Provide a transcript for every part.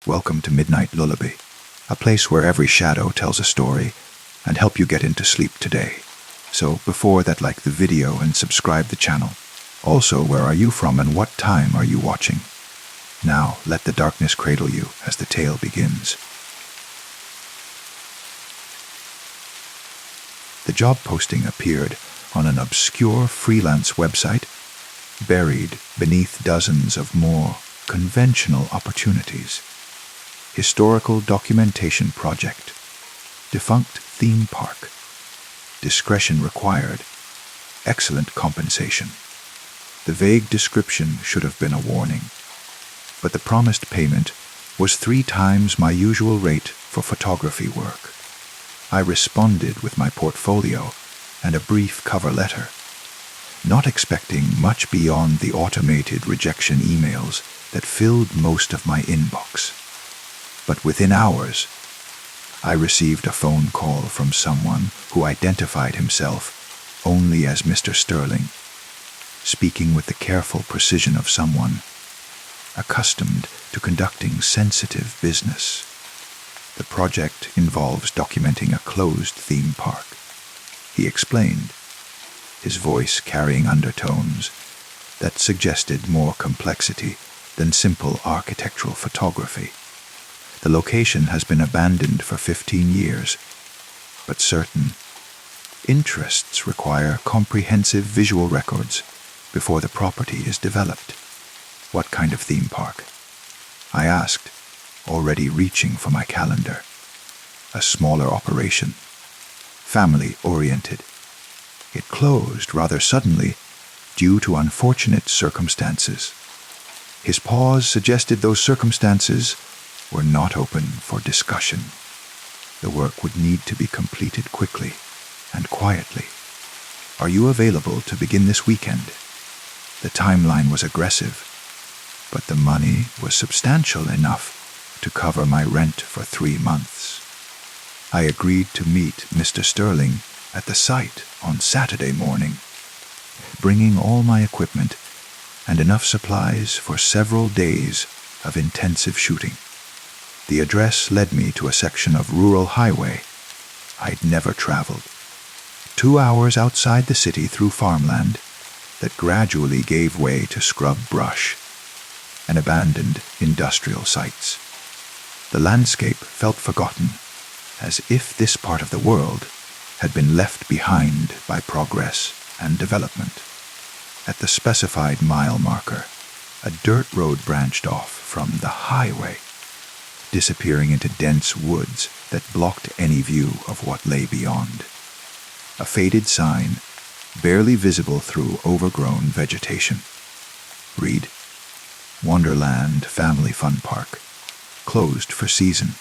Welcome to Midnight Lullaby, a place where every shadow tells a story and help you get into sleep today. So before that, like the video and subscribe the channel. Also, where are you from and what time are you watching? Now, let the darkness cradle you as the tale begins. The job posting appeared on an obscure freelance website, buried beneath dozens of more conventional opportunities. Historical documentation project, defunct theme park, discretion required, excellent compensation. The vague description should have been a warning, but the promised payment was 3 times my usual rate for photography work. I responded with my portfolio and a brief cover letter, not expecting much beyond the automated rejection emails that filled most of my inbox. But within hours, I received a phone call from someone who identified himself only as Mr. Sterling, speaking with the careful precision of someone accustomed to conducting sensitive business. The project involves documenting a closed theme park, he explained, his voice carrying undertones that suggested more complexity than simple architectural photography. The location has been abandoned for 15 years, but certain interests require comprehensive visual records before the property is developed. What kind of theme park? I asked, already reaching for my calendar. A smaller operation, family-oriented. It closed rather suddenly due to unfortunate circumstances. His pause suggested those circumstances were not open for discussion. The work would need to be completed quickly and quietly. Are you available to begin this weekend? The timeline was aggressive, but the money was substantial enough to cover my rent for 3 months. I agreed to meet Mr. Sterling at the site on Saturday morning, bringing all my equipment and enough supplies for several days of intensive shooting. The address led me to a section of rural highway I'd never traveled. 2 hours outside the city through farmland that gradually gave way to scrub brush and abandoned industrial sites. The landscape felt forgotten, as if this part of the world had been left behind by progress and development. At the specified mile marker, a dirt road branched off from the highway, disappearing into dense woods that blocked any view of what lay beyond. A faded sign, barely visible through overgrown vegetation. Read, Wonderland Family Fun Park, closed for season.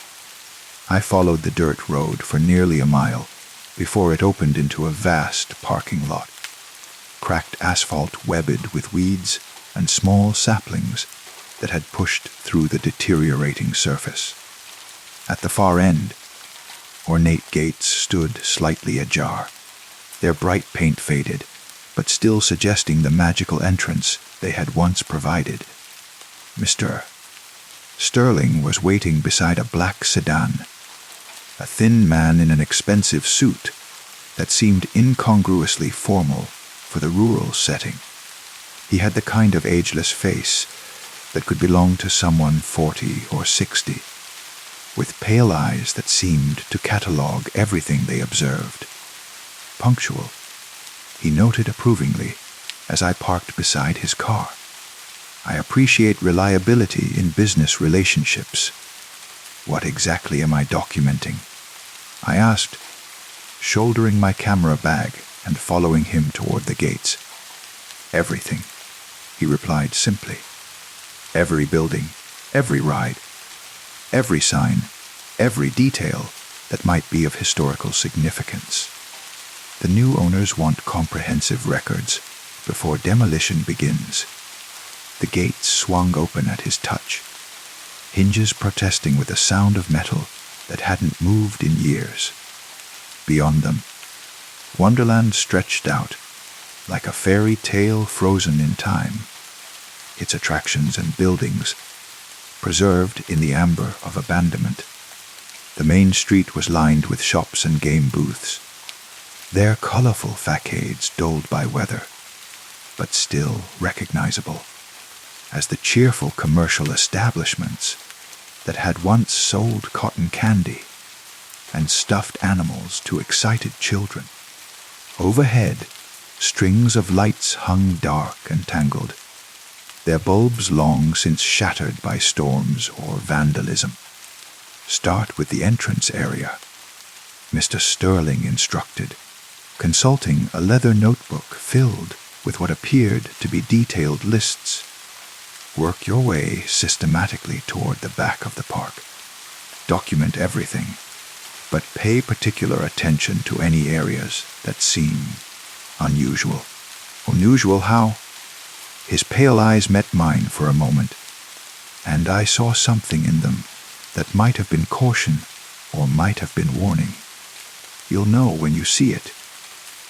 I followed the dirt road for nearly a mile before it opened into a vast parking lot, cracked asphalt webbed with weeds and small saplings that had pushed through the deteriorating surface. At the far end, ornate gates stood slightly ajar, their bright paint faded, but still suggesting the magical entrance they had once provided. Mr. Sterling was waiting beside a black sedan, a thin man in an expensive suit that seemed incongruously formal for the rural setting. He had the kind of ageless face that could belong to someone 40 or 60, with pale eyes that seemed to catalogue everything they observed. Punctual, he noted approvingly as I parked beside his car. I appreciate reliability in business relationships. What exactly am I documenting? I asked, shouldering my camera bag and following him toward the gates. Everything, he replied simply. Every building, every ride, every sign, every detail that might be of historical significance. The new owners want comprehensive records before demolition begins. The gates swung open at his touch, hinges protesting with a sound of metal that hadn't moved in years. Beyond them, Wonderland stretched out like a fairy tale frozen in time, its attractions and buildings preserved in the amber of abandonment. The main street was lined with shops and game booths, their colorful facades dulled by weather, but still recognizable as the cheerful commercial establishments that had once sold cotton candy and stuffed animals to excited children. Overhead, strings of lights hung dark and tangled, their bulbs long since shattered by storms or vandalism. "Start with the entrance area," Mr. Sterling instructed, consulting a leather notebook filled with what appeared to be detailed lists. "Work your way systematically toward the back of the park. Document everything, but pay particular attention to any areas that seem unusual." "Unusual how?" His pale eyes met mine for a moment, and I saw something in them that might have been caution or might have been warning. "You'll know when you see it,"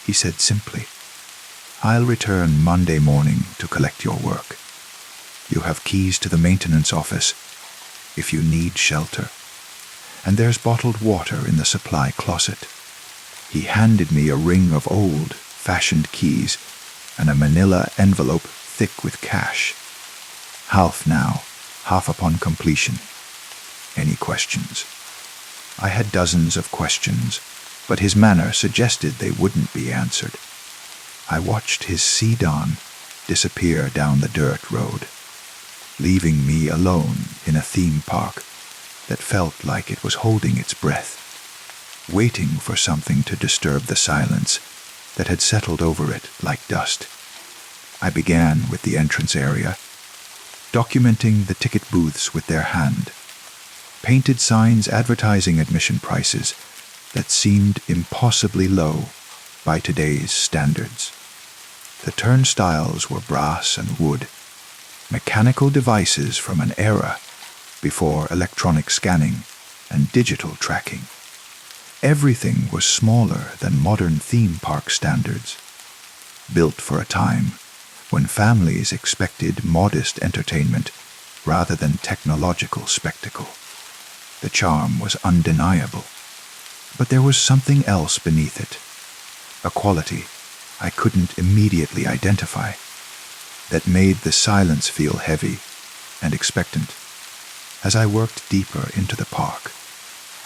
he said simply. "I'll return Monday morning to collect your work. You have keys to the maintenance office if you need shelter, and there's bottled water in the supply closet." He handed me a ring of old-fashioned keys and a manila envelope thick with cash. "Half now, half upon completion. Any questions?" I had dozens of questions, but his manner suggested they wouldn't be answered. I watched his sedan disappear down the dirt road, leaving me alone in a theme park that felt like it was holding its breath, waiting for something to disturb the silence that had settled over it like dust. I began with the entrance area, documenting the ticket booths with their hand, painted signs advertising admission prices that seemed impossibly low by today's standards. The turnstiles were brass and wood, mechanical devices from an era before electronic scanning and digital tracking. Everything was smaller than modern theme park standards, built for a time when families expected modest entertainment rather than technological spectacle. The charm was undeniable, but there was something else beneath it, a quality I couldn't immediately identify, that made the silence feel heavy and expectant. As I worked deeper into the park,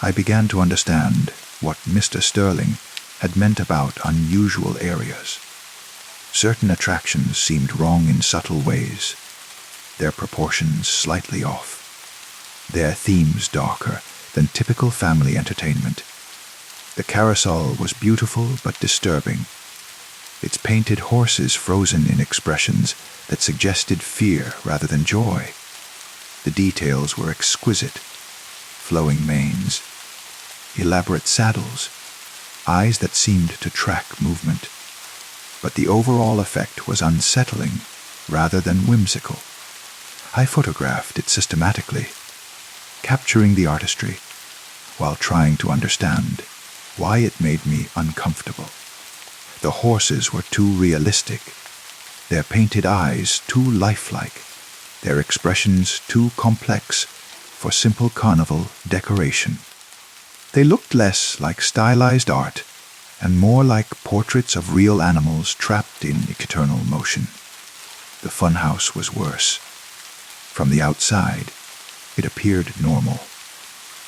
I began to understand what Mr. Sterling had meant about unusual areas. Certain attractions seemed wrong in subtle ways, their proportions slightly off, their themes darker than typical family entertainment. The carousel was beautiful but disturbing, its painted horses frozen in expressions that suggested fear rather than joy. The details were exquisite: flowing manes, elaborate saddles, eyes that seemed to track movement. But the overall effect was unsettling rather than whimsical. I photographed it systematically, capturing the artistry while trying to understand why it made me uncomfortable. The horses were too realistic, their painted eyes too lifelike, their expressions too complex for simple carnival decoration. They looked less like stylized art and more like portraits of real animals trapped in eternal motion. The funhouse was worse. From the outside, it appeared normal.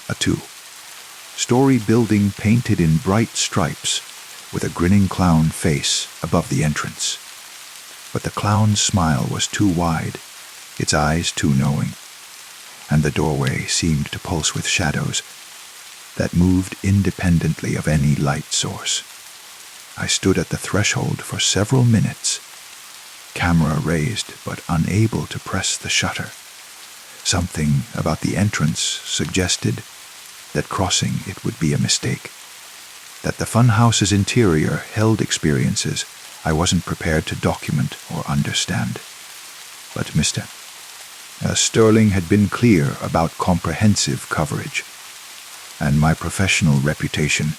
A two-story building painted in bright stripes with a grinning clown face above the entrance. But the clown's smile was too wide, its eyes too knowing, and the doorway seemed to pulse with shadows that moved independently of any light source. I stood at the threshold for several minutes, camera raised but unable to press the shutter. Something about the entrance suggested that crossing it would be a mistake, that the funhouse's interior held experiences I wasn't prepared to document or understand. But Mr. Sterling had been clear about comprehensive coverage, and my professional reputation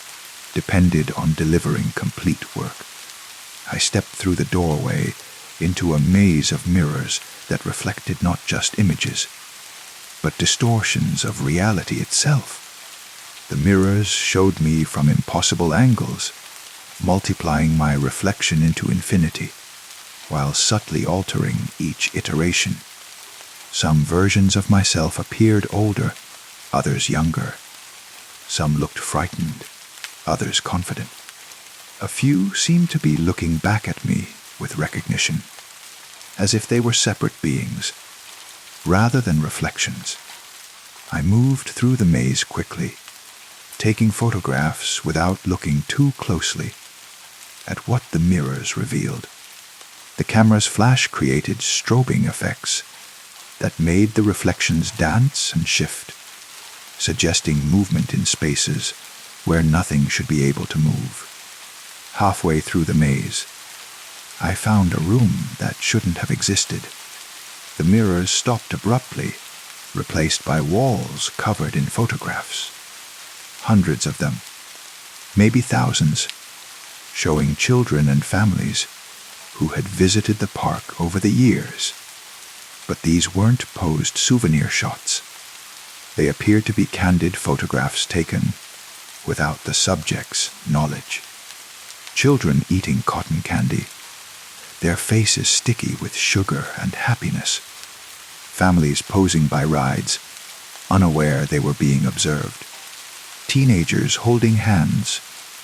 depended on delivering complete work. I stepped through the doorway into a maze of mirrors that reflected not just images, but distortions of reality itself. The mirrors showed me from impossible angles, multiplying my reflection into infinity, while subtly altering each iteration. Some versions of myself appeared older, others younger. Some looked frightened, others confident. A few seemed to be looking back at me with recognition, as if they were separate beings, rather than reflections. I moved through the maze quickly, taking photographs without looking too closely at what the mirrors revealed. The camera's flash created strobing effects that made the reflections dance and shift, suggesting movement in spaces where nothing should be able to move. Halfway through the maze, I found a room that shouldn't have existed. The mirrors stopped abruptly, replaced by walls covered in photographs. Hundreds of them, maybe thousands, showing children and families who had visited the park over the years. But these weren't posed souvenir shots. They appeared to be candid photographs taken without the subject's knowledge. Children eating cotton candy, their faces sticky with sugar and happiness. Families posing by rides, unaware they were being observed. Teenagers holding hands,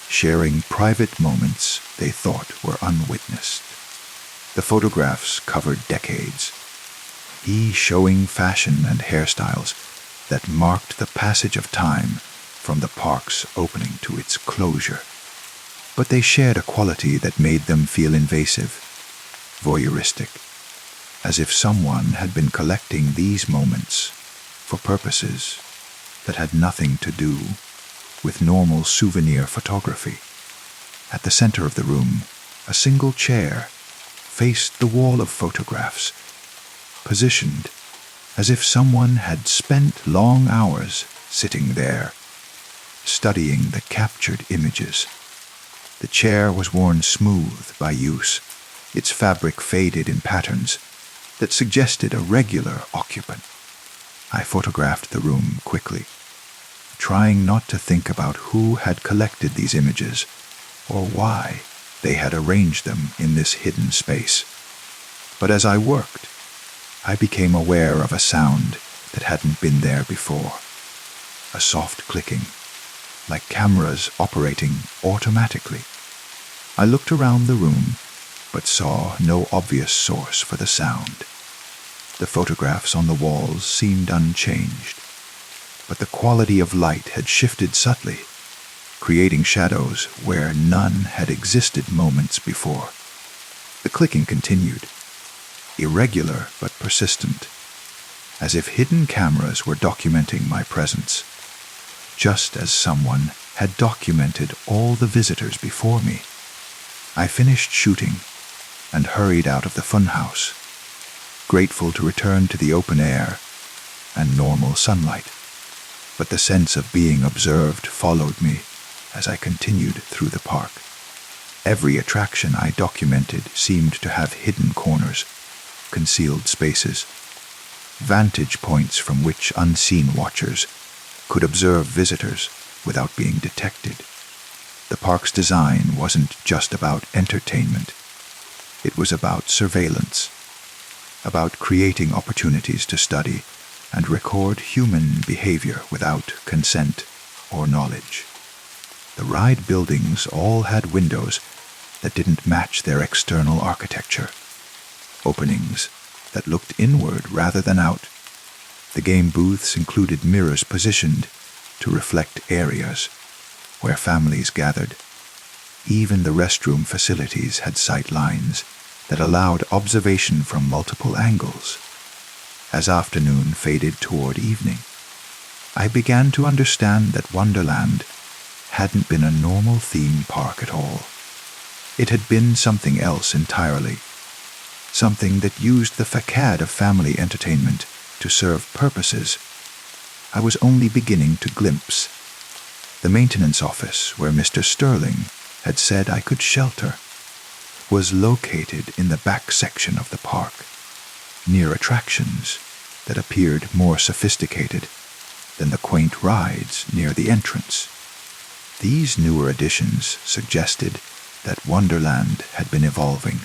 sharing private moments they thought were unwitnessed. The photographs covered decades, each showing fashion and hairstyles that marked the passage of time from the park's opening to its closure. But they shared a quality that made them feel invasive, voyeuristic, as if someone had been collecting these moments for purposes that had nothing to do with normal souvenir photography. At the center of the room, a single chair faced the wall of photographs, positioned as if someone had spent long hours sitting there, studying the captured images. The chair was worn smooth by use, its fabric faded in patterns that suggested a regular occupant. I photographed the room quickly, trying not to think about who had collected these images or why they had arranged them in this hidden space. But as I worked, I became aware of a sound that hadn't been there before. A soft clicking, like cameras operating automatically. I looked around the room, but saw no obvious source for the sound. The photographs on the walls seemed unchanged, but the quality of light had shifted subtly, creating shadows where none had existed moments before. The clicking continued, irregular but persistent, as if hidden cameras were documenting my presence, just as someone had documented all the visitors before me. I finished shooting and hurried out of the funhouse, grateful to return to the open air and normal sunlight. But the sense of being observed followed me as I continued through the park. Every attraction I documented seemed to have hidden corners, concealed spaces, vantage points from which unseen watchers could observe visitors without being detected. The park's design wasn't just about entertainment. It was about surveillance, about creating opportunities to study and record human behavior without consent or knowledge. The ride buildings all had windows that didn't match their external architecture, openings that looked inward rather than out. The game booths included mirrors positioned to reflect areas where families gathered. Even the restroom facilities had sight lines that allowed observation from multiple angles. As afternoon faded toward evening, I began to understand that Wonderland hadn't been a normal theme park at all. It had been something else entirely, something that used the facade of family entertainment to serve purposes I was only beginning to glimpse. The maintenance office, where Mr. Sterling had said I could shelter, was located in the back section of the park, near attractions that appeared more sophisticated than the quaint rides near the entrance. These newer additions suggested that Wonderland had been evolving,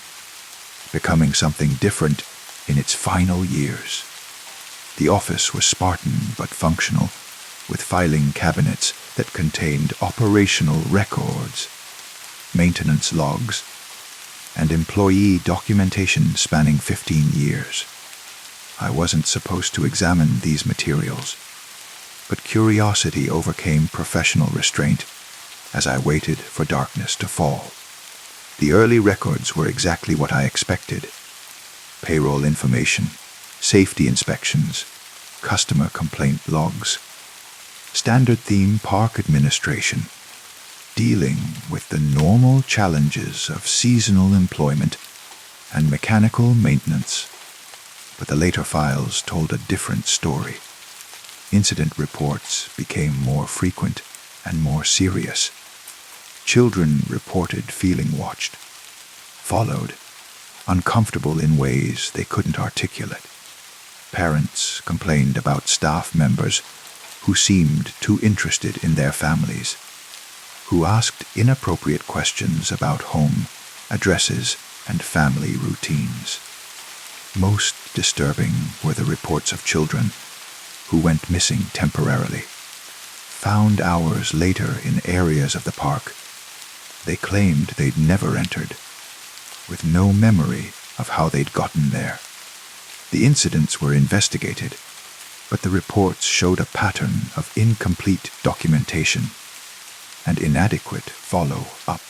becoming something different in its final years. The office was Spartan but functional, with filing cabinets that contained operational records, maintenance logs, and employee documentation spanning 15 years. I wasn't supposed to examine these materials, but curiosity overcame professional restraint as I waited for darkness to fall. The early records were exactly what I expected: payroll information, safety inspections, customer complaint logs, standard theme park administration, dealing with the normal challenges of seasonal employment and mechanical maintenance. But the later files told a different story. Incident reports became more frequent and more serious. Children reported feeling watched, followed, uncomfortable in ways they couldn't articulate. Parents complained about staff members who seemed too interested in their families, who asked inappropriate questions about home, addresses, and family routines. Most disturbing were the reports of children who went missing temporarily, found hours later in areas of the park they claimed they'd never entered, with no memory of how they'd gotten there. The incidents were investigated, but the reports showed a pattern of incomplete documentation and inadequate follow-up.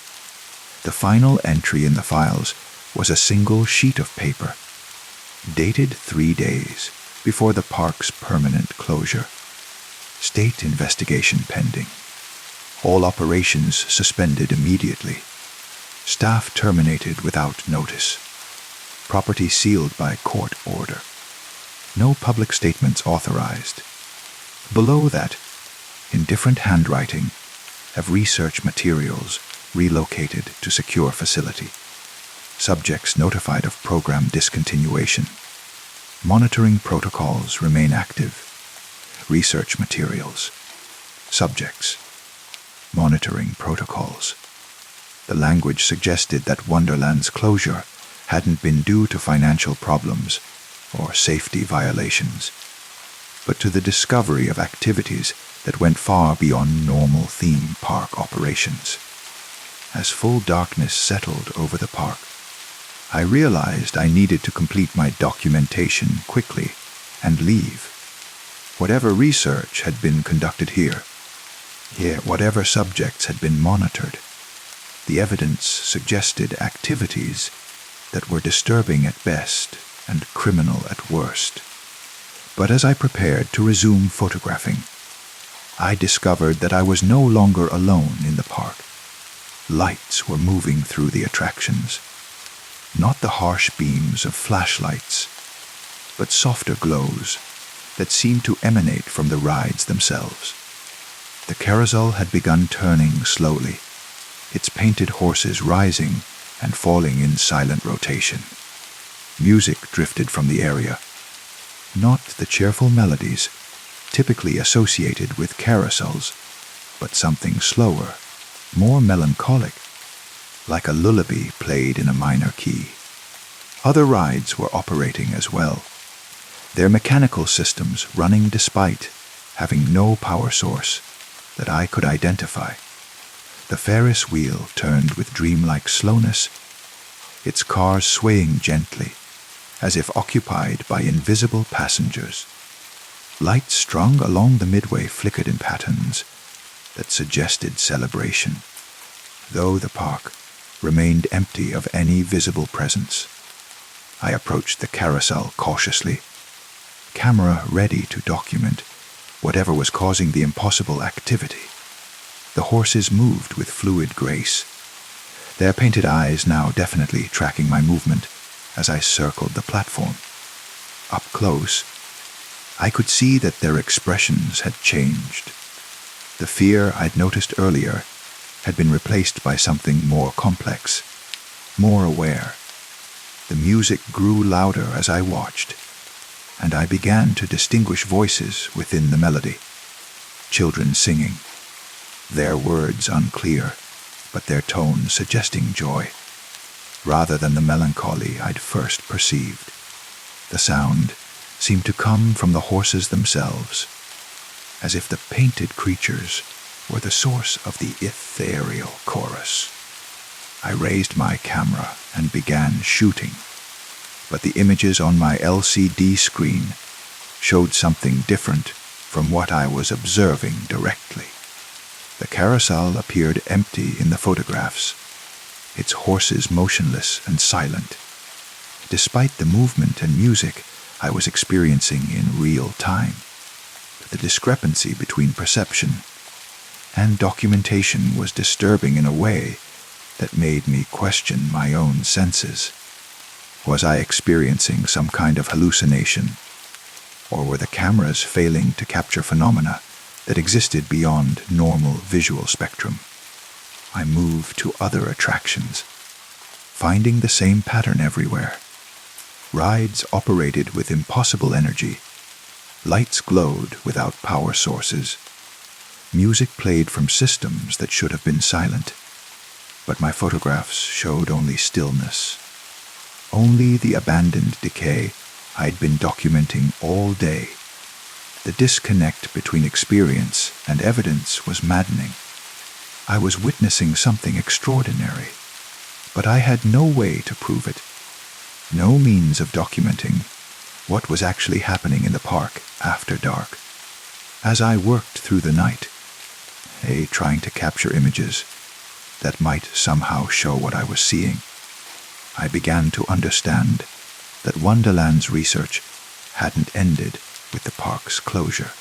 The final entry in the files was a single sheet of paper, dated 3 days before the park's permanent closure. State investigation pending. All operations suspended immediately. Staff terminated without notice. Property sealed by court order. No public statements authorized. Below that, in different handwriting, have research materials relocated to secure facility. Subjects notified of program discontinuation. Monitoring protocols remain active. Research materials. Subjects. Monitoring protocols. The language suggested that Wonderland's closure hadn't been due to financial problems or safety violations, but to the discovery of activities that went far beyond normal theme park operations. As full darkness settled over the park, I realized I needed to complete my documentation quickly and leave. Whatever research had been conducted here, whatever subjects had been monitored, the evidence suggested activities that were disturbing at best and criminal at worst. But as I prepared to resume photographing, I discovered that I was no longer alone in the park. Lights were moving through the attractions. Not the harsh beams of flashlights, but softer glows that seemed to emanate from the rides themselves. The carousel had begun turning slowly, its painted horses rising and falling in silent rotation. Music drifted from the area, not the cheerful melodies typically associated with carousels, but something slower, more melancholic, like a lullaby played in a minor key. Other rides were operating as well, their mechanical systems running despite having no power source that I could identify. The Ferris wheel turned with dreamlike slowness, its cars swaying gently, as if occupied by invisible passengers. Lights strung along the midway flickered in patterns that suggested celebration, though the park remained empty of any visible presence. I approached the carousel cautiously, camera ready to document whatever was causing the impossible activity. The horses moved with fluid grace, their painted eyes now definitely tracking my movement as I circled the platform. Up close, I could see that their expressions had changed. The fear I'd noticed earlier had been replaced by something more complex, more aware. The music grew louder as I watched, and I began to distinguish voices within the melody. Children singing, their words unclear, but their tone suggesting joy, rather than the melancholy I'd first perceived. The sound seemed to come from the horses themselves, as if the painted creatures were the source of the ethereal chorus. I raised my camera and began shooting, but the images on my LCD screen showed something different from what I was observing directly. The carousel appeared empty in the photographs, its horses motionless and silent, despite the movement and music I was experiencing in real time. The discrepancy between perception and documentation was disturbing in a way that made me question my own senses. Was I experiencing some kind of hallucination, or were the cameras failing to capture phenomena that existed beyond normal visual spectrum? I moved to other attractions, finding the same pattern everywhere. Rides operated with impossible energy. Lights glowed without power sources. Music played from systems that should have been silent, but my photographs showed only stillness. Only the abandoned decay I'd been documenting all day. The disconnect between experience and evidence was maddening. I was witnessing something extraordinary, but I had no way to prove it. No means of documenting what was actually happening in the park after dark. As I worked through the night, trying to capture images that might somehow show what I was seeing, I began to understand that Wonderland's research hadn't ended with the park's closure.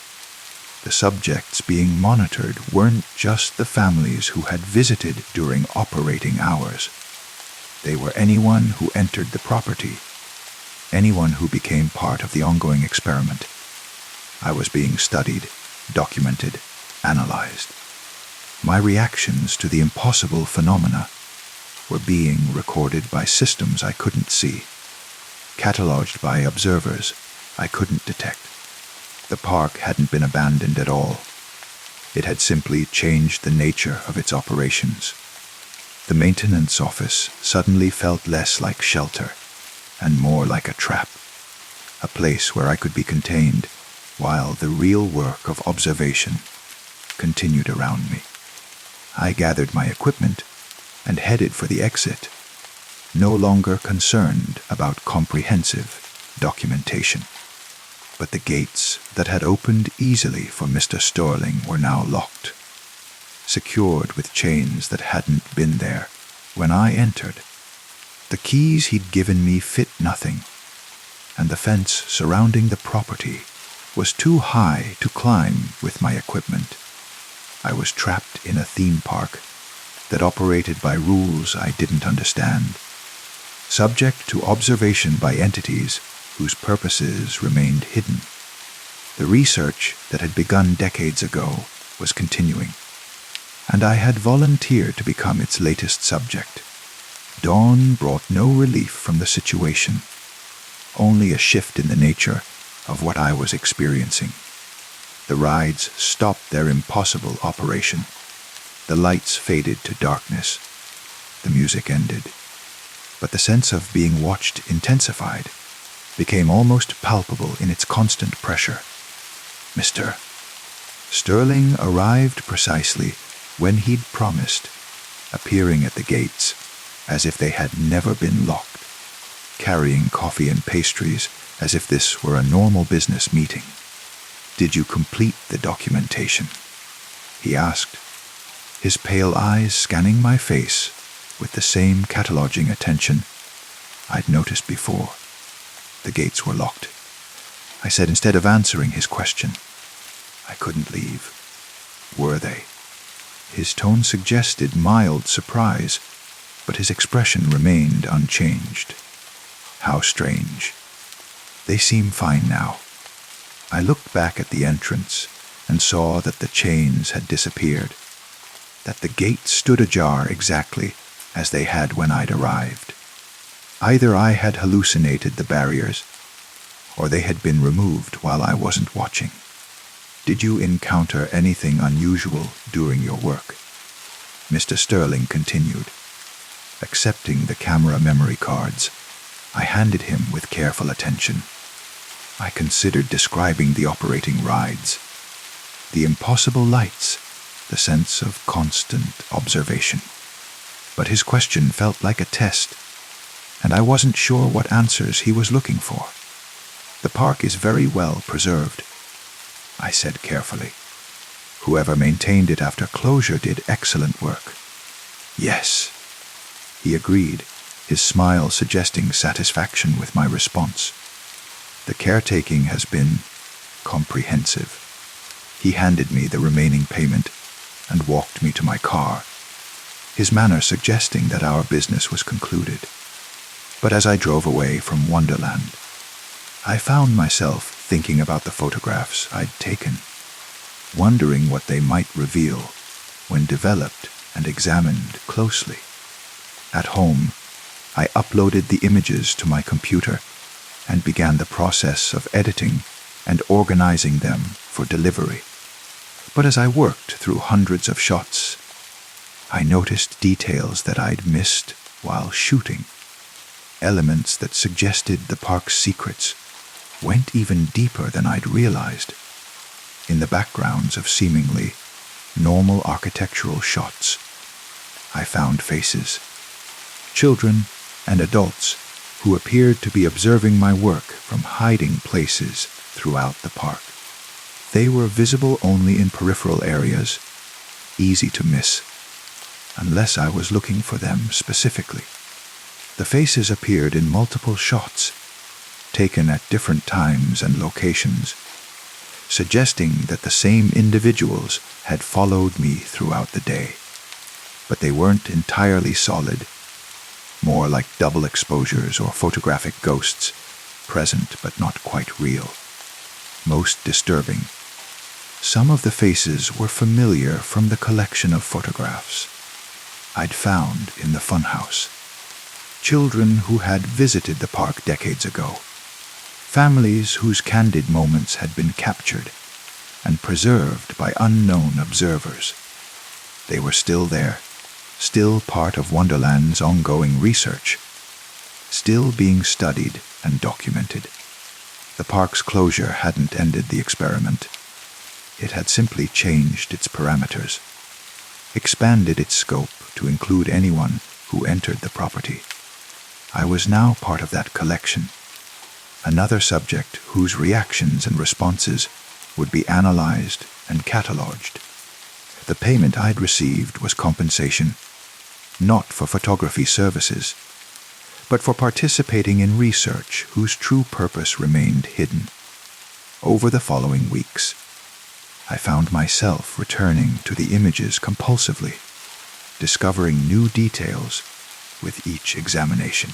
The subjects being monitored weren't just the families who had visited during operating hours. They were anyone who entered the property, anyone who became part of the ongoing experiment. I was being studied, documented, analyzed. My reactions to the impossible phenomena were being recorded by systems I couldn't see, cataloged by observers I couldn't detect. The park hadn't been abandoned at all. It had simply changed the nature of its operations. The maintenance office suddenly felt less like shelter and more like a trap, a place where I could be contained while the real work of observation continued around me. I gathered my equipment and headed for the exit, no longer concerned about comprehensive documentation. But the gates that had opened easily for Mr. Sterling were now locked, secured with chains that hadn't been there when I entered. The keys he'd given me fit nothing, and the fence surrounding the property was too high to climb with my equipment. I was trapped in a theme park that operated by rules I didn't understand, subject to observation by entities whose purposes remained hidden. The research that had begun decades ago was continuing, and I had volunteered to become its latest subject. Dawn brought no relief from the situation, only a shift in the nature of what I was experiencing. The rides stopped their impossible operation. The lights faded to darkness. The music ended. But the sense of being watched intensified, became almost palpable in its constant pressure. Mr. Sterling arrived precisely when he'd promised, appearing at the gates as if they had never been locked, carrying coffee and pastries as if this were a normal business meeting. "Did you complete the documentation?" he asked, his pale eyes scanning my face with the same cataloging attention I'd noticed before. The gates were locked, I said instead of answering his question. I couldn't leave. Were they? His tone suggested mild surprise, but his expression remained unchanged. How strange. They seem fine now. I looked back at the entrance and saw that the chains had disappeared, that the gates stood ajar exactly as they had when I'd arrived. Either I had hallucinated the barriers, or they had been removed while I wasn't watching. Did you encounter anything unusual during your work? Mr. Sterling continued. Accepting the camera memory cards, I handed him with careful attention. I considered describing the operating rides, the impossible lights, the sense of constant observation. But his question felt like a test, and I wasn't sure what answers he was looking for. The park is very well preserved, I said carefully. Whoever maintained it after closure did excellent work. Yes, he agreed, his smile suggesting satisfaction with my response. The caretaking has been comprehensive. He handed me the remaining payment and walked me to my car, his manner suggesting that our business was concluded. But as I drove away from Wonderland, I found myself thinking about the photographs I'd taken, wondering what they might reveal when developed and examined closely. At home, I uploaded the images to my computer and began the process of editing and organizing them for delivery. But as I worked through hundreds of shots, I noticed details that I'd missed while shooting. Elements that suggested the park's secrets went even deeper than I'd realized. In the backgrounds of seemingly normal architectural shots, I found faces, children and adults who appeared to be observing my work from hiding places throughout the park. They were visible only in peripheral areas, easy to miss, unless I was looking for them specifically. The faces appeared in multiple shots, taken at different times and locations, suggesting that the same individuals had followed me throughout the day. But they weren't entirely solid, more like double exposures or photographic ghosts, present but not quite real. Most disturbing, some of the faces were familiar from the collection of photographs I'd found in the funhouse. Children who had visited the park decades ago, families whose candid moments had been captured and preserved by unknown observers. They were still there, still part of Wonderland's ongoing research, still being studied and documented. The park's closure hadn't ended the experiment. It had simply changed its parameters, expanded its scope to include anyone who entered the property. I was now part of that collection, another subject whose reactions and responses would be analyzed and catalogued. The payment I'd received was compensation, not for photography services, but for participating in research whose true purpose remained hidden. Over the following weeks, I found myself returning to the images compulsively, discovering new details with each examination.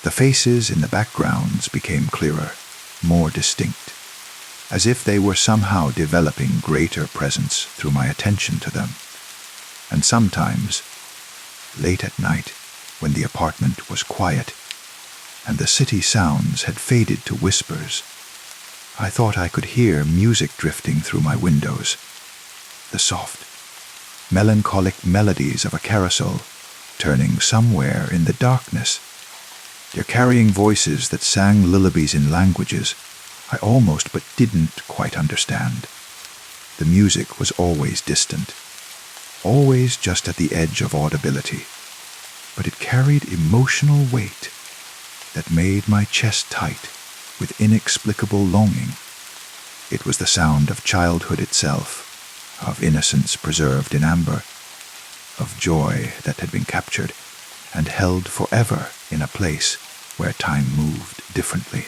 The faces in the backgrounds became clearer, more distinct, as if they were somehow developing greater presence through my attention to them. And sometimes, late at night, when the apartment was quiet and the city sounds had faded to whispers, I thought I could hear music drifting through my windows, the soft, melancholic melodies of a carousel turning somewhere in the darkness. They're carrying voices that sang lullabies in languages I almost but didn't quite understand. The music was always distant, always just at the edge of audibility, but it carried emotional weight that made my chest tight with inexplicable longing. It was the sound of childhood itself, of innocence preserved in amber, of joy that had been captured and held forever in a place where time moved differently.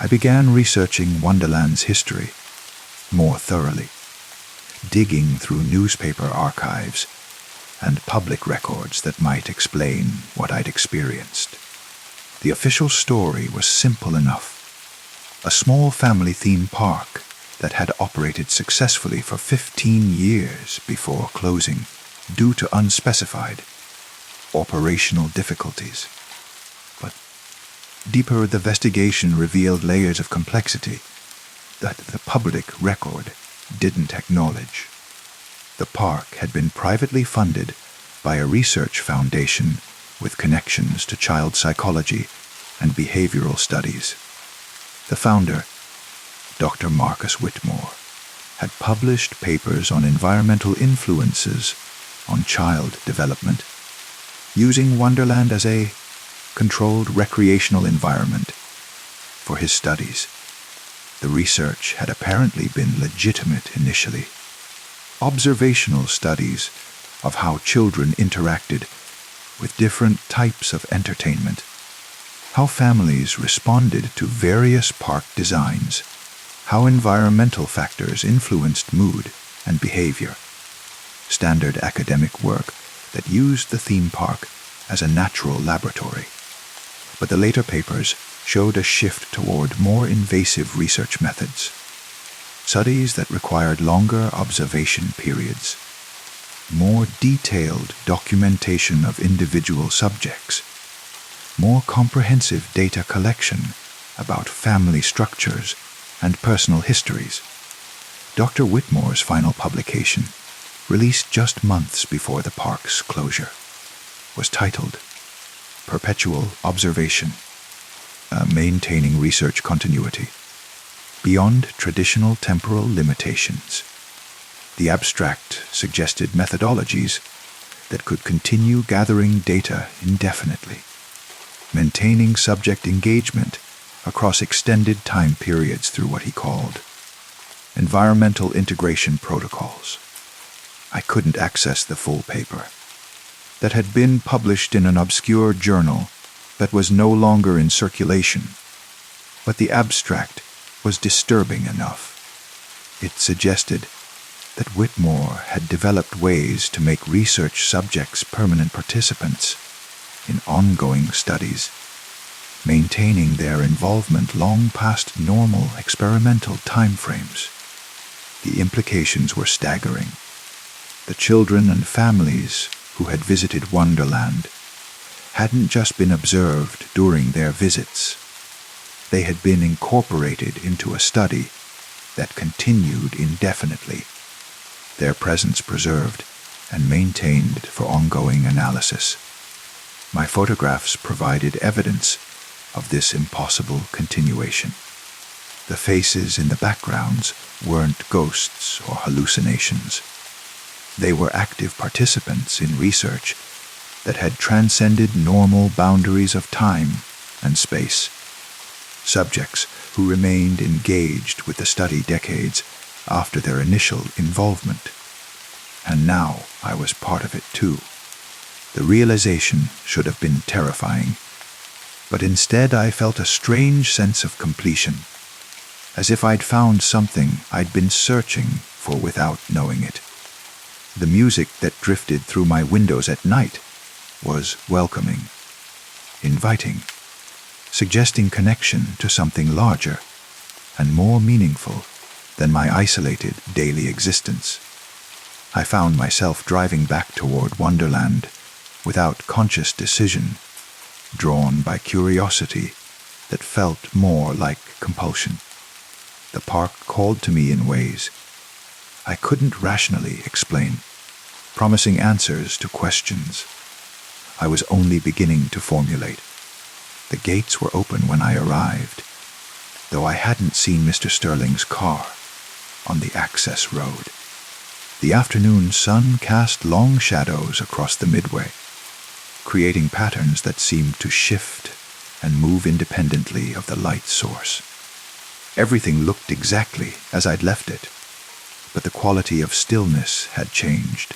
I began researching Wonderland's history more thoroughly, digging through newspaper archives and public records that might explain what I'd experienced. The official story was simple enough. A small family theme park that had operated successfully for 15 years before closing due to unspecified operational difficulties. But deeper the investigation revealed layers of complexity that the public record didn't acknowledge. The park had been privately funded by a research foundation with connections to child psychology and behavioral studies. The founder, Dr. Marcus Whitmore, had published papers on environmental influences on child development, using Wonderland as a controlled recreational environment for his studies. The research had apparently been legitimate initially. Observational studies of how children interacted with different types of entertainment, how families responded to various park designs, how environmental factors influenced mood and behavior. Standard academic work that used the theme park as a natural laboratory. But the later papers showed a shift toward more invasive research methods, studies that required longer observation periods, more detailed documentation of individual subjects, more comprehensive data collection about family structures and personal histories. Dr. Whitmore's final publication, released just months before the park's closure, was titled Perpetual Observation, Maintaining Research Continuity, Beyond Traditional Temporal Limitations. The abstract suggested methodologies that could continue gathering data indefinitely, maintaining subject engagement across extended time periods through what he called environmental integration protocols. I couldn't access the full paper, that had been published in an obscure journal that was no longer in circulation, but the abstract was disturbing enough. It suggested that Whitmore had developed ways to make research subjects permanent participants in ongoing studies, maintaining their involvement long past normal experimental timeframes. The implications were staggering. The children and families who had visited Wonderland hadn't just been observed during their visits. They had been incorporated into a study that continued indefinitely, their presence preserved and maintained for ongoing analysis. My photographs provided evidence of this impossible continuation. The faces in the backgrounds weren't ghosts or hallucinations. They were active participants in research that had transcended normal boundaries of time and space. Subjects who remained engaged with the study decades after their initial involvement. And now I was part of it too. The realization should have been terrifying, but instead I felt a strange sense of completion, as if I'd found something I'd been searching for without knowing it. The music that drifted through my windows at night was welcoming, inviting, suggesting connection to something larger and more meaningful than my isolated daily existence. I found myself driving back toward Wonderland without conscious decision, drawn by curiosity that felt more like compulsion. The park called to me in ways I couldn't rationally explain, promising answers to questions I was only beginning to formulate. The gates were open when I arrived, though I hadn't seen Mr. Sterling's car on the access road. The afternoon sun cast long shadows across the midway, creating patterns that seemed to shift and move independently of the light source. Everything looked exactly as I'd left it, but the quality of stillness had changed,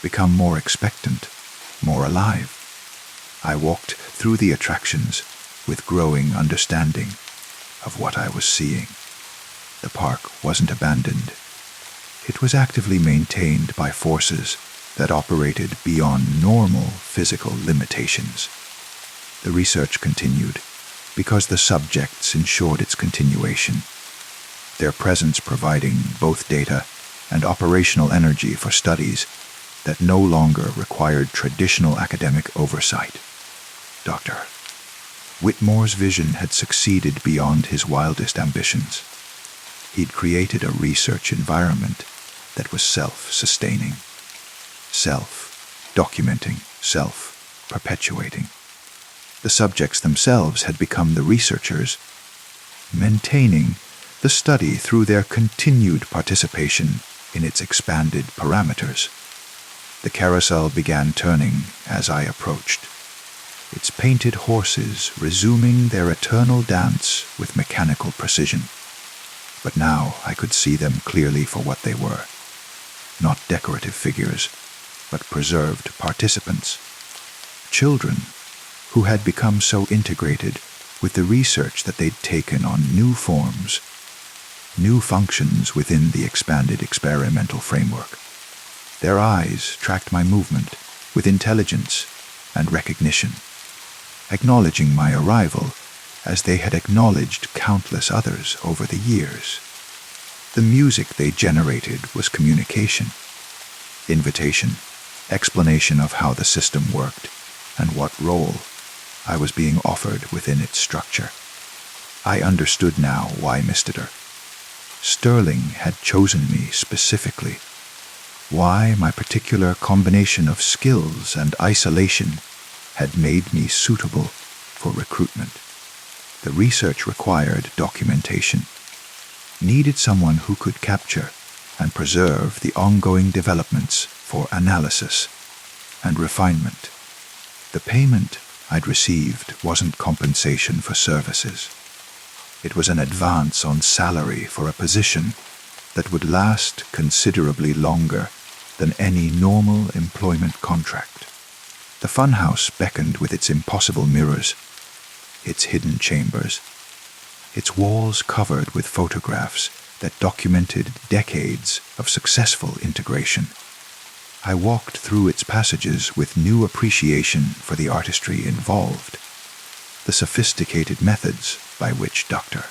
become more expectant, more alive. I walked through the attractions with growing understanding of what I was seeing. The park wasn't abandoned. It was actively maintained by forces that operated beyond normal physical limitations. The research continued because the subjects ensured its continuation, their presence providing both data and operational energy for studies that no longer required traditional academic oversight. Doctor, Whitmore's vision had succeeded beyond his wildest ambitions. He'd created a research environment that was self-sustaining, self-documenting, self-perpetuating. The subjects themselves had become the researchers, maintaining the study through their continued participation in its expanded parameters. The carousel began turning as I approached, its painted horses resuming their eternal dance with mechanical precision. But now I could see them clearly for what they were. Not decorative figures, but preserved participants. Children who had become so integrated with the research that they'd taken on new forms, new functions within the expanded experimental framework. Their eyes tracked my movement with intelligence and recognition, acknowledging my arrival as they had acknowledged countless others over the years. The music they generated was communication, invitation, explanation of how the system worked and what role I was being offered within its structure. I understood now why Mr. Sterling had chosen me specifically, why my particular combination of skills and isolation had made me suitable for recruitment. The research required documentation, needed someone who could capture and preserve the ongoing developments for analysis and refinement. The payment I'd received wasn't compensation for services. It was an advance on salary for a position that would last considerably longer than any normal employment contract. The funhouse beckoned with its impossible mirrors, its hidden chambers, its walls covered with photographs that documented decades of successful integration. I walked through its passages with new appreciation for the artistry involved, the sophisticated methods by which Dr.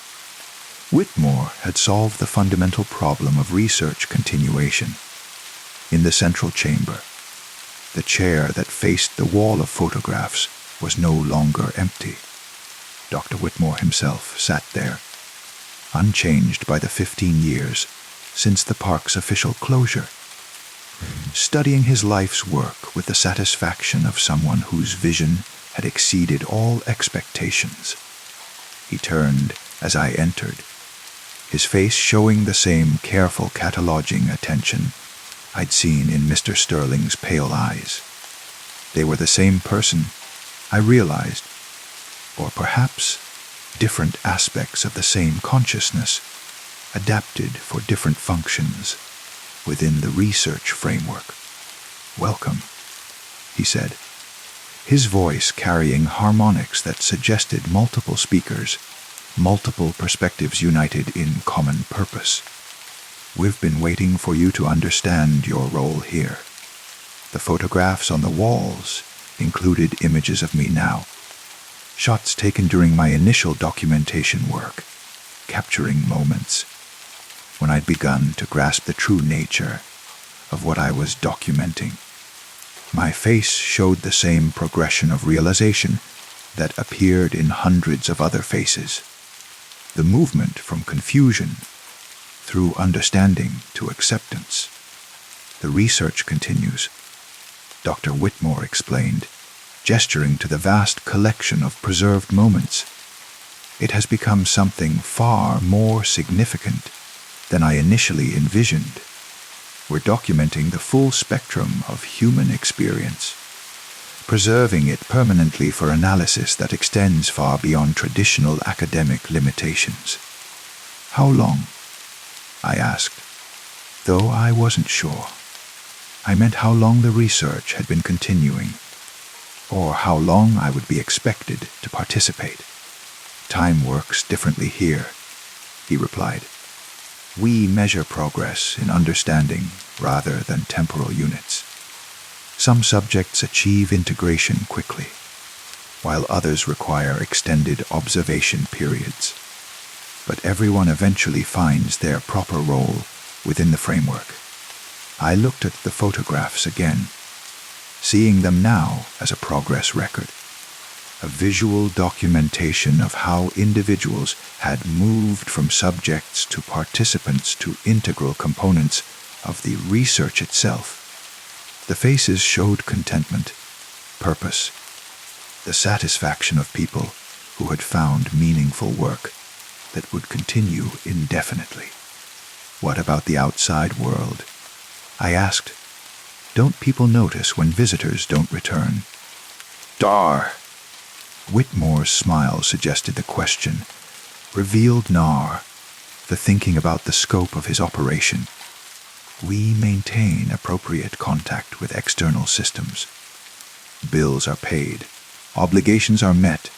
Whitmore had solved the fundamental problem of research continuation. In the central chamber, the chair that faced the wall of photographs was no longer empty. Dr. Whitmore himself sat there, unchanged by the 15 years since the park's official closure, studying his life's work with the satisfaction of someone whose vision had exceeded all expectations. He turned as I entered, his face showing the same careful cataloging attention I'd seen in Mr. Sterling's pale eyes. They were the same person, I realized, or perhaps different aspects of the same consciousness, adapted for different functions within the research framework. "Welcome," he said, his voice carrying harmonics that suggested multiple speakers, multiple perspectives united in common purpose. "We've been waiting for you to understand your role here." The photographs on the walls included images of me now, shots taken during my initial documentation work, capturing moments when I'd begun to grasp the true nature of what I was documenting. My face showed the same progression of realization that appeared in hundreds of other faces. The movement from confusion through understanding to acceptance. "The research continues," Dr. Whitmore explained, gesturing to the vast collection of preserved moments. "It has become something far more significant than I initially envisioned. We're documenting the full spectrum of human experience, preserving it permanently for analysis that extends far beyond traditional academic limitations." "How long?" I asked, though I wasn't sure. I meant how long the research had been continuing, or how long I would be expected to participate. "Time works differently here," he replied. "We measure progress in understanding rather than temporal units. Some subjects achieve integration quickly, while others require extended observation periods. But everyone eventually finds their proper role within the framework." I looked at the photographs again, seeing them now as a progress record, a visual documentation of how individuals had moved from subjects to participants to integral components of the research itself. The faces showed contentment, purpose, the satisfaction of people who had found meaningful work that would continue indefinitely. What about the outside world? I asked. Don't people notice when visitors don't return? Dar. Whitmore's smile suggested the question, revealed Nar, the thinking about the scope of his operation. We maintain appropriate contact with external systems. Bills are paid, obligations are met,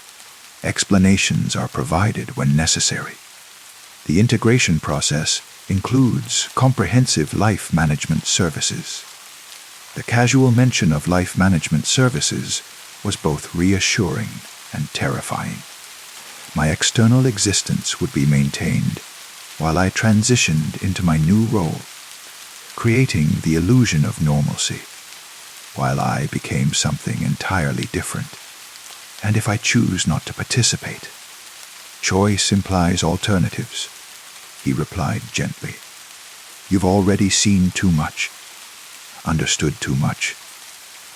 explanations are provided when necessary. The integration process includes comprehensive life management services. The casual mention of life management services was both reassuring and terrifying. My external existence would be maintained while I transitioned into my new role, creating the illusion of normalcy, while I became something entirely different. And if I choose not to participate, choice implies alternatives, he replied gently. You've already seen too much, understood too much,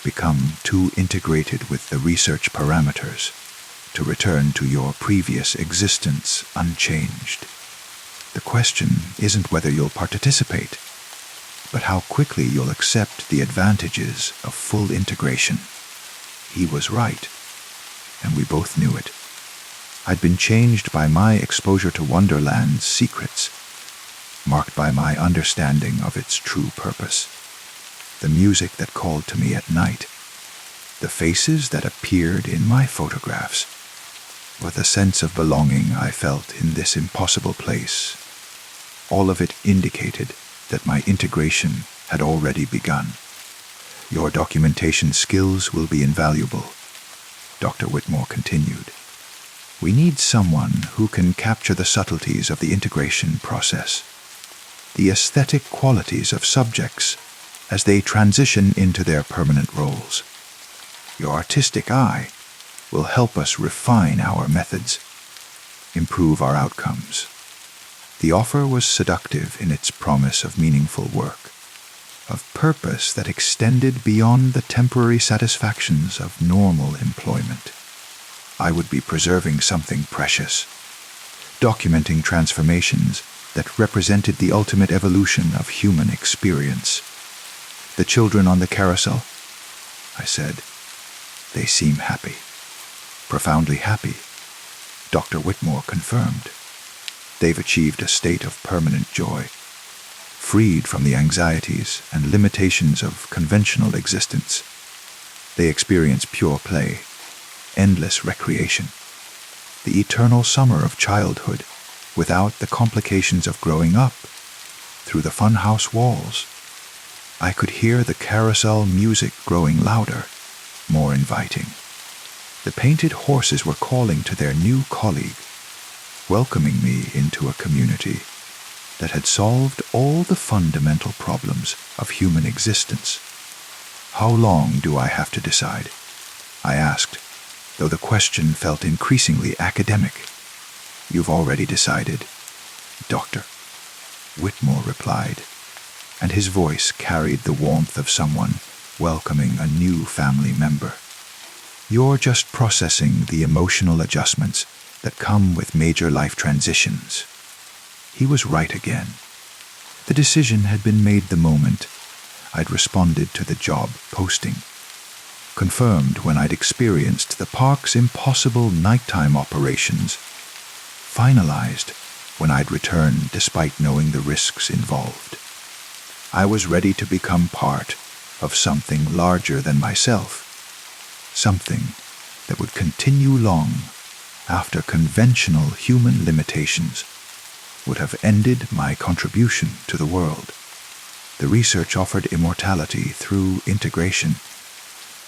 become too integrated with the research parameters to return to your previous existence unchanged. The question isn't whether you'll participate, but how quickly you'll accept the advantages of full integration. He was right, and we both knew it. I'd been changed by my exposure to Wonderland's secrets, marked by my understanding of its true purpose. The music that called to me at night, the faces that appeared in my photographs, or the sense of belonging I felt in this impossible place. All of it indicated that my integration had already begun. Your documentation skills will be invaluable, Dr. Whitmore continued. We need someone who can capture the subtleties of the integration process, the aesthetic qualities of subjects as they transition into their permanent roles. Your artistic eye will help us refine our methods, improve our outcomes. The offer was seductive in its promise of meaningful work, of purpose that extended beyond the temporary satisfactions of normal employment. I would be preserving something precious, documenting transformations that represented the ultimate evolution of human experience. The children on the carousel? I said. They seem happy. Profoundly happy, Dr. Whitmore confirmed. They've achieved a state of permanent joy, freed from the anxieties and limitations of conventional existence. They experience pure play, endless recreation, the eternal summer of childhood without the complications of growing up, through the funhouse walls. I could hear the carousel music growing louder, more inviting. The painted horses were calling to their new colleague, welcoming me into a community that had solved all the fundamental problems of human existence. How long do I have to decide? I asked, though the question felt increasingly academic. You've already decided, Doctor, Whitmore replied, and his voice carried the warmth of someone welcoming a new family member. You're just processing the emotional adjustments that come with major life transitions. He was right again. The decision had been made the moment I'd responded to the job posting, confirmed when I'd experienced the park's impossible nighttime operations, finalized when I'd returned despite knowing the risks involved. I was ready to become part of something larger than myself, something that would continue long after conventional human limitations would have ended my contribution to the world. The research offered immortality through integration,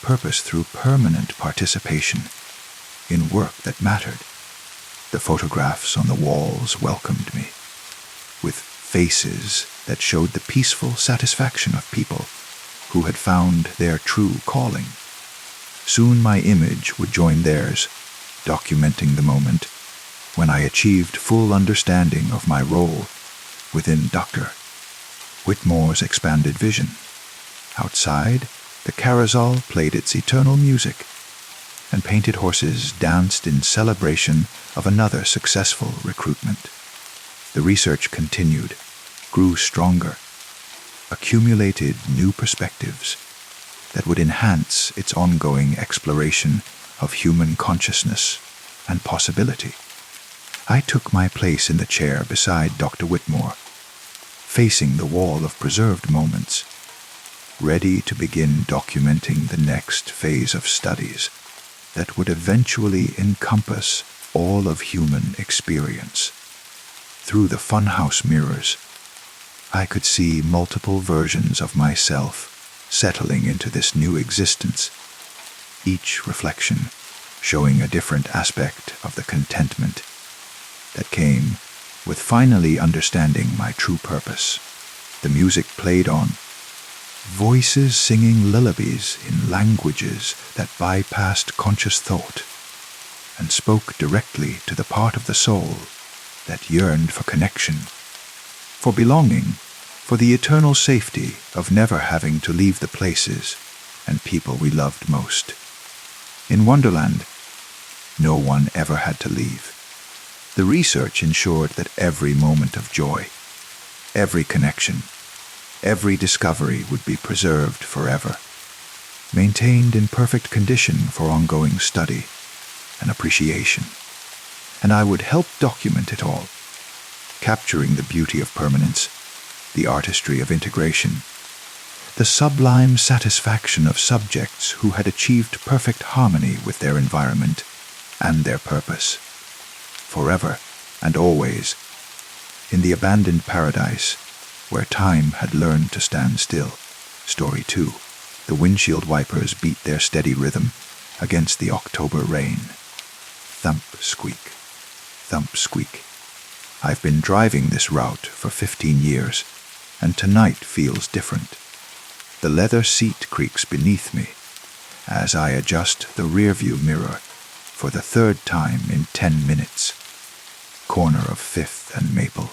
purpose through permanent participation in work that mattered. The photographs on the walls welcomed me, with faces that showed the peaceful satisfaction of people who had found their true calling. Soon my image would join theirs, documenting the moment when I achieved full understanding of my role within Dr. Whitmore's expanded vision. Outside, the carousel played its eternal music, and painted horses danced in celebration of another successful recruitment. The research continued, grew stronger, accumulated new perspectives that would enhance its ongoing exploration of human consciousness and possibility. I took my place in the chair beside Dr. Whitmore, facing the wall of preserved moments, ready to begin documenting the next phase of studies that would eventually encompass all of human experience. Through the funhouse mirrors, I could see multiple versions of myself settling into this new existence, each reflection showing a different aspect of the contentment that came with finally understanding my true purpose. The music played on, voices singing lullabies in languages that bypassed conscious thought and spoke directly to the part of the soul that yearned for connection, for belonging, for the eternal safety of never having to leave the places and people we loved most. In Wonderland, no one ever had to leave. The research ensured that every moment of joy, every connection, every discovery would be preserved forever, maintained in perfect condition for ongoing study and appreciation. And I would help document it all, capturing the beauty of permanence, the artistry of integration, the sublime satisfaction of subjects who had achieved perfect harmony with their environment and their purpose, forever and always, in the abandoned paradise where time had learned to stand still. Story 2. The windshield wipers beat their steady rhythm against the October rain. Thump, squeak. Thump, squeak. I've been driving this route for 15 years, and tonight feels different. The leather seat creaks beneath me as I adjust the rearview mirror for the third time in 10 minutes. Corner of 5th and Maple,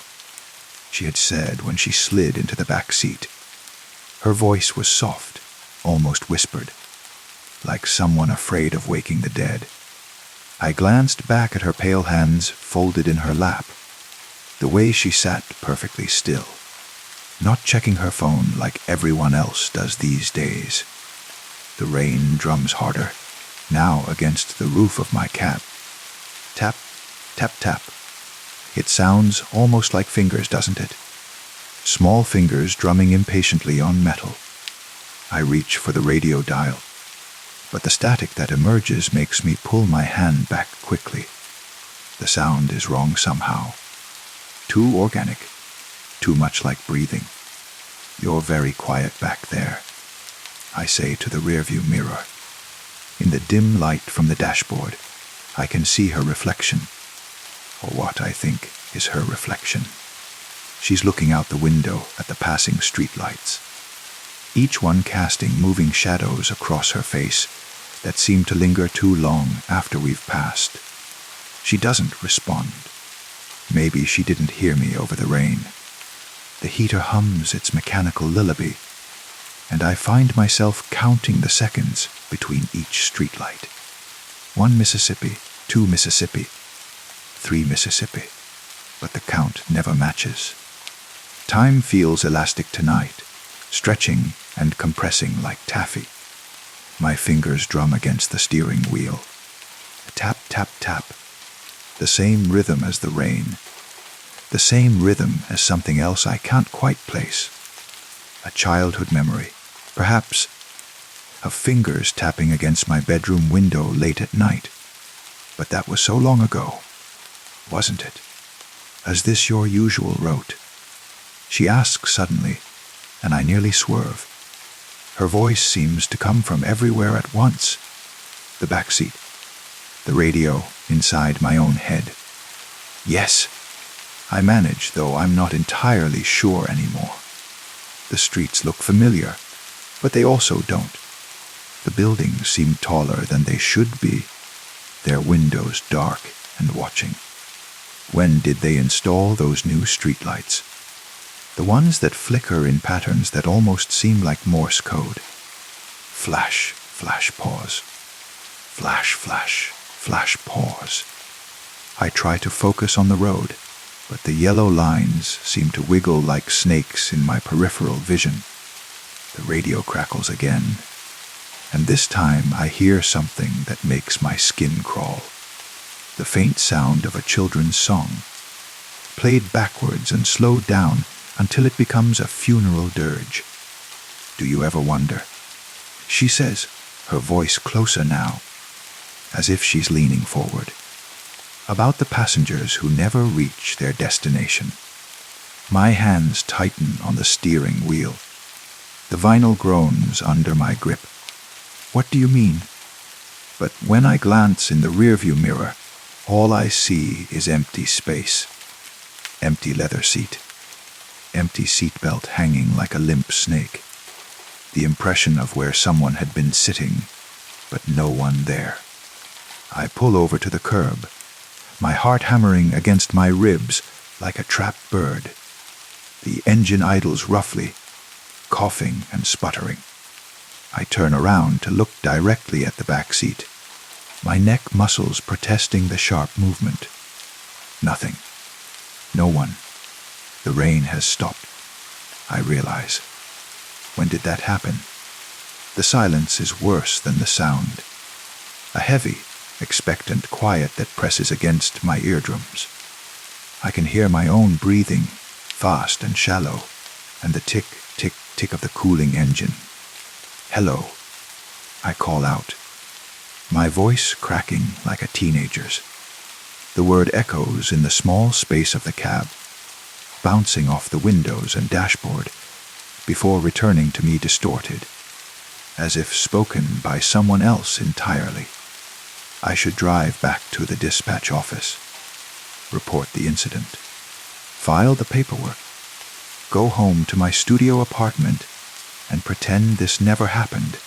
she had said when she slid into the back seat. Her voice was soft, almost whispered, like someone afraid of waking the dead. I glanced back at her pale hands folded in her lap, the way she sat perfectly still, not checking her phone like everyone else does these days. The rain drums harder, now against the roof of my cab. Tap, tap, tap. It sounds almost like fingers, doesn't it? Small fingers drumming impatiently on metal. I reach for the radio dial, but the static that emerges makes me pull my hand back quickly. The sound is wrong somehow. Too organic, too much like breathing. You're very quiet back there, I say to the rearview mirror. In the dim light from the dashboard, I can see her reflection, or what I think is her reflection. She's looking out the window at the passing streetlights, each one casting moving shadows across her face that seem to linger too long after we've passed. She doesn't respond. Maybe she didn't hear me over the rain. The heater hums its mechanical lullaby, and I find myself counting the seconds between each streetlight. 1 Mississippi, 2 Mississippi, 3 Mississippi, but the count never matches. Time feels elastic tonight, stretching and compressing like taffy. My fingers drum against the steering wheel. Tap, tap, tap. The same rhythm as the rain. The same rhythm as something else I can't quite place. A childhood memory, perhaps, of fingers tapping against my bedroom window late at night. But that was so long ago, wasn't it? Is this your usual route? She asks suddenly, and I nearly swerve. Her voice seems to come from everywhere at once. The back seat, the radio inside my own head. Yes, I manage, though I'm not entirely sure anymore. The streets look familiar, but they also don't. The buildings seemed taller than they should be, their windows dark and watching. When did they install those new streetlights? The ones that flicker in patterns that almost seem like Morse code. Flash, flash, pause. Flash, flash, flash, pause. I try to focus on the road, but the yellow lines seem to wiggle like snakes in my peripheral vision. The radio crackles again, and this time I hear something that makes my skin crawl. The faint sound of a children's song, played backwards and slowed down until it becomes a funeral dirge. Do you ever wonder? She says, her voice closer now, as if she's leaning forward, about the passengers who never reach their destination. My hands tighten on the steering wheel. The vinyl groans under my grip. What do you mean? But when I glance in the rearview mirror, all I see is empty space. Empty leather seat. Empty seatbelt hanging like a limp snake. The impression of where someone had been sitting, but no one there. I pull over to the curb, my heart hammering against my ribs like a trapped bird. The engine idles roughly, coughing and sputtering. I turn around to look directly at the back seat, my neck muscles protesting the sharp movement. Nothing. No one. The rain has stopped, I realize. When did that happen? The silence is worse than the sound. A heavy, expectant quiet that presses against my eardrums. I can hear my own breathing, fast and shallow, and the tick, tick, tick of the cooling engine. Hello, I call out, my voice cracking like a teenager's. The word echoes in the small space of the cab, bouncing off the windows and dashboard, before returning to me distorted, as if spoken by someone else entirely. I should drive back to the dispatch office, report the incident, file the paperwork, go home to my studio apartment and pretend this never happened.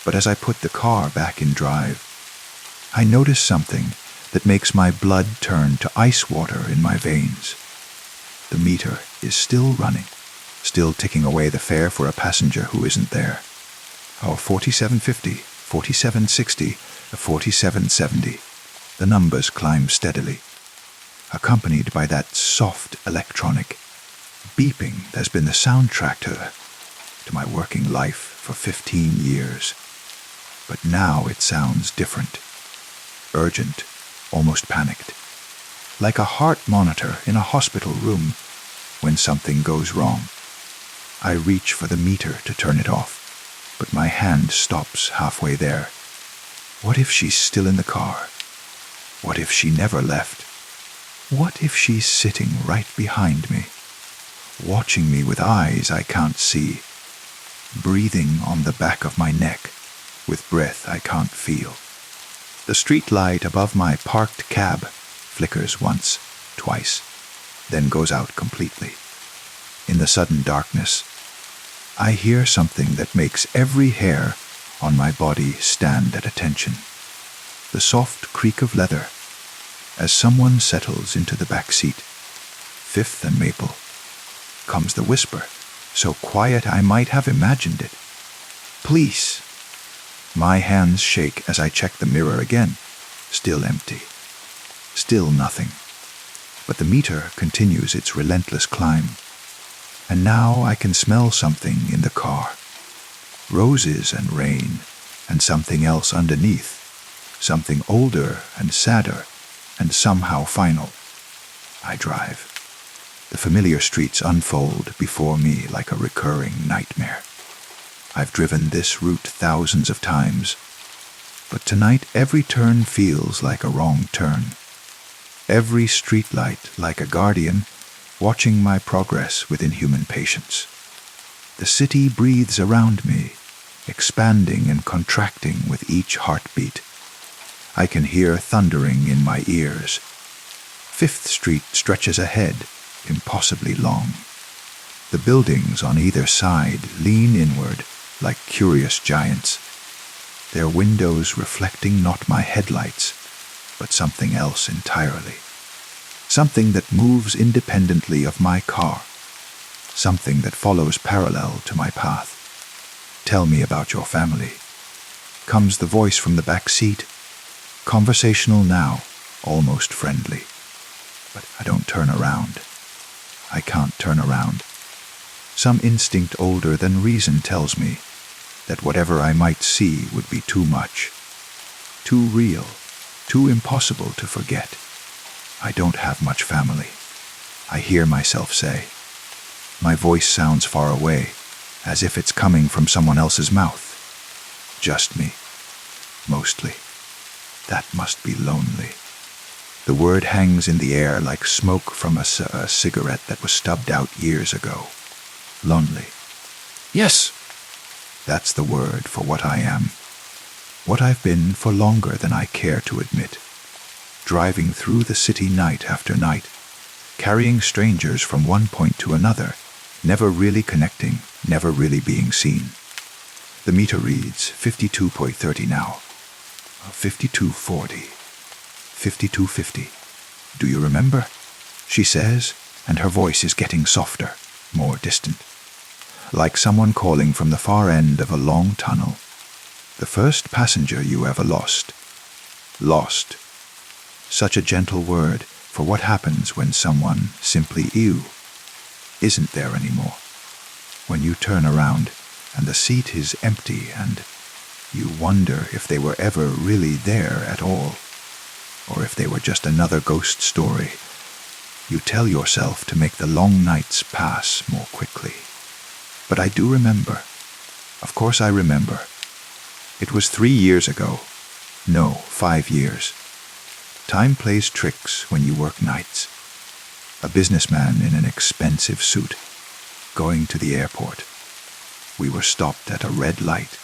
But as I put the car back in drive, I notice something that makes my blood turn to ice water in my veins. The meter is still running, still ticking away the fare for a passenger who isn't there. Our $47.50, $47.60, $47.70. The numbers climb steadily, accompanied by that soft electronic beeping that's been the soundtrack to my working life for 15 years. But now it sounds different, urgent, almost panicked, like a heart monitor in a hospital room when something goes wrong. I reach for the meter to turn it off, but my hand stops halfway there. What if she's still in the car? What if she never left? What if she's sitting right behind me, watching me with eyes I can't see, breathing on the back of my neck with breath I can't feel? The street light above my parked cab flickers once, twice, then goes out completely. In the sudden darkness, I hear something that makes every hair on my body stand at attention. The soft creak of leather as someone settles into the back seat. Fifth and Maple. Comes the whisper, so quiet I might have imagined it. Please. My hands shake as I check the mirror again. Still empty. Still nothing. But the meter continues its relentless climb. And now I can smell something in the car. Roses and rain, and something else underneath. Something older and sadder, and somehow final. I drive. The familiar streets unfold before me like a recurring nightmare. I've driven this route thousands of times, but tonight every turn feels like a wrong turn. Every streetlight like a guardian watching my progress with inhuman patience. The city breathes around me, expanding and contracting with each heartbeat. I can hear thundering in my ears. Fifth Street stretches ahead, impossibly long. The buildings on either side lean inward like curious giants. their windows reflecting not my headlights, but something else entirely. Something that moves independently of my car. Something that follows parallel to my path. Tell me about your family. Comes the voice from the back seat. Conversational now, almost friendly. But I don't turn around. I can't turn around. Some instinct older than reason tells me that whatever I might see would be too much, too real, too impossible to forget. I don't have much family, I hear myself say. My voice sounds far away, as if it's coming from someone else's mouth. Just me, mostly. That must be lonely. The word hangs in the air like smoke from a cigarette that was stubbed out years ago. Lonely. Yes, that's the word for what I am. What I've been for longer than I care to admit. Driving through the city night after night, carrying strangers from one point to another, never really connecting, never really being seen. The meter reads 52.30 now. 52.40. 52.50. Do you remember? She says, and her voice is getting softer, more distant. Like someone calling from the far end of a long tunnel. The first passenger you ever lost. Lost. Such a gentle word for what happens when someone simply isn't there anymore. When you turn around and the seat is empty and you wonder if they were ever really there at all, or if they were just another ghost story. You tell yourself to make the long nights pass more quickly. But I do remember. Of course I remember. It was 3 years ago. No, 5 years. Time plays tricks when you work nights. A businessman in an expensive suit, going to the airport. We were stopped at a red light,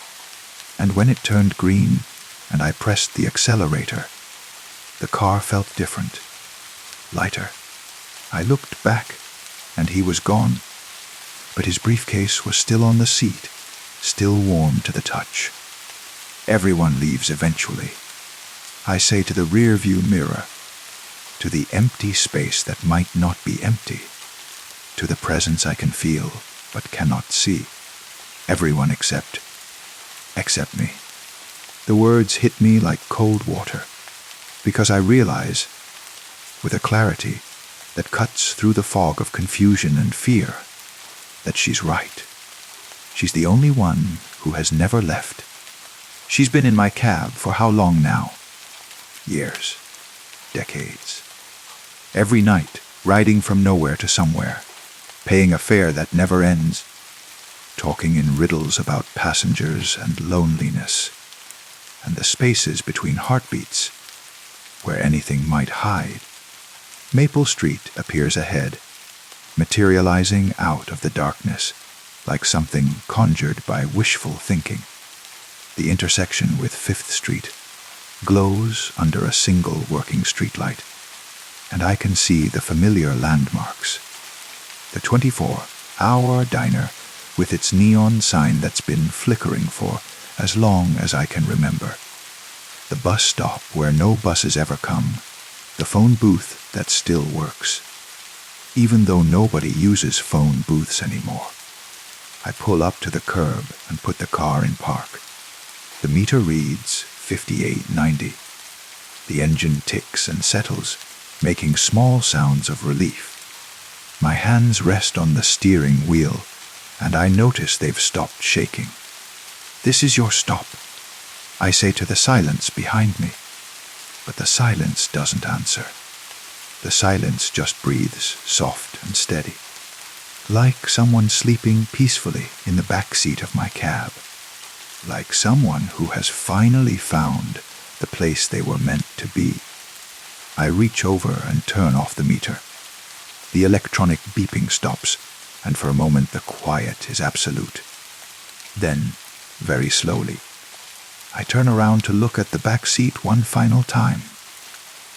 and when it turned green and I pressed the accelerator, the car felt different, lighter. I looked back, and he was gone, but his briefcase was still on the seat, still warm to the touch. Everyone leaves eventually. I say to the rear-view mirror, to the empty space that might not be empty, to the presence I can feel but cannot see. Everyone except me. The words hit me like cold water, because I realize, with a clarity that cuts through the fog of confusion and fear, that she's right. She's the only one who has never left. She's been in my cab for how long now? Years. Decades. Every night, riding from nowhere to somewhere, paying a fare that never ends, talking in riddles about passengers and loneliness, and the spaces between heartbeats, where anything might hide. Maple Street appears ahead, materializing out of the darkness, like something conjured by wishful thinking. The intersection with 5th Street glows under a single working streetlight, and I can see the familiar landmarks. The 24-hour diner with its neon sign that's been flickering for as long as I can remember. The bus stop where no buses ever come. The phone booth that still works, even though nobody uses phone booths anymore. I pull up to the curb and put the car in park. The meter reads 58.90. The engine ticks and settles, making small sounds of relief. My hands rest on the steering wheel, and I notice they've stopped shaking. This is your stop, I say to the silence behind me. But the silence doesn't answer. The silence just breathes soft and steady, like someone sleeping peacefully in the back seat of my cab, like someone who has finally found the place they were meant to be. I reach over and turn off the meter. The electronic beeping stops, and for a moment the quiet is absolute. Then, very slowly, I turn around to look at the back seat one final time.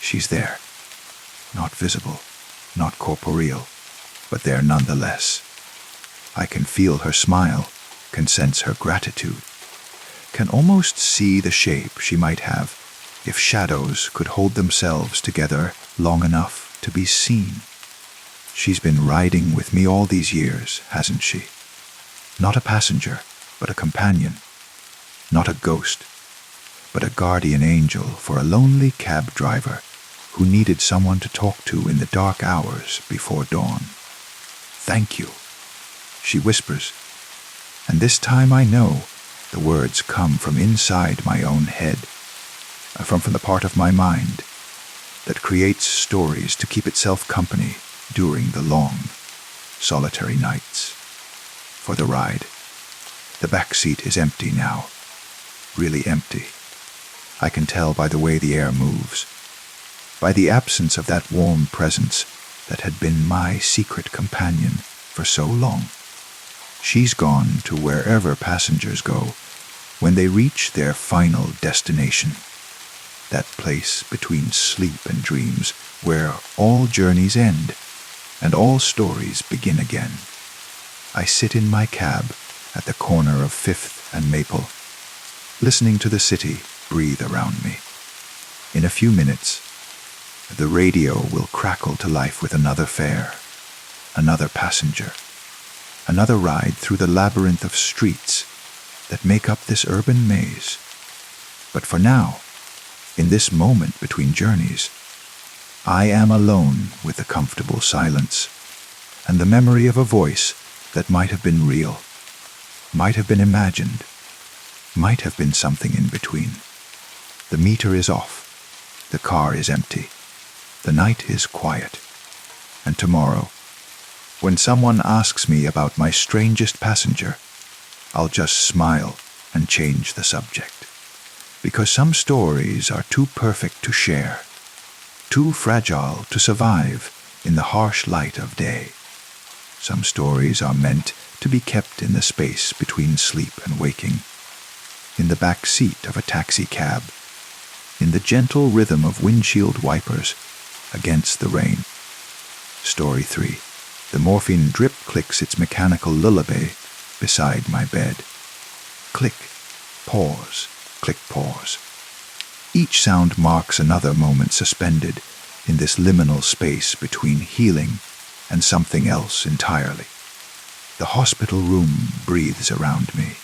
She's there. Not visible, not corporeal, but there nonetheless. I can feel her smile, can sense her gratitude. can almost see the shape she might have if shadows could hold themselves together long enough to be seen. She's been riding with me all these years, hasn't she? Not a passenger, but a companion. Not a ghost, but a guardian angel for a lonely cab driver who needed someone to talk to in the dark hours before dawn. Thank you, she whispers, and this time I know the words come from inside my own head, from the part of my mind that creates stories to keep itself company during the long, solitary nights. For the ride, the back seat is empty now, really empty. I can tell by the way the air moves, by the absence of that warm presence that had been my secret companion for so long. She's gone to wherever passengers go when they reach their final destination, that place between sleep and dreams where all journeys end and all stories begin again. I sit in my cab at the corner of 5th and Maple, listening to the city breathe around me. In a few minutes, the radio will crackle to life with another fare, another passenger, another ride through the labyrinth of streets that make up this urban maze. But for now, in this moment between journeys, I am alone with the comfortable silence and the memory of a voice that might have been real, might have been imagined, might have been something in between. The meter is off, the car is empty, the night is quiet, and tomorrow, when someone asks me about my strangest passenger, I'll just smile and change the subject. Because some stories are too perfect to share, too fragile to survive in the harsh light of day. Some stories are meant to be kept in the space between sleep and waking, in the back seat of a taxi cab, in the gentle rhythm of windshield wipers against the rain. Story 3. The morphine drip clicks its mechanical lullaby beside my bed. Click, pause, click, pause. Each sound marks another moment suspended in this liminal space between healing and something else entirely. The hospital room breathes around me.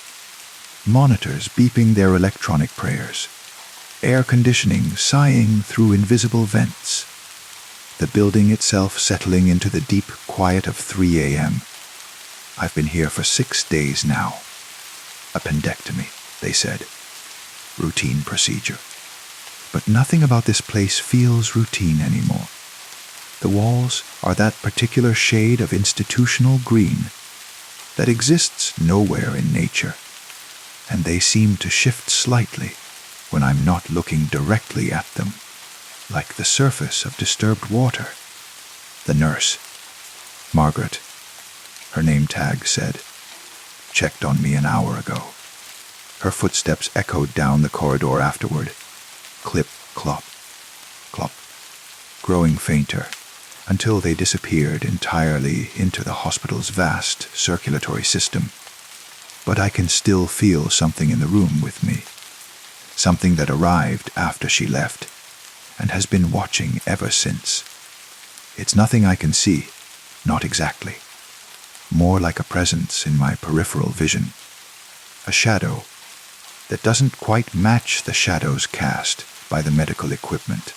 Monitors beeping their electronic prayers. Air conditioning sighing through invisible vents. The building itself settling into the deep quiet of 3 a.m. I've been here for 6 days now. Appendectomy, they said. Routine procedure. But nothing about this place feels routine anymore. The walls are that particular shade of institutional green that exists nowhere in nature, and they seem to shift slightly when I'm not looking directly at them, like the surface of disturbed water. The nurse, Margaret, her name tag said, checked on me an hour ago. Her footsteps echoed down the corridor afterward. Clip, clop, clop, growing fainter until they disappeared entirely into the hospital's vast circulatory system. But I can still feel something in the room with me, something that arrived after she left and has been watching ever since. It's nothing I can see, not exactly. More like a presence in my peripheral vision, a shadow that doesn't quite match the shadows cast by the medical equipment.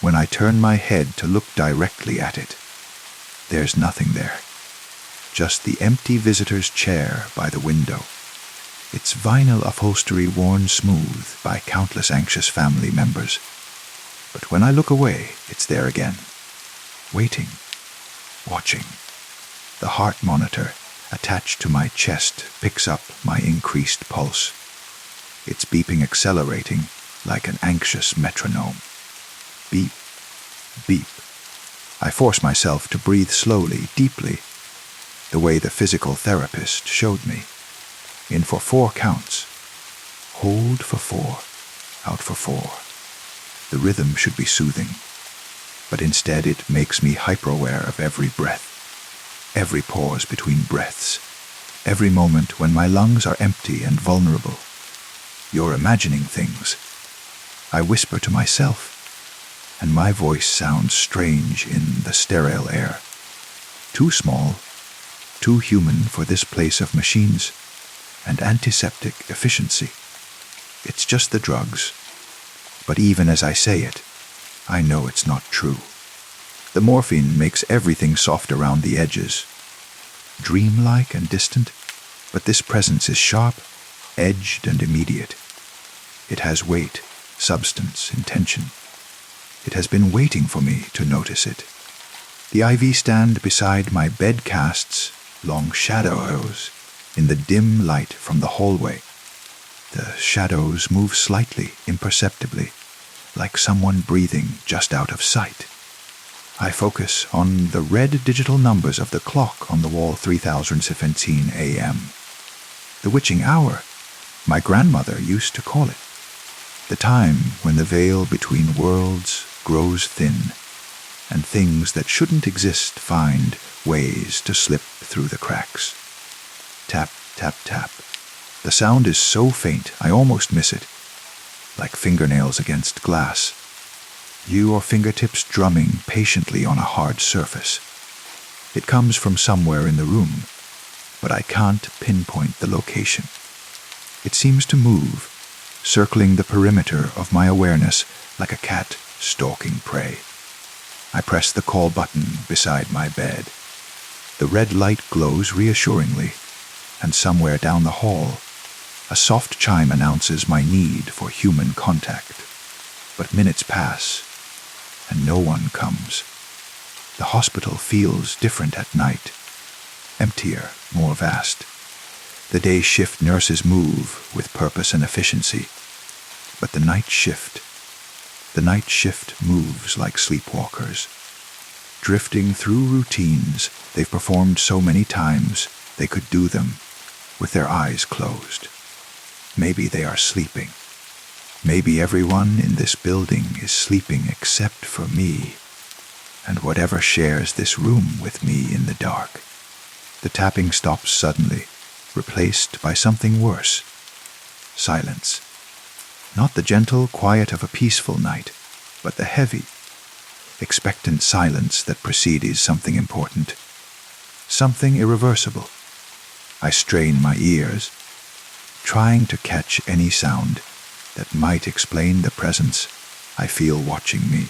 When I turn my head to look directly at it, there's nothing there. Just the empty visitor's chair by the window, its vinyl upholstery worn smooth by countless anxious family members. But when I look away, it's there again, waiting, watching. The heart monitor attached to my chest picks up my increased pulse. Its beeping accelerating like an anxious metronome. Beep, beep. I force myself to breathe slowly, deeply, the way the physical therapist showed me. In for 4 counts. Hold for 4, out for 4. The rhythm should be soothing, but instead it makes me hyper-aware of every breath, every pause between breaths, every moment when my lungs are empty and vulnerable. You're imagining things. I whisper to myself, and my voice sounds strange in the sterile air. Too small, too human for this place of machines and antiseptic efficiency. It's just the drugs. But even as I say it, I know it's not true. The morphine makes everything soft around the edges. Dreamlike and distant, but this presence is sharp, edged, and immediate. It has weight, substance, intention. It has been waiting for me to notice it. The IV stand beside my bed casts long shadows in the dim light from the hallway. The shadows move slightly, imperceptibly, like someone breathing just out of sight. I focus on the red digital numbers of the clock on the wall 3017 a.m. The witching hour, my grandmother used to call it. The time when the veil between worlds grows thin, and things that shouldn't exist find ways to slip through the cracks. Tap, tap, tap. The sound is so faint I almost miss it, like fingernails against glass. Your fingertips drumming patiently on a hard surface. It comes from somewhere in the room, but I can't pinpoint the location. It seems to move, circling the perimeter of my awareness like a cat stalking prey. I press the call button beside my bed. The red light glows reassuringly, and somewhere down the hall, a soft chime announces my need for human contact. But minutes pass, and no one comes. The hospital feels different at night, emptier, more vast. The day shift nurses move with purpose and efficiency, but the night shift moves like sleepwalkers, drifting through routines they've performed so many times they could do them with their eyes closed. Maybe they are sleeping. Maybe everyone in this building is sleeping except for me, and whatever shares this room with me in the dark. The tapping stops suddenly, replaced by something worse. Silence. Not the gentle quiet of a peaceful night, but the heavy, expectant silence that precedes something important, something irreversible. I strain my ears, trying to catch any sound that might explain the presence I feel watching me.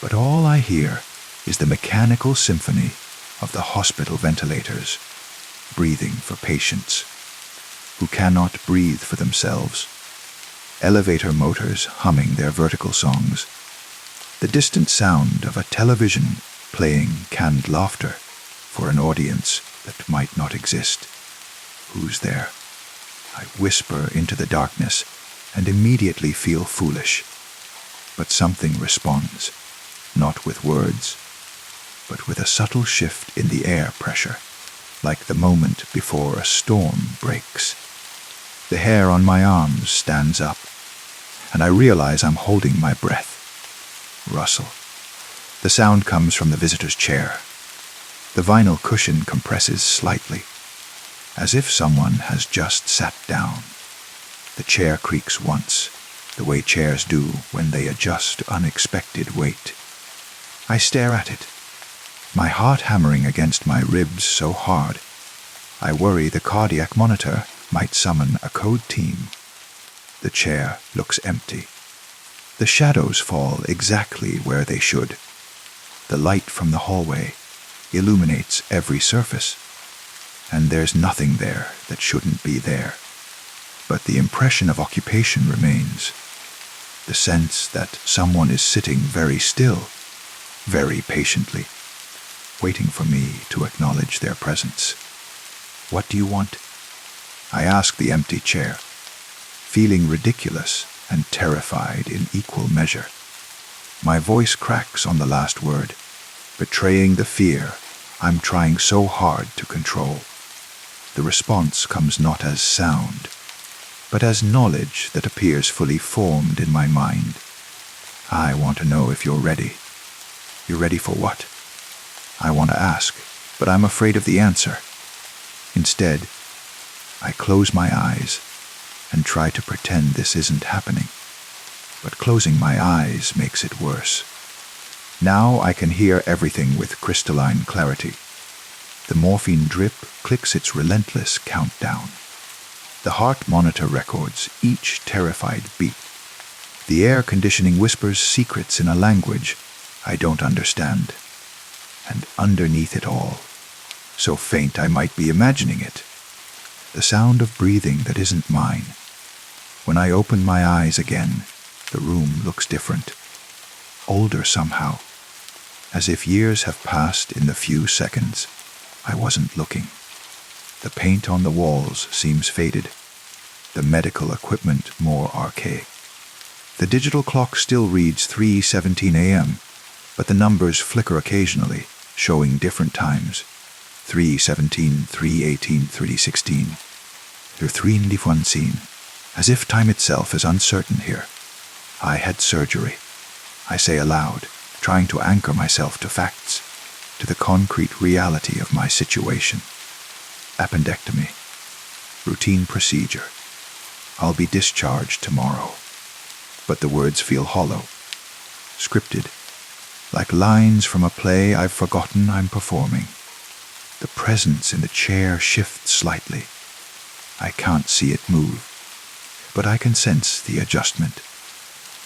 But all I hear is the mechanical symphony of the hospital ventilators, breathing for patients who cannot breathe for themselves, elevator motors humming their vertical songs, the distant sound of a television playing canned laughter for an audience that might not exist. Who's there? I whisper into the darkness and immediately feel foolish. But something responds, not with words, but with a subtle shift in the air pressure, like the moment before a storm breaks. The hair on my arms stands up, and I realize I'm holding my breath. Rustle. The sound comes from the visitor's chair. The vinyl cushion compresses slightly, as if someone has just sat down. The chair creaks once, the way chairs do when they adjust to unexpected weight. I stare at it, my heart hammering against my ribs so hard, I worry the cardiac monitor might summon a code team. The chair looks empty. The shadows fall exactly where they should. The light from the hallway illuminates every surface, and there's nothing there that shouldn't be there. But the impression of occupation remains, the sense that someone is sitting very still, very patiently, waiting for me to acknowledge their presence. What do you want? I ask the empty chair, feeling ridiculous and terrified in equal measure. My voice cracks on the last word, betraying the fear I'm trying so hard to control. The response comes not as sound, but as knowledge that appears fully formed in my mind. I want to know if you're ready. You're ready for what? I want to ask, but I'm afraid of the answer. Instead, I close my eyes, and try to pretend this isn't happening. But closing my eyes makes it worse. Now I can hear everything with crystalline clarity. The morphine drip clicks its relentless countdown. The heart monitor records each terrified beat. The air conditioning whispers secrets in a language I don't understand. And underneath it all, so faint I might be imagining it, the sound of breathing that isn't mine. When I open my eyes again, the room looks different, older somehow, as if years have passed in the few seconds I wasn't looking. The paint on the walls seems faded, the medical equipment more archaic. The digital clock still reads 3:17 a.m., but the numbers flicker occasionally, showing different times. 3:17, 3:18, 3:16. They're 3:14, as if time itself is uncertain here. I had surgery, I say aloud, trying to anchor myself to facts, to the concrete reality of my situation. Appendectomy. Routine procedure. I'll be discharged tomorrow. But the words feel hollow, scripted, like lines from a play I've forgotten I'm performing. The presence in the chair shifts slightly. I can't see it move, but I can sense the adjustment,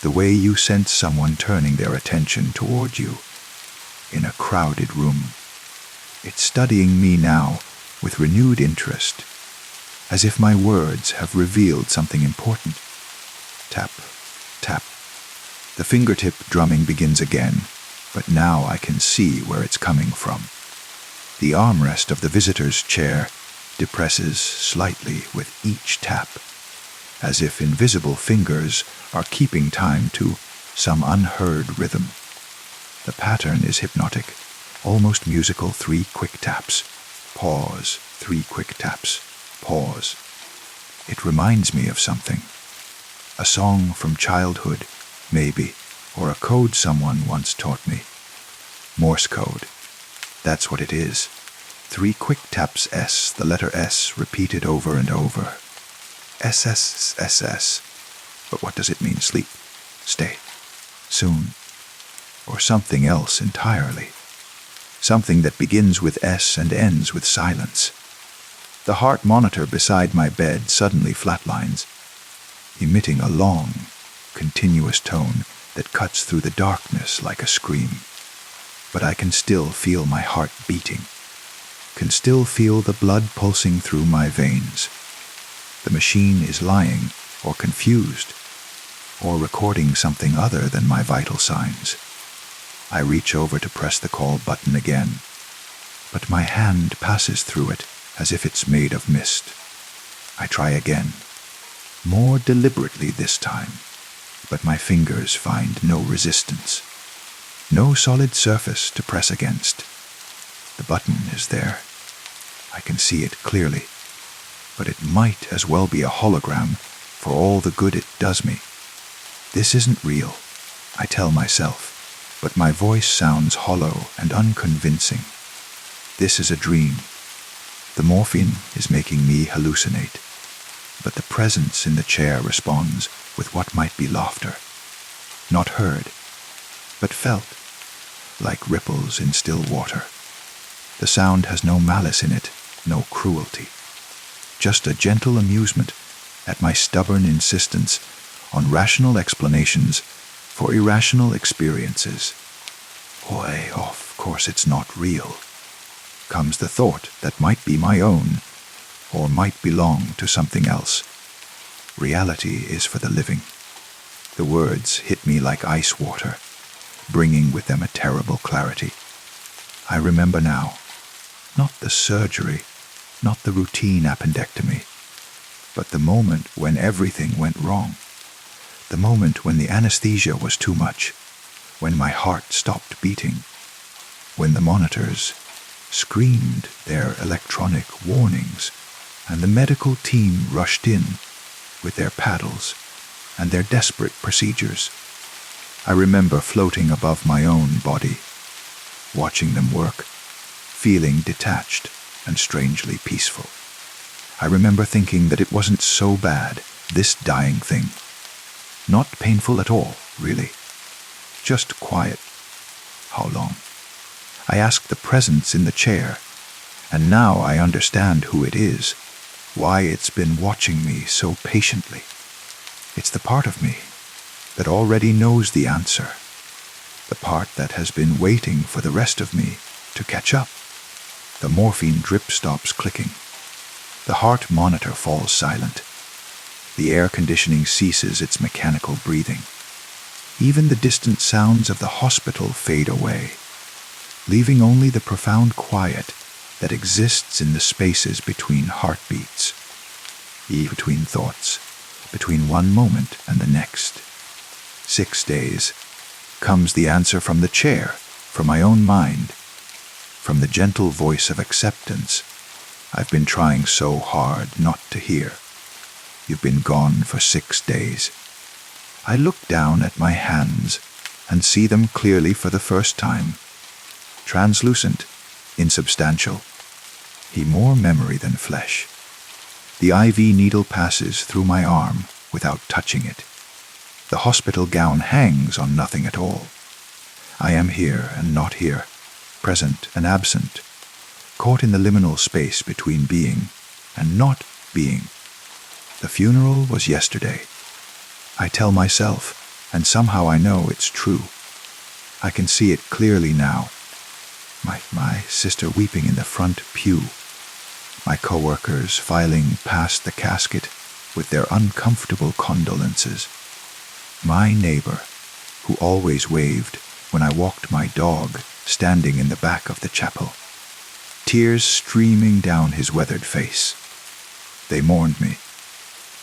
the way you sense someone turning their attention toward you in a crowded room. It's studying me now with renewed interest, as if my words have revealed something important. Tap, tap. The fingertip drumming begins again, but now I can see where it's coming from. The armrest of the visitor's chair depresses slightly with each tap, as if invisible fingers are keeping time to some unheard rhythm. The pattern is hypnotic, almost musical. 3 quick taps, pause, 3 quick taps, pause. It reminds me of something. A song from childhood, maybe, or a code someone once taught me. Morse code. That's what it is. 3 quick taps S, the letter S, repeated over and over. SS, SS. But what does it mean? Sleep, stay, soon, or something else entirely? Something that begins with S and ends with silence. The heart monitor beside my bed suddenly flatlines, emitting a long, continuous tone that cuts through the darkness like a scream. But I can still feel my heart beating, can still feel the blood pulsing through my veins. The machine is lying, or confused, or recording something other than my vital signs. I reach over to press the call button again, but my hand passes through it as if it's made of mist. I try again, more deliberately this time, but my fingers find no resistance, no solid surface to press against. The button is there. I can see it clearly, but it might as well be a hologram for all the good it does me. This isn't real, I tell myself, but my voice sounds hollow and unconvincing. This is a dream. The morphine is making me hallucinate, but the presence in the chair responds with what might be laughter. Not heard, but felt, like ripples in still water. The sound has no malice in it, no cruelty. Just a gentle amusement at my stubborn insistence on rational explanations for irrational experiences. Why, of course it's not real, comes the thought that might be my own, or might belong to something else. Reality is for the living. The words hit me like ice water, bringing with them a terrible clarity. I remember now, not the surgery, not the routine appendectomy, but the moment when everything went wrong. The moment when the anesthesia was too much, when my heart stopped beating, when the monitors screamed their electronic warnings, and the medical team rushed in with their paddles and their desperate procedures. I remember floating above my own body, watching them work, feeling detached and strangely peaceful. I remember thinking that it wasn't so bad, This dying thing. Not painful at all, really. Just quiet. How long? I asked the presence in the chair, and now I understand who it is, why it's been watching me so patiently. It's the part of me that already knows the answer, the part that has been waiting for the rest of me to catch up. The morphine drip stops clicking. The heart monitor falls silent. The air conditioning ceases its mechanical breathing. Even the distant sounds of the hospital fade away, leaving only the profound quiet that exists in the spaces between heartbeats, between thoughts, between one moment and the next. 6 days comes the answer from the chair, from my own mind, from the gentle voice of acceptance I've been trying so hard not to hear. You've been gone for 6 days. I look down at my hands and see them clearly for the first time. Translucent, insubstantial, more memory than flesh. The IV needle passes through my arm without touching it. The hospital gown hangs on nothing at all. I am here and not here, present and absent, caught in the liminal space between being and not being. The funeral was yesterday. I tell myself, and somehow I know it's true. I can see it clearly now. My sister weeping in the front pew. My coworkers filing past the casket with their uncomfortable condolences. My neighbor, who always waved when I walked my dog, standing in the back of the chapel. Tears streaming down his weathered face. They mourned me.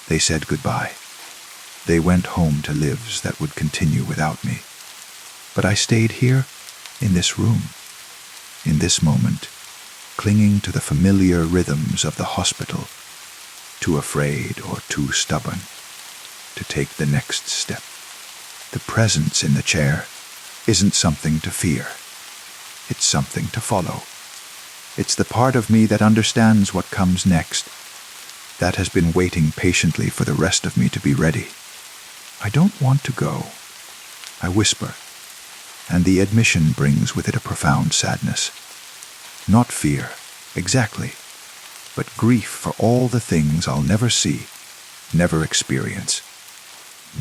They said goodbye. They went home to lives that would continue without me. But I stayed here, in this room, in this moment, clinging to the familiar rhythms of the hospital, too afraid or too stubborn to take the next step. The presence in the chair isn't something to fear. It's something to follow. It's the part of me that understands what comes next, that has been waiting patiently for the rest of me to be ready. I don't want to go, I whisper, and the admission brings with it a profound sadness. Not fear, exactly, but grief for all the things I'll never see, never experience,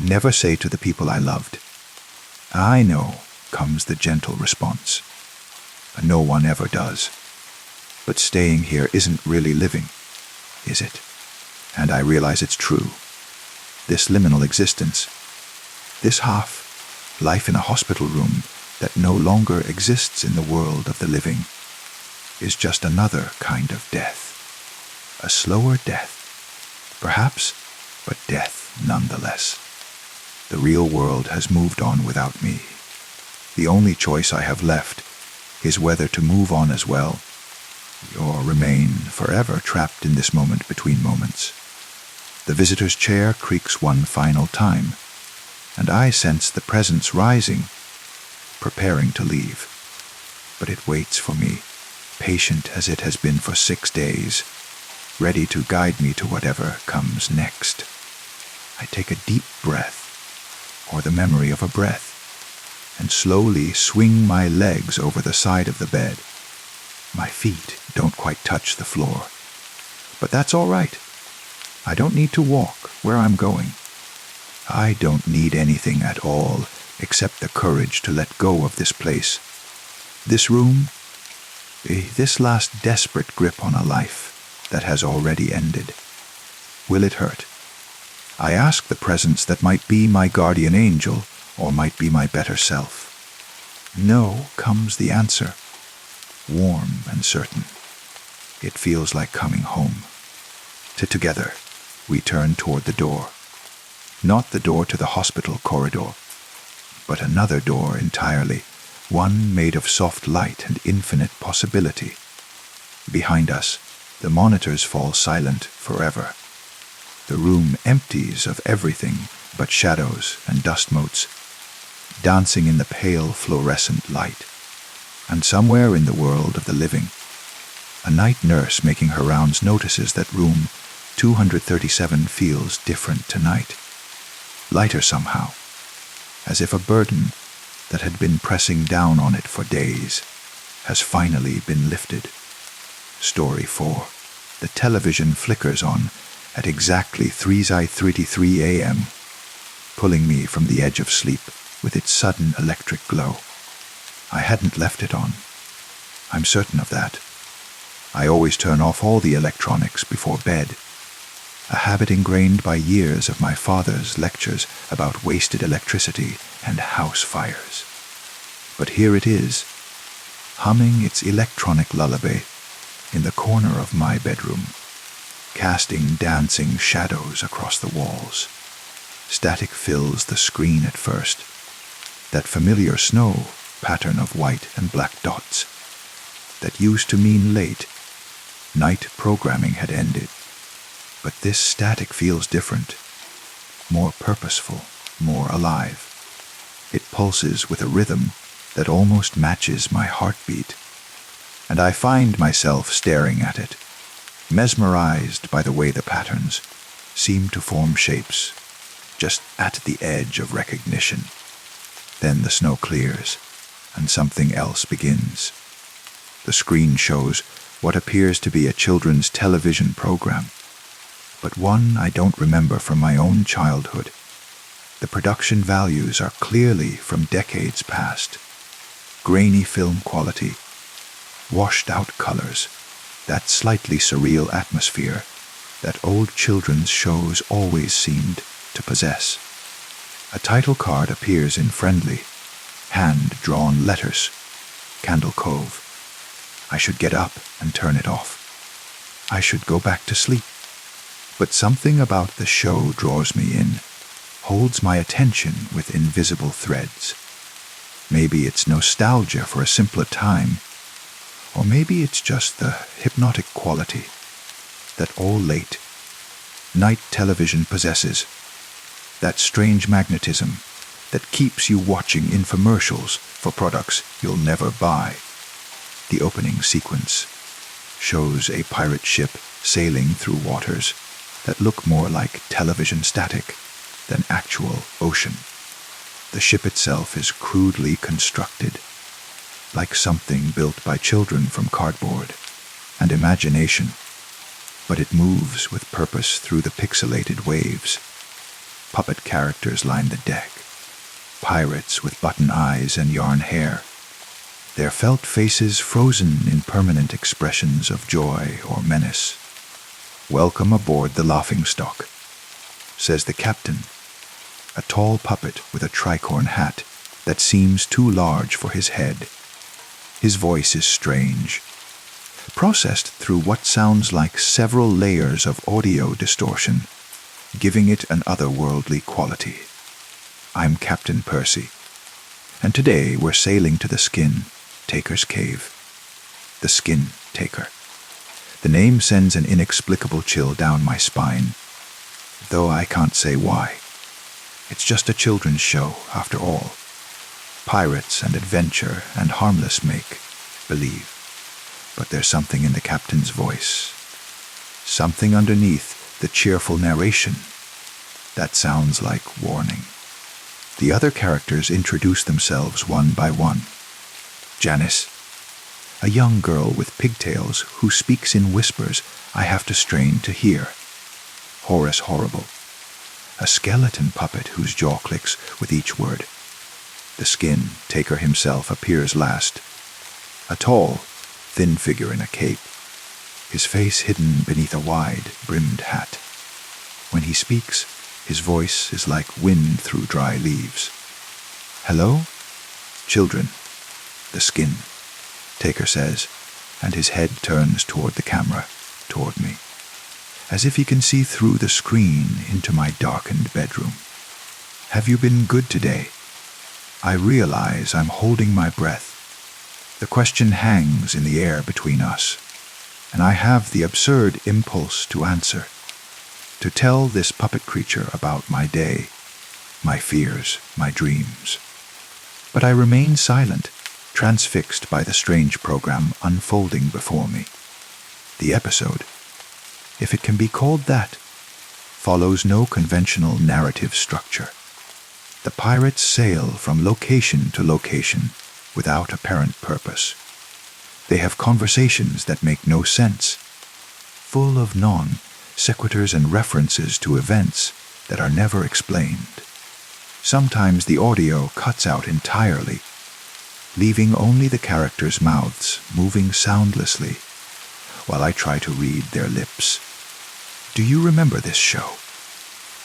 never say to the people I loved. I know, comes the gentle response. No one ever does. But staying here isn't really living, is it? And I realize it's true. This liminal existence, this half, life in a hospital room that no longer exists in the world of the living, is just another kind of death. A slower death, perhaps, but death nonetheless. The real world has moved on without me. The only choice I have left is whether to move on as well, or remain forever trapped in this moment between moments. The visitor's chair creaks one final time, and I sense the presence rising, preparing to leave. But it waits for me, patient as it has been for 6 days, ready to guide me to whatever comes next. I take a deep breath, or the memory of a breath, and slowly swing my legs over the side of the bed. My feet don't quite touch the floor. But that's all right. I don't need to walk where I'm going. I don't need anything at all except the courage to let go of this place, this room, this last desperate grip on a life that has already ended. Will it hurt? I ask the presence that might be my guardian angel or might be my better self. No, comes the answer, warm and certain. It feels like coming home. Together, we turn toward the door. Not the door to the hospital corridor, but another door entirely, one made of soft light and infinite possibility. Behind us, the monitors fall silent forever. The room empties of everything but shadows and dust motes, dancing in the pale fluorescent light. And somewhere in the world of the living, a night nurse making her rounds notices that room 237 feels different tonight. Lighter somehow, as if a burden that had been pressing down on it for days has finally been lifted. Story 4. The television flickers on at exactly 3:33 a.m., pulling me from the edge of sleep with its sudden electric glow. I hadn't left it on. I'm certain of that. I always turn off all the electronics before bed, a habit ingrained by years of my father's lectures about wasted electricity and house fires. But here it is, humming its electronic lullaby in the corner of my bedroom, casting dancing shadows across the walls. Static fills the screen at first, that familiar snow pattern of white and black dots that used to mean late. Night programming had ended, but this static feels different, more purposeful, more alive. It pulses with a rhythm that almost matches my heartbeat, and I find myself staring at it, mesmerized by the way the patterns seem to form shapes just at the edge of recognition. Then the snow clears, and something else begins. The screen shows what appears to be a children's television program, but one I don't remember from my own childhood. The production values are clearly from decades past. Grainy film quality, washed-out colors, that slightly surreal atmosphere that old children's shows always seemed to possess. A title card appears in friendly, hand-drawn letters. Candle Cove. I should get up and turn it off. I should go back to sleep. But something about the show draws me in, holds my attention with invisible threads. Maybe it's nostalgia for a simpler time, or maybe it's just the hypnotic quality that all late night television possesses, that strange magnetism that keeps you watching infomercials for products you'll never buy. The opening sequence shows a pirate ship sailing through waters that look more like television static than actual ocean. The ship itself is crudely constructed, like something built by children from cardboard and imagination, but it moves with purpose through the pixelated waves. Puppet characters line the deck, pirates with button eyes and yarn hair, their felt faces frozen in permanent expressions of joy or menace. "Welcome aboard the laughingstock," says the captain, a tall puppet with a tricorn hat that seems too large for his head. His voice is strange, processed through what sounds like several layers of audio distortion, giving it an otherworldly quality. I'm Captain Percy, and today we're sailing to the Skin Taker's Cave. The Skin Taker. The name sends an inexplicable chill down my spine, though I can't say why. It's just a children's show, after all. Pirates and adventure and harmless make-believe. But there's something in the captain's voice, something underneath the cheerful narration that sounds like warning. The other characters introduce themselves one by one. Janice, a young girl with pigtails who speaks in whispers I have to strain to hear. Horace Horrible, a skeleton puppet whose jaw clicks with each word. The Skin Taker himself appears last, a tall, thin figure in a cape, his face hidden beneath a wide, brimmed hat. When he speaks, his voice is like wind through dry leaves. "Hello? Children," the Skin Taker says, and his head turns toward the camera, toward me, as if he can see through the screen into my darkened bedroom. "Have you been good today?" I realize I'm holding my breath. The question hangs in the air between us, and I have the absurd impulse to answer, to tell this puppet creature about my day, my fears, my dreams. But I remain silent, transfixed by the strange program unfolding before me. The episode, if it can be called that, follows no conventional narrative structure. The pirates sail from location to location without apparent purpose. They have conversations that make no sense, full of non-sequiturs and references to events that are never explained. Sometimes the audio cuts out entirely, leaving only the characters' mouths moving soundlessly while I try to read their lips. Do you remember this show?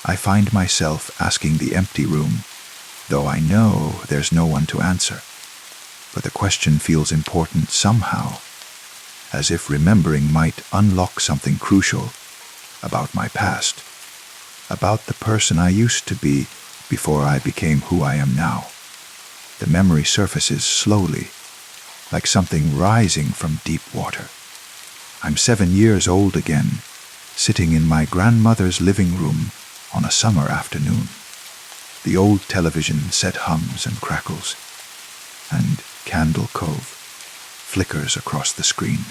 I find myself asking the empty room, though I know there's no one to answer. But the question feels important somehow, as if remembering might unlock something crucial about my past, about the person I used to be before I became who I am now. The memory surfaces slowly, like something rising from deep water. I'm 7 years old again, sitting in my grandmother's living room on a summer afternoon. The old television set hums and crackles, and Candle Cove flickers across the screen.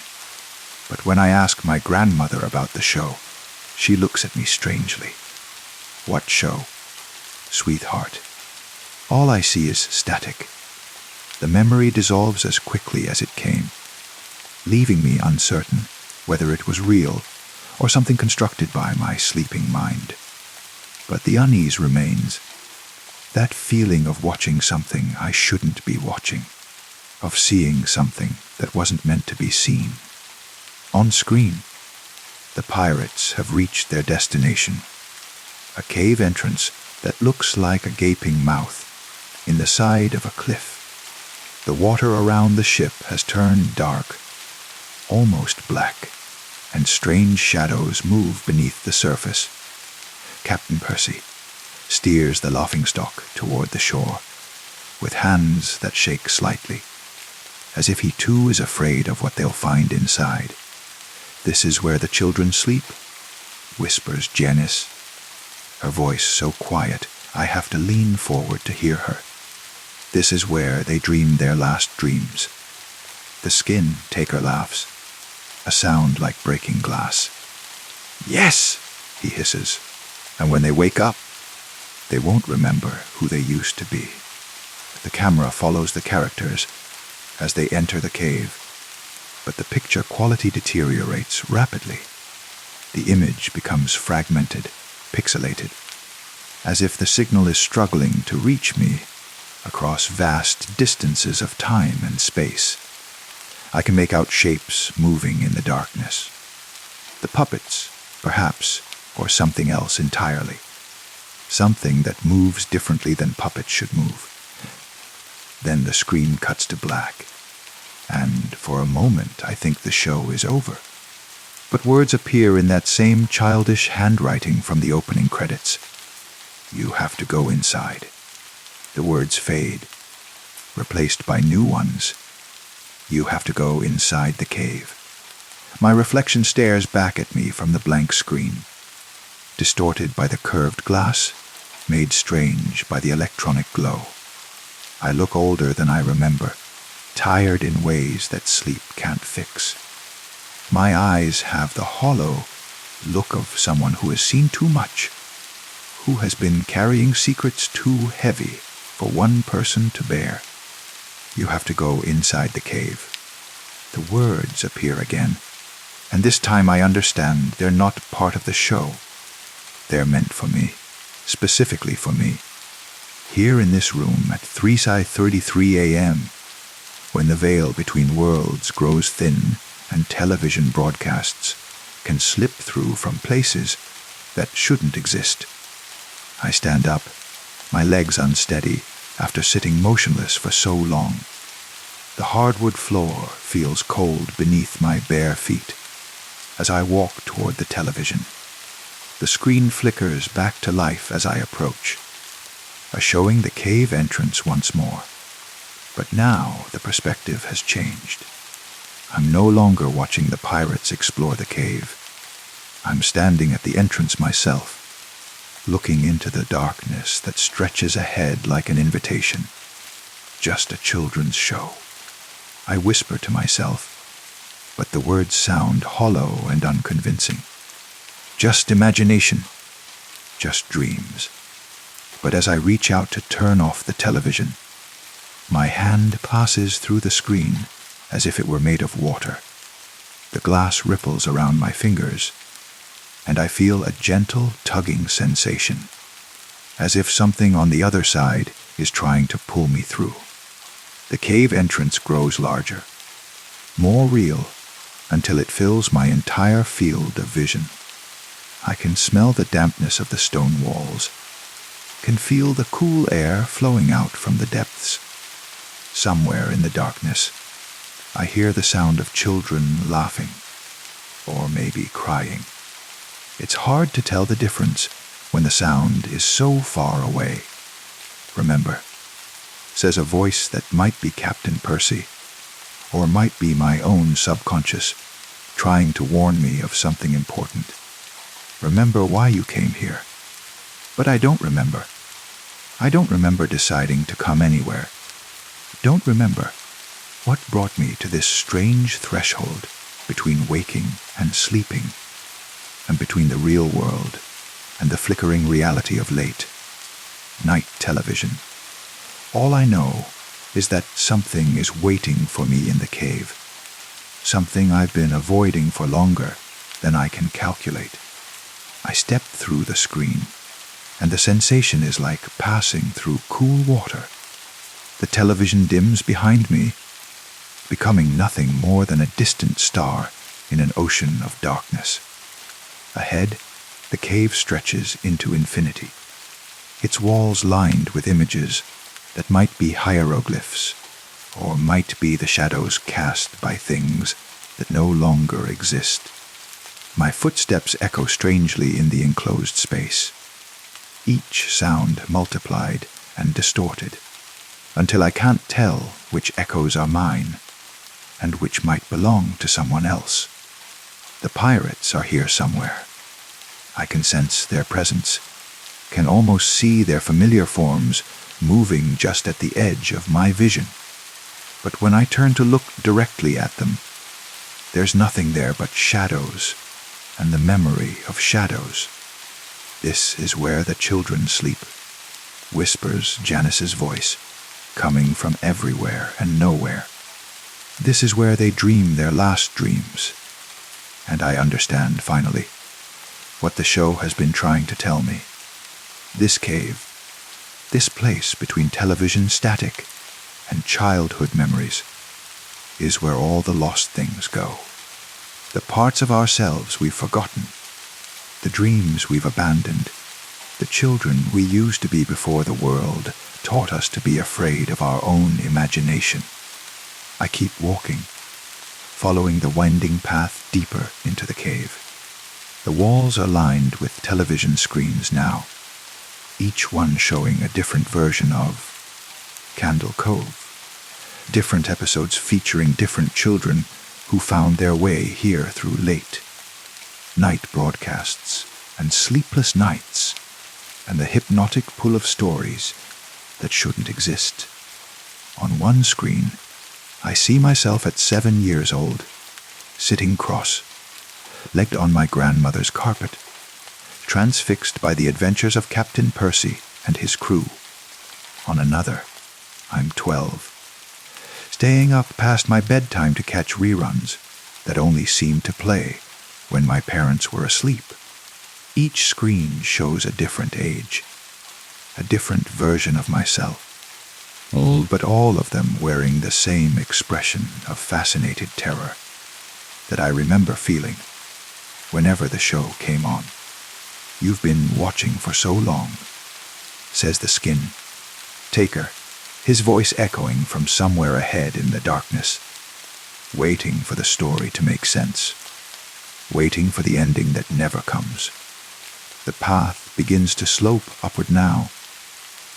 But when I ask my grandmother about the show, she looks at me strangely. What show? Sweetheart. All I see is static. The memory dissolves as quickly as it came, leaving me uncertain whether it was real or something constructed by my sleeping mind. But the unease remains, that feeling of watching something I shouldn't be watching, of seeing something that wasn't meant to be seen. On screen, the pirates have reached their destination, a cave entrance that looks like a gaping mouth in the side of a cliff. The water around the ship has turned dark, almost black, and strange shadows move beneath the surface. Captain Percy steers the laughingstock toward the shore, with hands that shake slightly, as if he too is afraid of what they'll find inside. "This is where the children sleep," whispers Janice, her voice so quiet I have to lean forward to hear her. "This is where they dream their last dreams." The skin taker laughs, a sound like breaking glass. "Yes," he hisses, "and when they wake up, they won't remember who they used to be." The camera follows the characters as they enter the cave, but the picture quality deteriorates rapidly. The image becomes fragmented, pixelated, as if the signal is struggling to reach me across vast distances of time and space. I can make out shapes moving in the darkness. The puppets, perhaps, or something else entirely. Something that moves differently than puppets should move. Then the screen cuts to black, and for a moment I think the show is over. But words appear in that same childish handwriting from the opening credits. "You have to go inside." The words fade, replaced by new ones. "You have to go inside the cave." My reflection stares back at me from the blank screen, distorted by the curved glass, made strange by the electronic glow. I look older than I remember, tired in ways that sleep can't fix. My eyes have the hollow look of someone who has seen too much, who has been carrying secrets too heavy for one person to bear. "You have to go inside the cave." The words appear again, and this time I understand they're not part of the show. They're meant for me, specifically for me. Here in this room at 3:33 a.m., when the veil between worlds grows thin and television broadcasts can slip through from places that shouldn't exist. I stand up, my legs unsteady after sitting motionless for so long. The hardwood floor feels cold beneath my bare feet as I walk toward the television. The screen flickers back to life as I approach, showing the cave entrance once more. But now the perspective has changed. I'm no longer watching the pirates explore the cave. I'm standing at the entrance myself, looking into the darkness that stretches ahead like an invitation. Just a children's show. I whisper to myself, but the words sound hollow and unconvincing. just imagination, just dreams. But as I reach out to turn off the television, my hand passes through the screen as if it were made of water. The glass ripples around my fingers, and I feel a gentle tugging sensation, as if something on the other side is trying to pull me through. The cave entrance grows larger, more real, until it fills my entire field of vision. I can smell the dampness of the stone walls, can feel the cool air flowing out from the depths. Somewhere in the darkness, I hear the sound of children laughing, or maybe crying. It's hard to tell the difference when the sound is so far away. "Remember," says a voice that might be Captain Percy, or might be my own subconscious, trying to warn me of something important. "Remember why you came here." But I don't remember. I don't remember deciding to come anywhere. Don't remember what brought me to this strange threshold between waking and sleeping, and between the real world and the flickering reality of late night television. All I know is that something is waiting for me in the cave, something I've been avoiding for longer than I can calculate. I step through the screen, and the sensation is like passing through cool water. The television dims behind me, becoming nothing more than a distant star in an ocean of darkness. Ahead, the cave stretches into infinity, its walls lined with images that might be hieroglyphs, or might be the shadows cast by things that no longer exist. My footsteps echo strangely in the enclosed space, each sound multiplied and distorted, until I can't tell which echoes are mine and which might belong to someone else. The pirates are here somewhere. I can sense their presence, can almost see their familiar forms moving just at the edge of my vision. But when I turn to look directly at them, there's nothing there but shadows and the memory of shadows. "This is where the children sleep," whispers Janice's voice, coming from everywhere and nowhere. "This is where they dream their last dreams." And I understand, finally, what the show has been trying to tell me. This cave, this place between television static and childhood memories, is where all the lost things go. The parts of ourselves we've forgotten, the dreams we've abandoned, the children we used to be before the world taught us to be afraid of our own imagination. I keep walking, following the winding path deeper into the cave. The walls are lined with television screens now, each one showing a different version of Candle Cove, different episodes featuring different children who found their way here through late night broadcasts and sleepless nights, and the hypnotic pull of stories that shouldn't exist. On one screen, I see myself at 7 years old, sitting cross, legged on my grandmother's carpet, transfixed by the adventures of Captain Percy and his crew. On another, I'm 12, staying up past my bedtime to catch reruns that only seemed to play when my parents were asleep. Each screen shows a different age, a different version of myself, but all of them wearing the same expression of fascinated terror that I remember feeling whenever the show came on. "You've been watching for so long," says the skin. Taker, his voice echoing from somewhere ahead in the darkness, waiting for the story to make sense, waiting for the ending that never comes. The path begins to slope upward now,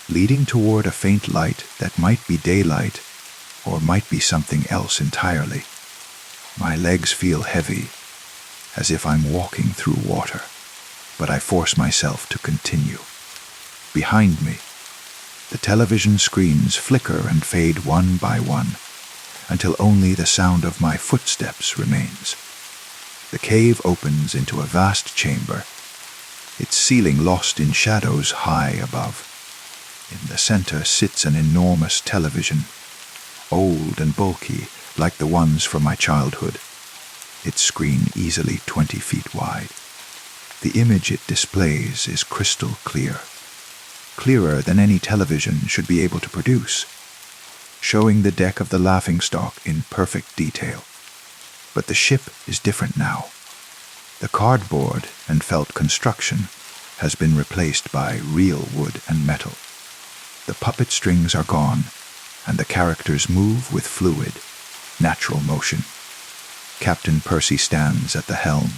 leading toward a faint light that might be daylight or might be something else entirely. My legs feel heavy, as if I'm walking through water, but I force myself to continue. Behind me, the television screens flicker and fade one by one, until only the sound of my footsteps remains. The cave opens into a vast chamber, its ceiling lost in shadows high above. In the center sits an enormous television, old and bulky like the ones from my childhood, its screen easily 20 feet wide. The image it displays is crystal clear, clearer than any television should be able to produce, showing the deck of the Laughingstock in perfect detail. But the ship is different now. The cardboard and felt construction has been replaced by real wood and metal. The puppet strings are gone, and the characters move with fluid, natural motion. Captain Percy stands at the helm,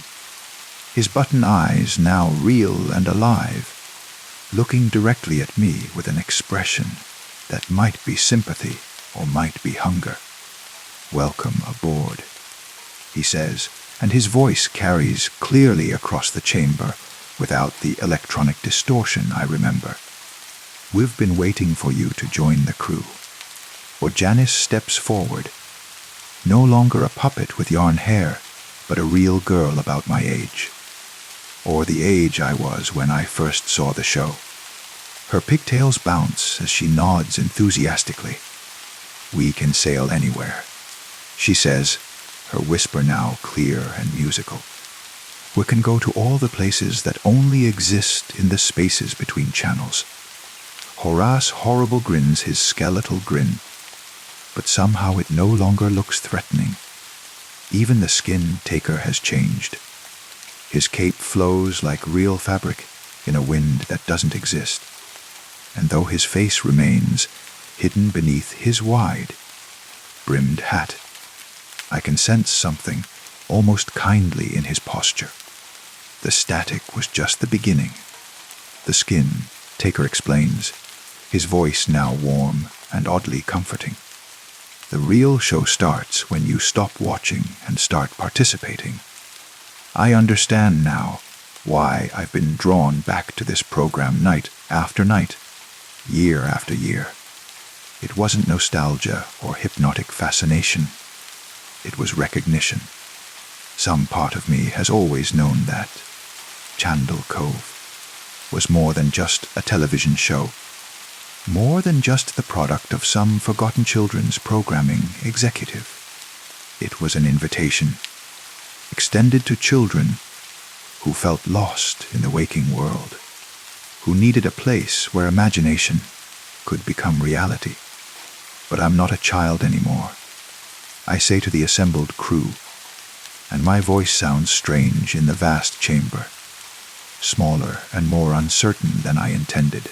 his button eyes now real and alive, looking directly at me with an expression that might be sympathy or might be hunger. "Welcome aboard," he says, and his voice carries clearly across the chamber without the electronic distortion I remember. "We've been waiting for you to join the crew." Or Janice steps forward, no longer a puppet with yarn hair, but a real girl about my age, or the age I was when I first saw the show. Her pigtails bounce as she nods enthusiastically. "We can sail anywhere," she says, her whisper now clear and musical. "We can go to all the places that only exist in the spaces between channels." Horace Horrible grins his skeletal grin, but somehow it no longer looks threatening. Even the skin taker has changed. His cape flows like real fabric in a wind that doesn't exist. And though his face remains hidden beneath his wide, brimmed hat, I can sense something almost kindly in his posture. The static was just the beginning. The skin taker explains, his voice now warm and oddly comforting. "The real show starts when you stop watching and start participating. I understand now why I've been drawn back to this program night after night, year after year. It wasn't nostalgia or hypnotic fascination. It was recognition. Some part of me has always known that Chandel Cove was more than just a television show, more than just the product of some forgotten children's programming executive. It was an invitation, extended to children who felt lost in the waking world, who needed a place where imagination could become reality. But I'm not a child anymore," I say to the assembled crew, and my voice sounds strange in the vast chamber, smaller and more uncertain than I intended.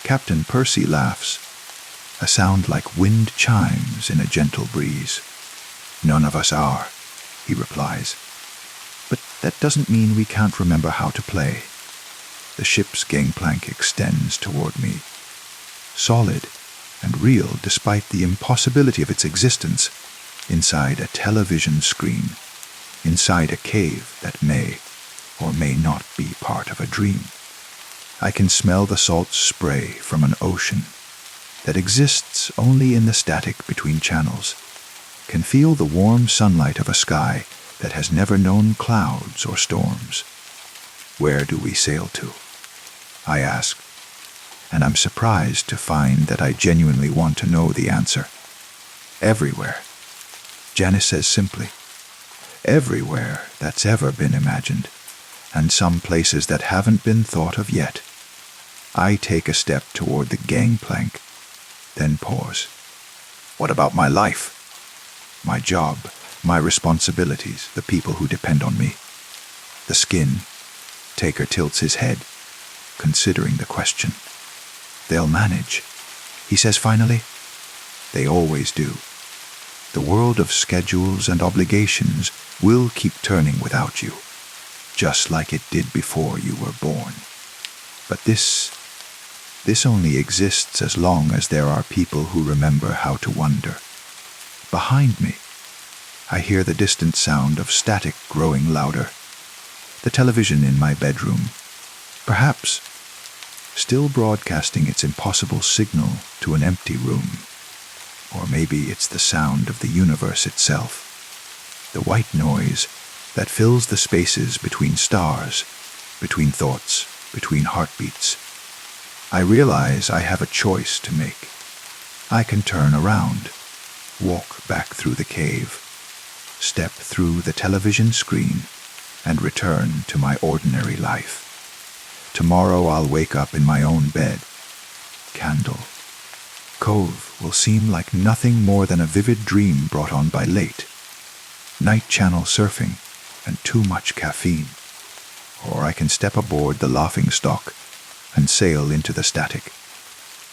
Captain Percy laughs, a sound like wind chimes in a gentle breeze. "None of us are," he replies. "But that doesn't mean we can't remember how to play." The ship's gangplank extends toward me, solid and real despite the impossibility of its existence, inside a television screen, inside a cave that may or may not be part of a dream. I can smell the salt spray from an ocean that exists only in the static between channels, can feel the warm sunlight of a sky that has never known clouds or storms. "Where do we sail to?" I ask, and I'm surprised to find that I genuinely want to know the answer. "Everywhere," Janice says simply. "Everywhere that's ever been imagined, and some places that haven't been thought of yet." I take a step toward the gangplank, then pause. "What about my life? My job, my responsibilities, the people who depend on me?" The skin taker tilts his head, considering the question. "They'll manage," he says finally. "They always do. The world of schedules and obligations will keep turning without you, just like it did before you were born. But this only exists as long as there are people who remember how to wonder." Behind me, I hear the distant sound of static growing louder. The television in my bedroom, perhaps still broadcasting its impossible signal to an empty room. Or maybe it's the sound of the universe itself. The white noise that fills the spaces between stars, between thoughts, between heartbeats. I realize I have a choice to make. I can turn around, walk back through the cave, step through the television screen, and return to my ordinary life. Tomorrow I'll wake up in my own bed. Candle. Cove will seem like nothing more than a vivid dream brought on by late, night channel surfing, and too much caffeine. Or I can step aboard the laughingstock and sail into the static,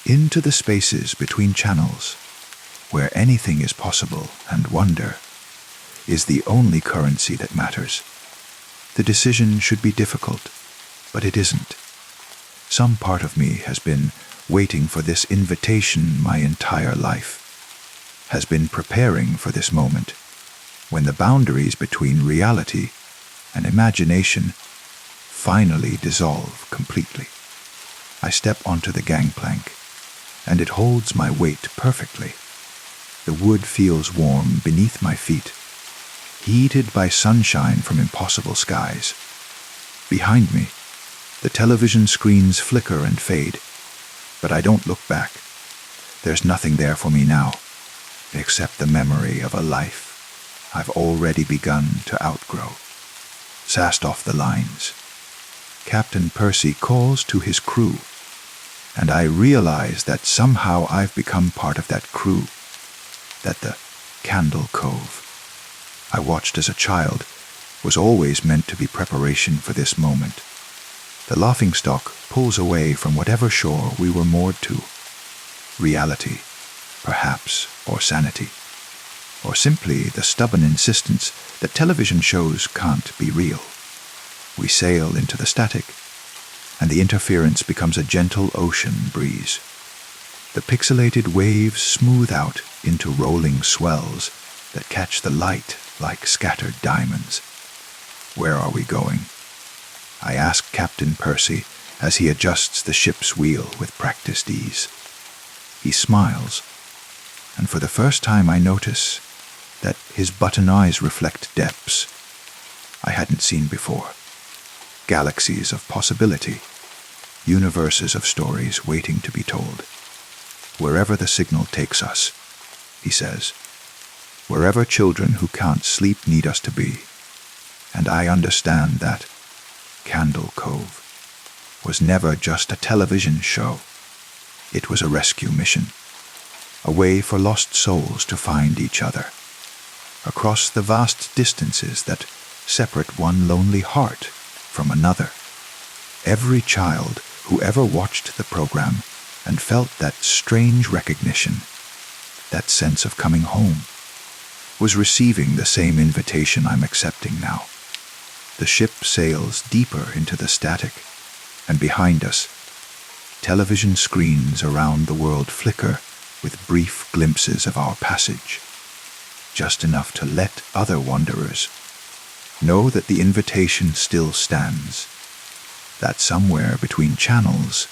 into the spaces between channels, where anything is possible and wonder is the only currency that matters. The decision should be difficult, but it isn't. Some part of me has been waiting for this invitation my entire life, has been preparing for this moment, when the boundaries between reality and imagination finally dissolve completely. I step onto the gangplank, and it holds my weight perfectly. The wood feels warm beneath my feet, heated by sunshine from impossible skies. Behind me, the television screens flicker and fade, but I don't look back. There's nothing there for me now, except the memory of a life I've already begun to outgrow. Sassed off the lines, Captain Percy calls to his crew, and I realize that somehow I've become part of that crew, that the Candle Cove I watched as a child was always meant to be preparation for this moment. The laughingstock pulls away from whatever shore we were moored to. Reality, perhaps, or sanity, or simply the stubborn insistence that television shows can't be real. We sail into the static, and the interference becomes a gentle ocean breeze. The pixelated waves smooth out into rolling swells that catch the light like scattered diamonds. Where are we going? I ask Captain Percy as he adjusts the ship's wheel with practiced ease. He smiles, and for the first time I notice that his button eyes reflect depths I hadn't seen before. Galaxies of possibility, universes of stories waiting to be told. Wherever the signal takes us, he says, wherever children who can't sleep need us to be. And I understand that Candle Cove was never just a television show. It was a rescue mission, a way for lost souls to find each other, across the vast distances that separate one lonely heart from another. Every child who ever watched the program and felt that strange recognition, that sense of coming home, was receiving the same invitation I'm accepting now. The ship sails deeper into the static, and behind us, television screens around the world flicker with brief glimpses of our passage, just enough to let other wanderers know that the invitation still stands, that somewhere between channels,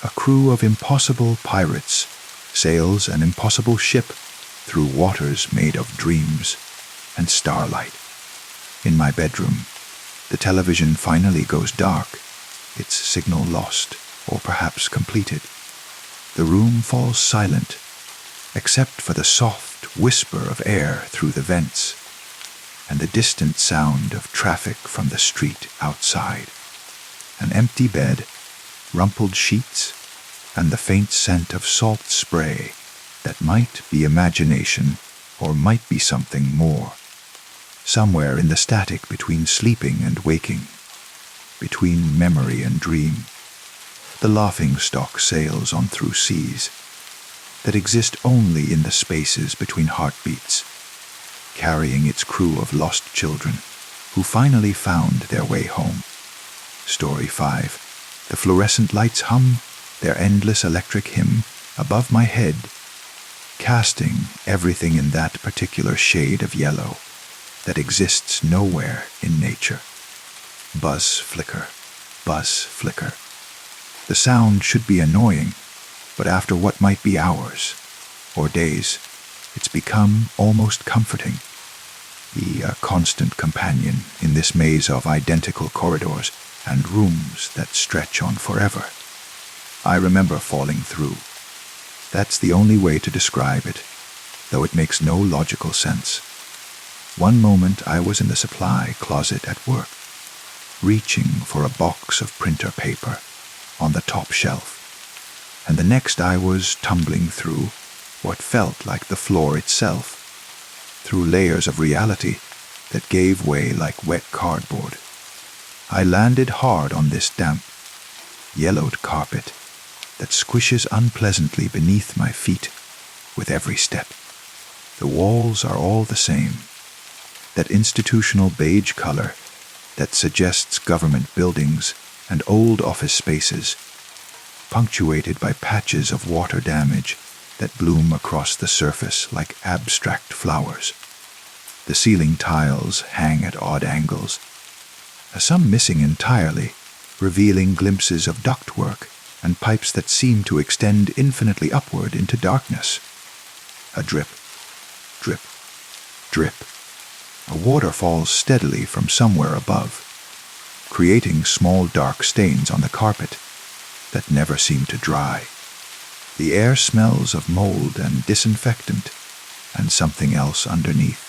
a crew of impossible pirates sails an impossible ship through waters made of dreams and starlight. In my bedroom, the television finally goes dark, its signal lost, or perhaps completed. The room falls silent, except for the soft whisper of air through the vents, and the distant sound of traffic from the street outside. An empty bed, rumpled sheets, and the faint scent of salt spray that might be imagination or might be something more. Somewhere in the static between sleeping and waking, between memory and dream, the laughingstock sails on through seas that exist only in the spaces between heartbeats, carrying its crew of lost children who finally found their way home. Story 5. The fluorescent lights hum their endless electric hymn above my head, casting everything in that particular shade of yellow that exists nowhere in nature. Buzz flicker, buzz flicker. The sound should be annoying, but after what might be hours or days, it's become almost comforting. the constant companion in this maze of identical corridors and rooms that stretch on forever. I remember falling through. That's the only way to describe it, though it makes no logical sense. One moment I was in the supply closet at work, reaching for a box of printer paper on the top shelf, and the next I was tumbling through what felt like the floor itself, through layers of reality that gave way like wet cardboard. I landed hard on this damp, yellowed carpet that squishes unpleasantly beneath my feet with every step. The walls are all the same, that institutional beige color that suggests government buildings and old office spaces, punctuated by patches of water damage that bloom across the surface like abstract flowers. The ceiling tiles hang at odd angles, some missing entirely, revealing glimpses of ductwork and pipes that seem to extend infinitely upward into darkness. A drip, drip, drip. A water falls steadily from somewhere above, creating small dark stains on the carpet that never seem to dry. The air smells of mold and disinfectant and something else underneath,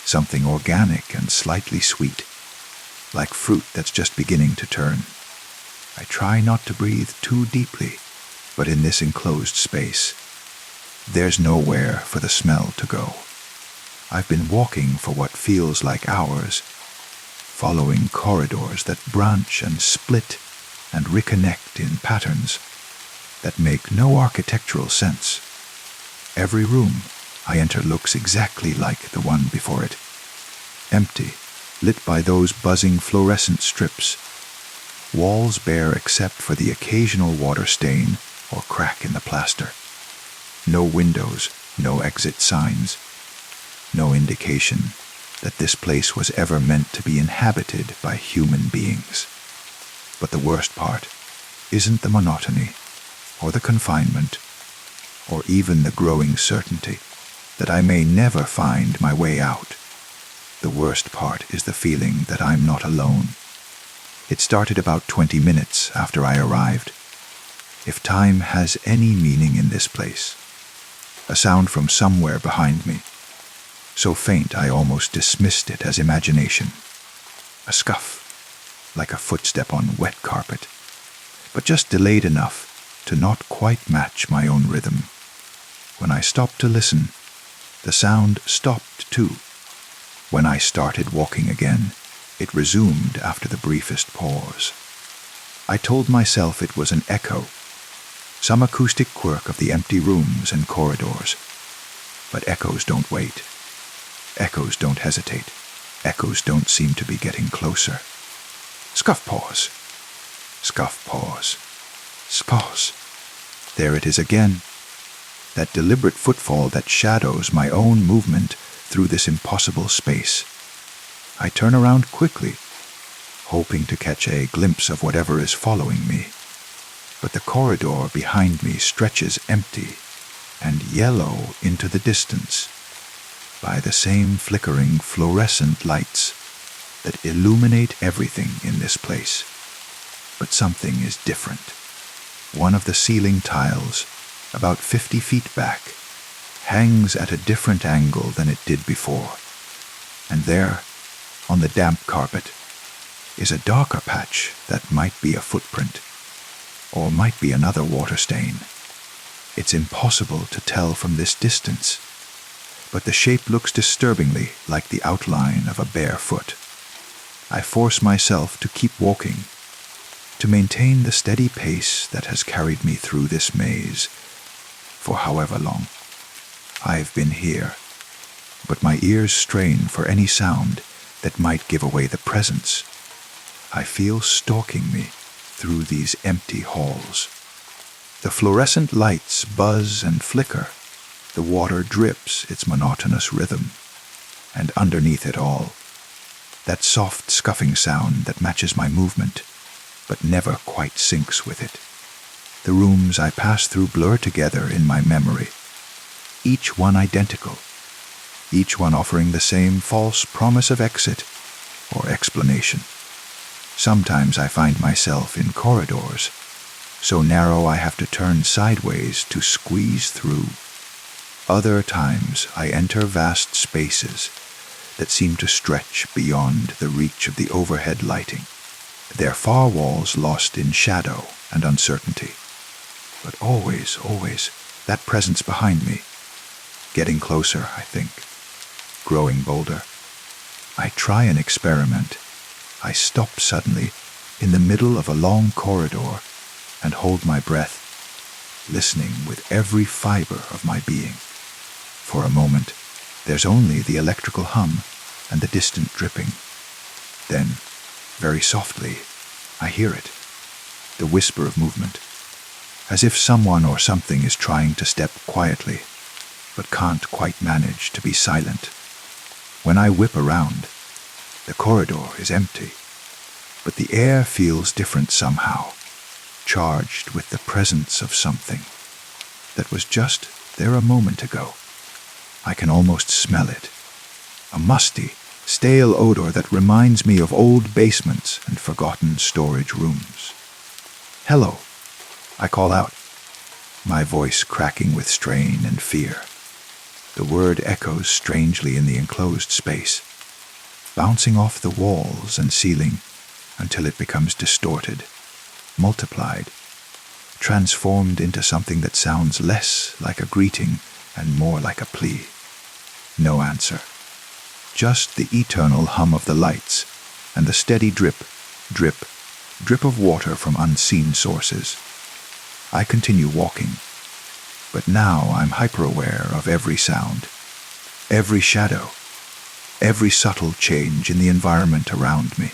something organic and slightly sweet, like fruit that's just beginning to turn. I try not to breathe too deeply, but in this enclosed space, there's nowhere for the smell to go. I've been walking for what feels like hours, following corridors that branch and split and reconnect in patterns that make no architectural sense. Every room I enter looks exactly like the one before it, empty, lit by those buzzing fluorescent strips, walls bare except for the occasional water stain or crack in the plaster. No windows, no exit signs, no indication that this place was ever meant to be inhabited by human beings. But the worst part isn't the monotony, or the confinement, or even the growing certainty that I may never find my way out. The worst part is the feeling that I'm not alone. It started about 20 minutes after I arrived. If time has any meaning in this place, a sound from somewhere behind me, so faint I almost dismissed it as imagination. A scuff, like a footstep on wet carpet, but just delayed enough to not quite match my own rhythm. When I stopped to listen, the sound stopped too. When I started walking again, it resumed after the briefest pause. I told myself it was an echo, some acoustic quirk of the empty rooms and corridors. But echoes don't wait. Echoes don't hesitate. Echoes don't seem to be getting closer. Scuff pause. Scuff pause. Pause. There it is again. That deliberate footfall that shadows my own movement through this impossible space. I turn around quickly, hoping to catch a glimpse of whatever is following me. But the corridor behind me stretches empty and yellow into the distance by the same flickering fluorescent lights that illuminate everything in this place. But something is different. One of the ceiling tiles, about 50 feet back, hangs at a different angle than it did before. And there, on the damp carpet, is a darker patch that might be a footprint, or might be another water stain. It's impossible to tell from this distance, but the shape looks disturbingly like the outline of a bare foot. I force myself to keep walking, to maintain the steady pace that has carried me through this maze for however long. I've been here, but my ears strain for any sound that might give away the presence. I feel stalking me through these empty halls. The fluorescent lights buzz and flicker. The water drips its monotonous rhythm. And underneath it all, that soft scuffing sound that matches my movement, but never quite syncs with it. The rooms I pass through blur together in my memory, each one identical, each one offering the same false promise of exit or explanation. Sometimes I find myself in corridors, so narrow I have to turn sideways to squeeze through. Other times I enter vast spaces that seem to stretch beyond the reach of the overhead lighting, their far walls lost in shadow and uncertainty. But always, that presence behind me, getting closer, I think, growing bolder. I try an experiment. I stop suddenly in the middle of a long corridor and hold my breath, listening with every fiber of my being. For a moment, there's only the electrical hum and the distant dripping. Then, very softly, I hear it, the whisper of movement, as if someone or something is trying to step quietly, but can't quite manage to be silent. When I whip around, the corridor is empty, but the air feels different somehow, charged with the presence of something that was just there a moment ago. I can almost smell it, a musty, stale odor that reminds me of old basements and forgotten storage rooms. "Hello," I call out, my voice cracking with strain and fear. The word echoes strangely in the enclosed space, bouncing off the walls and ceiling until it becomes distorted, multiplied, transformed into something that sounds less like a greeting and more like a plea. No answer. Just the eternal hum of the lights and the steady drip, drip, drip of water from unseen sources. I continue walking, but now I'm hyper-aware of every sound, every shadow, every subtle change in the environment around me.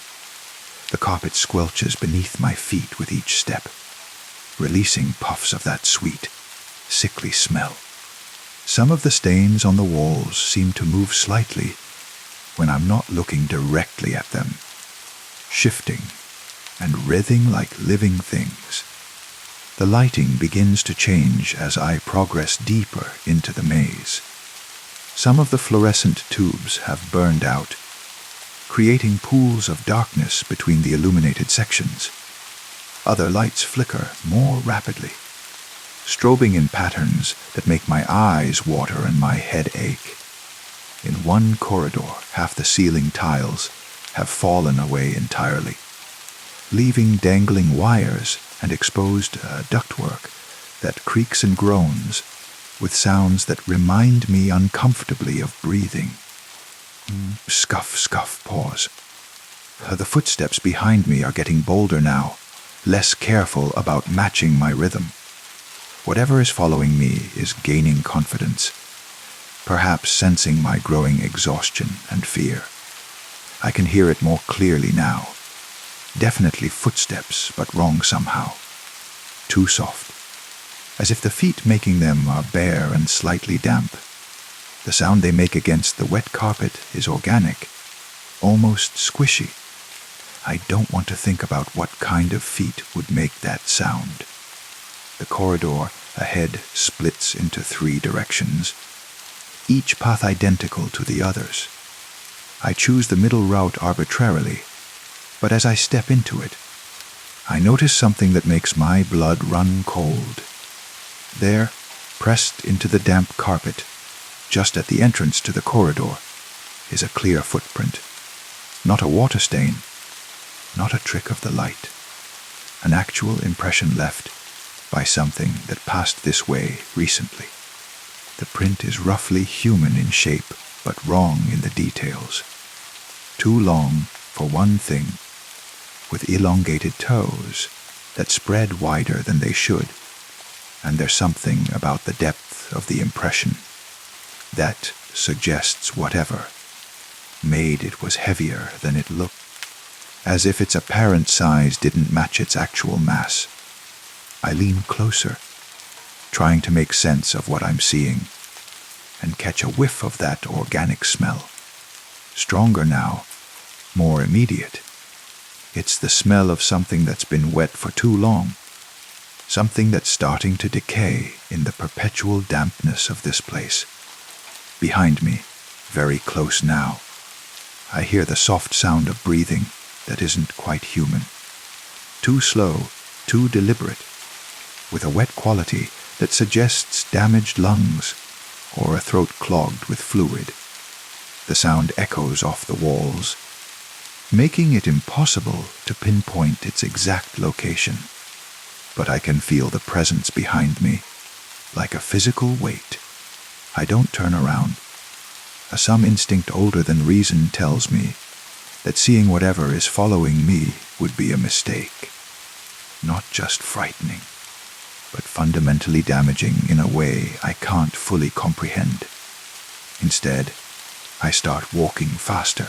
The carpet squelches beneath my feet with each step, releasing puffs of that sweet, sickly smell. Some of the stains on the walls seem to move slightly when I'm not looking directly at them, shifting and writhing like living things. The lighting begins to change as I progress deeper into the maze. Some of the fluorescent tubes have burned out, creating pools of darkness between the illuminated sections. Other lights flicker more rapidly, strobing in patterns that make my eyes water and my head ache. In one corridor, half the ceiling tiles have fallen away entirely, leaving dangling wires and exposed ductwork that creaks and groans with sounds that remind me uncomfortably of breathing. Scuff, scuff, pause. The footsteps behind me are getting bolder now, less careful about matching my rhythm. Whatever is following me is gaining confidence, perhaps sensing my growing exhaustion and fear. I can hear it more clearly now. Definitely footsteps, but wrong somehow. Too soft, as if the feet making them are bare and slightly damp. The sound they make against the wet carpet is organic, almost squishy. I don't want to think about what kind of feet would make that sound. The corridor ahead splits into 3 directions, each path identical to the others. I choose the middle route arbitrarily, but as I step into it, I notice something that makes my blood run cold. There, pressed into the damp carpet, just at the entrance to the corridor, is a clear footprint. Not a water stain, not a trick of the light. An actual impression left by something that passed this way recently. The print is roughly human in shape, but wrong in the details. Too long for one thing, with elongated toes that spread wider than they should, and there's something about the depth of the impression that suggests whatever made it was heavier than it looked, as if its apparent size didn't match its actual mass. I lean closer, trying to make sense of what I'm seeing, and catch a whiff of that organic smell. Stronger now, more immediate. It's the smell of something that's been wet for too long, something that's starting to decay in the perpetual dampness of this place. Behind me, very close now. I hear the soft sound of breathing that isn't quite human. Too slow, too deliberate, with a wet quality that suggests damaged lungs or a throat clogged with fluid. The sound echoes off the walls, making it impossible to pinpoint its exact location. But I can feel the presence behind me, like a physical weight. I don't turn around. Some instinct older than reason tells me that seeing whatever is following me would be a mistake. Not just frightening, but fundamentally damaging in a way I can't fully comprehend. Instead, I start walking faster,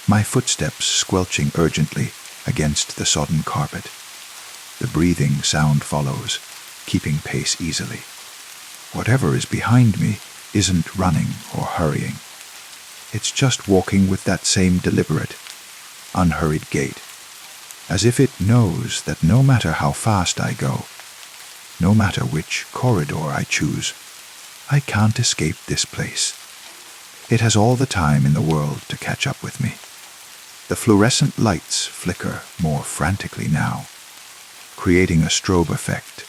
my footsteps squelching urgently against the sodden carpet. The breathing sound follows, keeping pace easily. Whatever is behind me isn't running or hurrying. It's just walking with that same deliberate, unhurried gait, as if it knows that no matter how fast I go, no matter which corridor I choose, I can't escape this place. It has all the time in the world to catch up with me. The fluorescent lights flicker more frantically now, creating a strobe effect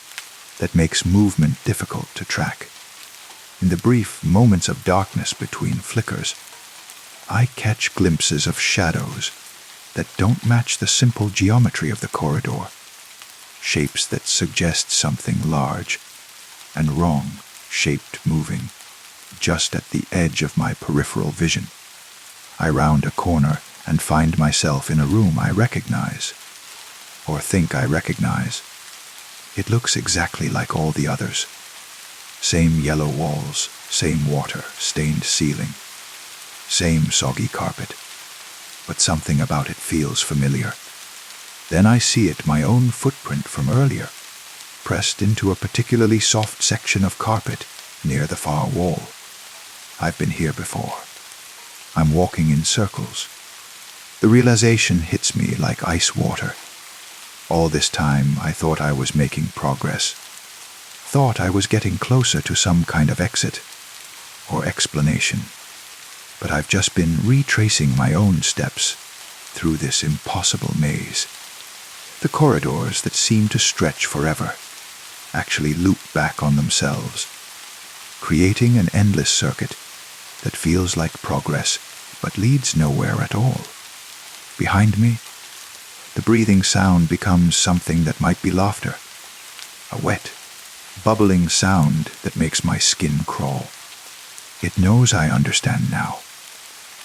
that makes movement difficult to track. In the brief moments of darkness between flickers, I catch glimpses of shadows that don't match the simple geometry of the corridor, shapes that suggest something large and wrong, shaped moving just at the edge of my peripheral vision. I round a corner and find myself in a room I recognize, or think I recognize. It looks exactly like all the others. Same yellow walls, same water-stained ceiling, same soggy carpet, but something about it feels familiar. Then I see it, my own footprint from earlier, pressed into a particularly soft section of carpet near the far wall. I've been here before. I'm walking in circles. The realization hits me like ice water. All this time I thought I was making progress, thought I was getting closer to some kind of exit or explanation, but I've just been retracing my own steps through this impossible maze. The corridors that seem to stretch forever actually loop back on themselves, creating an endless circuit that feels like progress but leads nowhere at all. Behind me, the breathing sound becomes something that might be laughter, a wet, bubbling sound that makes my skin crawl. It knows I understand now.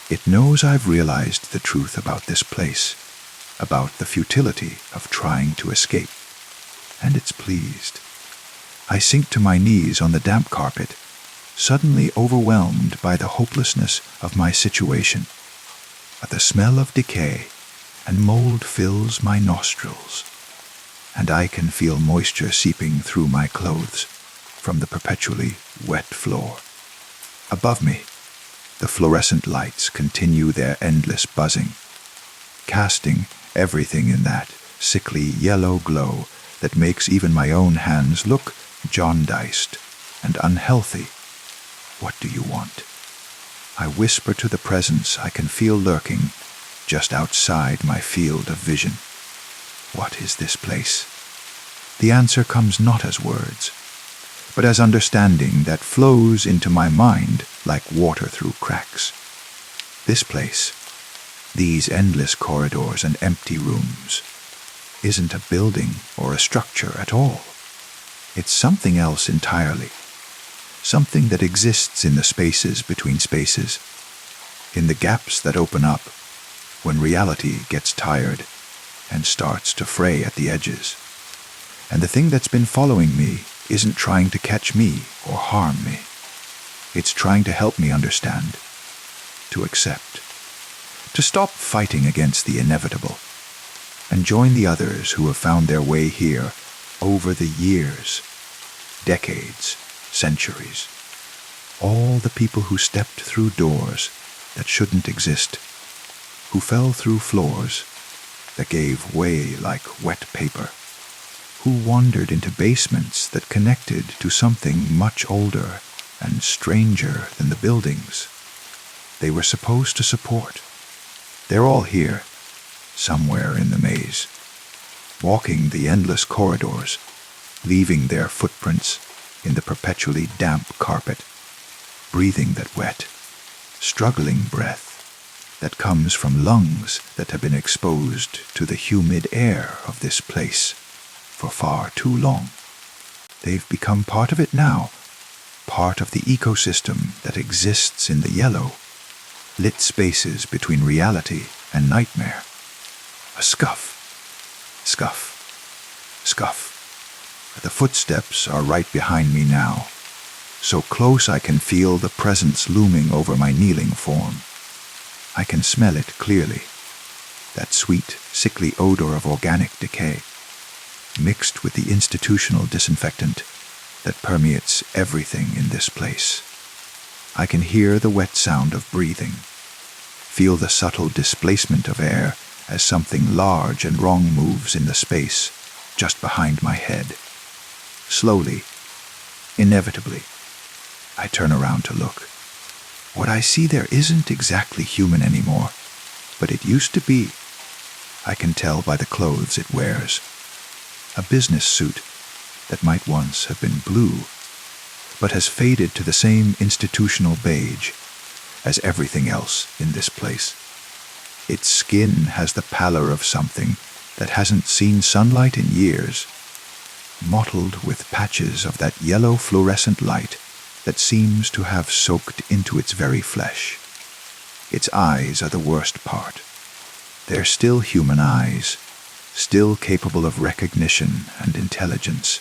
It knows I've realized the truth about this place, about the futility of trying to escape, and it's pleased. I sink to my knees on the damp carpet, suddenly overwhelmed by the hopelessness of my situation. But the smell of decay and mold fills my nostrils, and I can feel moisture seeping through my clothes from the perpetually wet floor. Above me, the fluorescent lights continue their endless buzzing, casting everything in that sickly yellow glow that makes even my own hands look jaundiced and unhealthy. What do you want? I whisper to the presence I can feel lurking just outside my field of vision. What is this place? The answer comes not as words, but as understanding that flows into my mind like water through cracks. This place, these endless corridors and empty rooms, isn't a building or a structure at all. It's something else entirely. Something that exists in the spaces between spaces, in the gaps that open up when reality gets tired and starts to fray at the edges. And the thing that's been following me isn't trying to catch me or harm me. It's trying to help me understand, to accept, to stop fighting against the inevitable, and join the others who have found their way here over the years, decades, centuries. All the people who stepped through doors that shouldn't exist, who fell through floors that gave way like wet paper, who wandered into basements that connected to something much older and stranger than the buildings. they were supposed to support. They're all here, somewhere in the maze, walking the endless corridors, leaving their footprints in the perpetually damp carpet, breathing that wet, struggling breath that comes from lungs that have been exposed to the humid air of this place for far too long. They've become part of it now, part of the ecosystem that exists in the yellow, lit spaces between reality and nightmare. A scuff, scuff, scuff. The footsteps are right behind me now, so close I can feel the presence looming over my kneeling form. I can smell it clearly, that sweet, sickly odor of organic decay, mixed with the institutional disinfectant that permeates everything in this place. I can hear the wet sound of breathing, feel the subtle displacement of air as something large and wrong moves in the space just behind my head. Slowly, inevitably, I turn around to look. What I see there isn't exactly human anymore, but it used to be. I can tell by the clothes it wears. A business suit that might once have been blue, but has faded to the same institutional beige as everything else in this place. Its skin has the pallor of something that hasn't seen sunlight in years, mottled with patches of that yellow fluorescent light that seems to have soaked into its very flesh. Its eyes are the worst part. They're still human eyes, still capable of recognition and intelligence,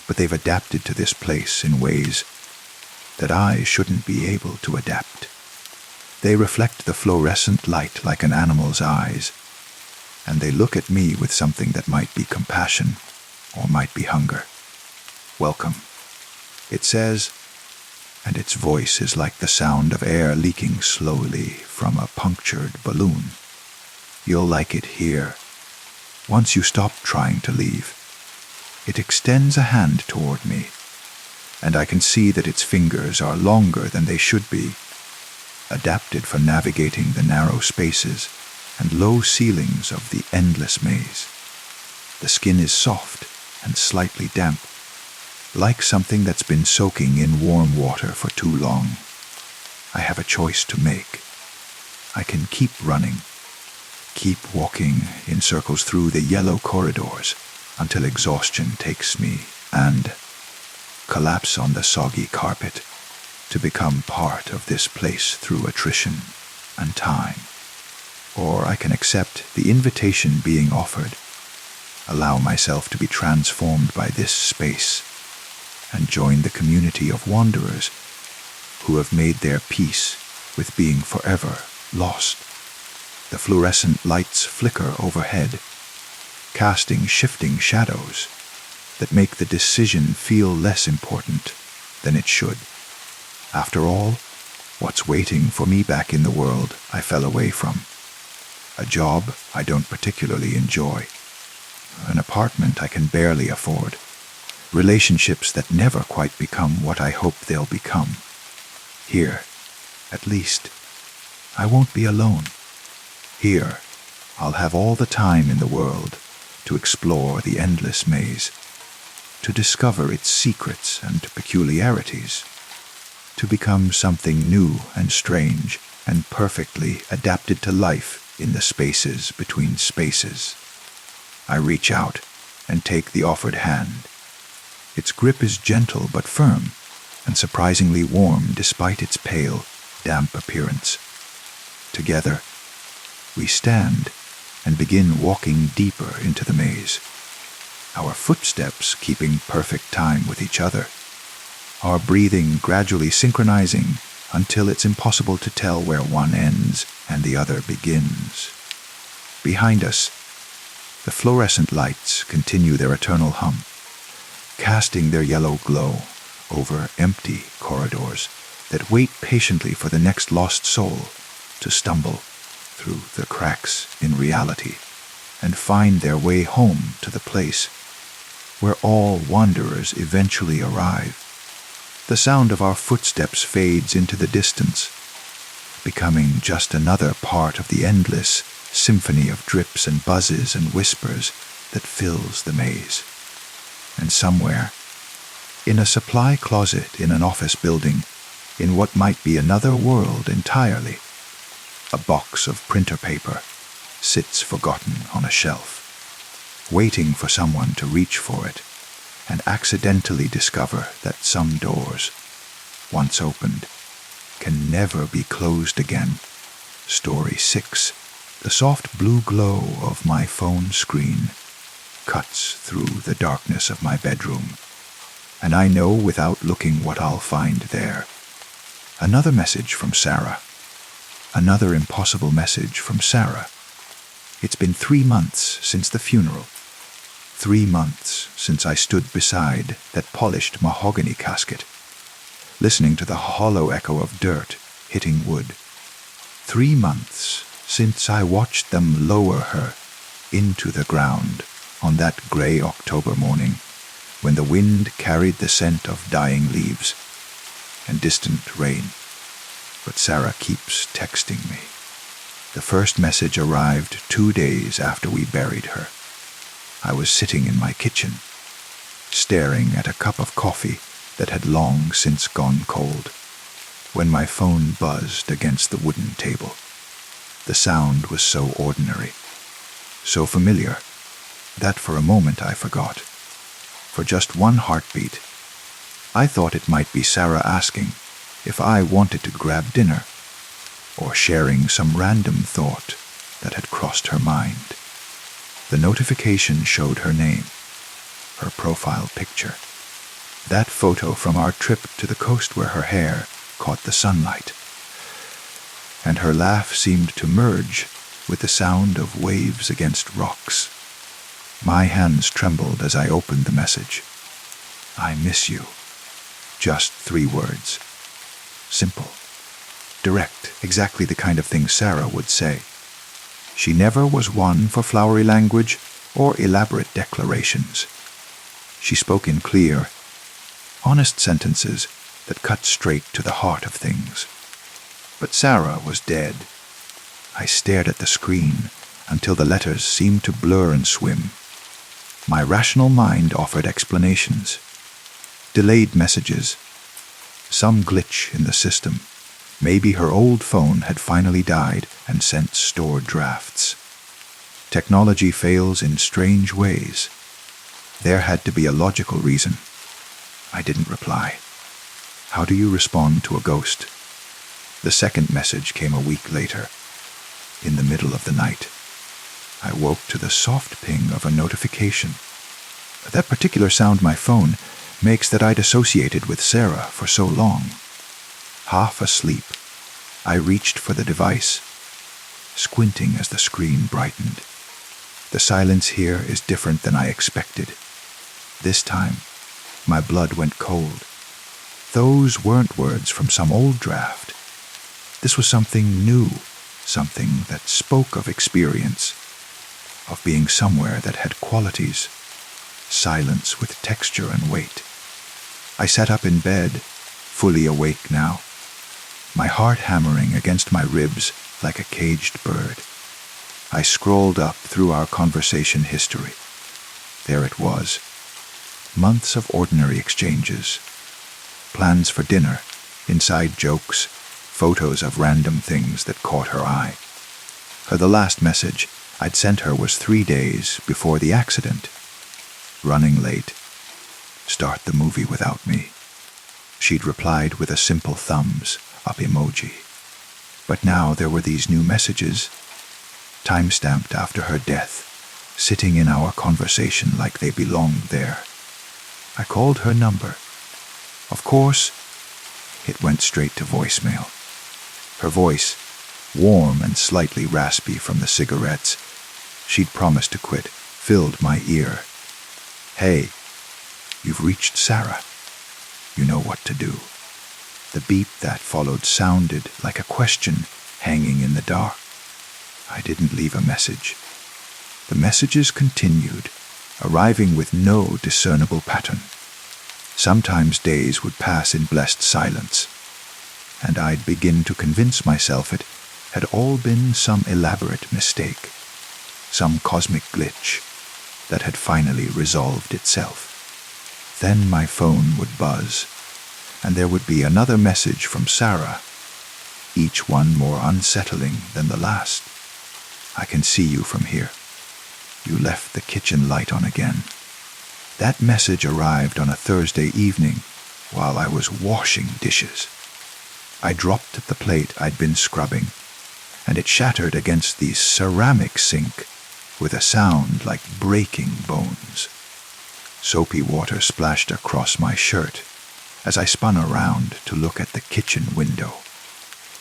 but they've adapted to this place in ways that I shouldn't be able to adapt. They reflect the fluorescent light like an animal's eyes, and they look at me with something that might be compassion or might be hunger. Welcome, it says, and its voice is like the sound of air leaking slowly from a punctured balloon. You'll like it here. Once you stop trying to leave, it extends a hand toward me, and I can see that its fingers are longer than they should be, adapted for navigating the narrow spaces and low ceilings of the endless maze. The skin is soft and slightly damp, like something that's been soaking in warm water for too long. I have a choice to make. I can keep running, keep walking in circles through the yellow corridors until exhaustion takes me, and collapse on the soggy carpet to become part of this place through attrition and time. Or I can accept the invitation being offered, allow myself to be transformed by this space, and join the community of wanderers who have made their peace with being forever lost. The fluorescent lights flicker overhead, casting shifting shadows that make the decision feel less important than it should. After all, what's waiting for me back in the world I fell away from? A job I don't particularly enjoy, an apartment I can barely afford, relationships that never quite become what I hope they'll become. Here, at least, I won't be alone. Here, I'll have all the time in the world to explore the endless maze, to discover its secrets and peculiarities, to become something new and strange and perfectly adapted to life in the spaces between spaces. I reach out and take the offered hand. Its grip is gentle but firm, and surprisingly warm despite its pale, damp appearance. Together, we stand and begin walking deeper into the maze, our footsteps keeping perfect time with each other, our breathing gradually synchronizing until it's impossible to tell where one ends and the other begins. Behind us, the fluorescent lights continue their eternal hum, casting their yellow glow over empty corridors that wait patiently for the next lost soul to stumble through the cracks in reality and find their way home to the place where all wanderers eventually arrive. The sound of our footsteps fades into the distance, becoming just another part of the endless symphony of drips and buzzes and whispers that fills the maze. And somewhere, in a supply closet in an office building, in what might be another world entirely, a box of printer paper sits forgotten on a shelf, waiting for someone to reach for it and accidentally discover that some doors, once opened, can never be closed again. Story 6. The soft blue glow of my phone screen cuts through the darkness of my bedroom, and I know without looking what I'll find there. Another message from Sarah. Another impossible message from Sarah. It's been 3 months since the funeral. 3 months since I stood beside that polished mahogany casket, listening to the hollow echo of dirt hitting wood. 3 months since I watched them lower her into the ground on that gray October morning when the wind carried the scent of dying leaves and distant rain. But Sarah keeps texting me. The first message arrived 2 days after we buried her. I was sitting in my kitchen, staring at a cup of coffee that had long since gone cold, when my phone buzzed against the wooden table. The sound was so ordinary, so familiar, that for a moment I forgot. For just one heartbeat, I thought it might be Sarah asking if I wanted to grab dinner, or sharing some random thought that had crossed her mind. The notification showed her name, her profile picture, that photo from our trip to the coast where her hair caught the sunlight, and her laugh seemed to merge with the sound of waves against rocks. My hands trembled as I opened the message. I miss you. Just 3 words. Simple. Direct, exactly the kind of thing Sarah would say. She never was one for flowery language or elaborate declarations. She spoke in clear, honest sentences that cut straight to the heart of things. But Sarah was dead. I stared at the screen until the letters seemed to blur and swim. My rational mind offered explanations. Delayed messages. Some glitch in the system. Maybe her old phone had finally died and sent stored drafts. Technology fails in strange ways. There had to be a logical reason. I didn't reply. How do you respond to a ghost? The second message came a week later, in the middle of the night. I woke to the soft ping of a notification. That particular sound my phone makes that I'd associated with Sarah for so long. Half asleep, I reached for the device, squinting as the screen brightened. The silence here is different than I expected. This time, my blood went cold. Those weren't words from some old draft. This was something new, something that spoke of experience, of being somewhere that had qualities, silence with texture and weight. I sat up in bed, fully awake now, my heart hammering against my ribs like a caged bird. I scrolled up through our conversation history. There it was. Months of ordinary exchanges. Plans for dinner, inside jokes, photos of random things that caught her eye. The last message I'd sent her was 3 days before the accident. Running late. Start the movie without me. She'd replied with a simple thumbs up emoji. But now there were these new messages, time-stamped after her death, sitting in our conversation like they belonged there. I called her number. Of course, it went straight to voicemail. Her voice, warm and slightly raspy from the cigarettes she'd promised to quit, filled my ear. Hey, you've reached Sarah. You know what to do. The beep that followed sounded like a question hanging in the dark. I didn't leave a message. The messages continued, arriving with no discernible pattern. Sometimes days would pass in blessed silence. and I'd begin to convince myself it had all been some elaborate mistake, some cosmic glitch that had finally resolved itself. Then my phone would buzz, and there would be another message from Sarah, each one more unsettling than the last. "I can see you from here. You left the kitchen light on again." That message arrived on a Thursday evening while I was washing dishes. I dropped the plate I'd been scrubbing, and it shattered against the ceramic sink with a sound like breaking bones. Soapy water splashed across my shirt as I spun around to look at the kitchen window.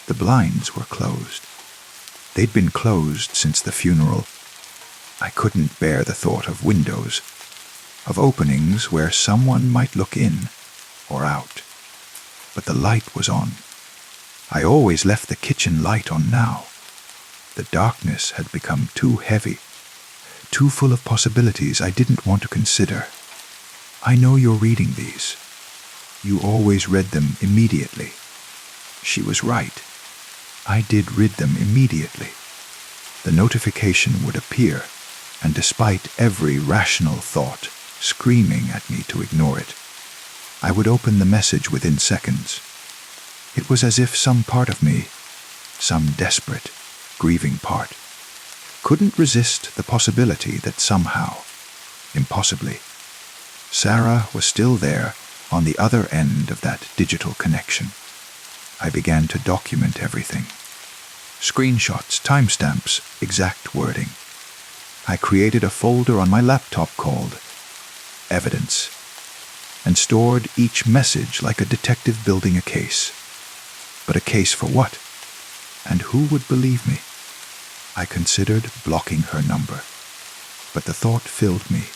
The blinds were closed. They'd been closed since the funeral. I couldn't bear the thought of windows, of openings where someone might look in or out. But the light was on. I always left the kitchen light on now. The darkness had become too heavy, too full of possibilities I didn't want to consider. "I know you're reading these. You always read them immediately." She was right. I did read them immediately. The notification would appear, and despite every rational thought screaming at me to ignore it, I would open the message within seconds. It was as if some part of me, some desperate, grieving part, couldn't resist the possibility that somehow, impossibly, Sarah was still there on the other end of that digital connection. I began to document everything. Screenshots, timestamps, exact wording. I created a folder on my laptop called Evidence, and stored each message like a detective building a case. But a case for what? And who would believe me? I considered blocking her number, but the thought filled me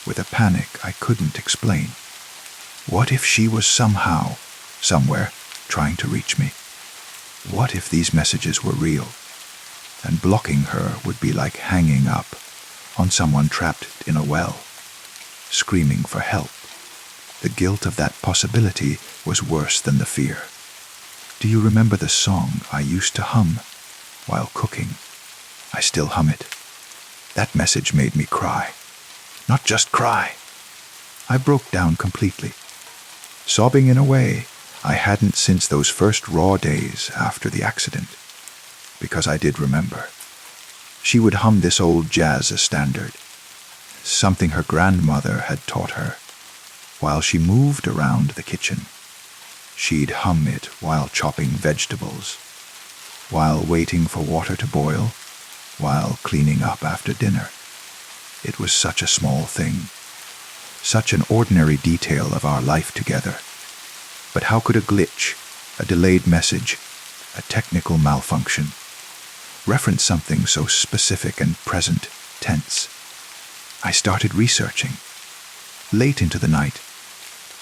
with a panic I couldn't explain. What if she was somehow, somewhere, trying to reach me? What if these messages were real, and blocking her would be like hanging up on someone trapped in a well, screaming for help? The guilt of that possibility was worse than the fear. Do you remember the song I used to hum while cooking? I still hum it. That message made me cry. Not just cry. I broke down completely, sobbing in a way I hadn't since those first raw days after the accident, because I did remember. She would hum this old jazz standard, something her grandmother had taught her, while she moved around the kitchen. She'd hum it while chopping vegetables, while waiting for water to boil, while cleaning up after dinner. It was such a small thing, such an ordinary detail of our life together. But how could a glitch, a delayed message, a technical malfunction, reference something so specific and present tense? I started researching. Late into the night,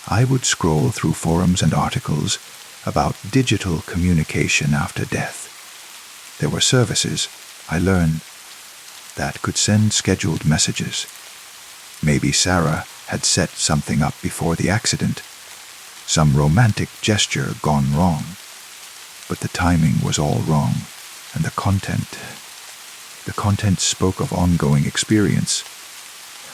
I would scroll through forums and articles about digital communication after death. There were services, I learned, that could send scheduled messages. Maybe Sarah had set something up before the accident, some romantic gesture gone wrong. But the timing was all wrong, and the content spoke of ongoing experience,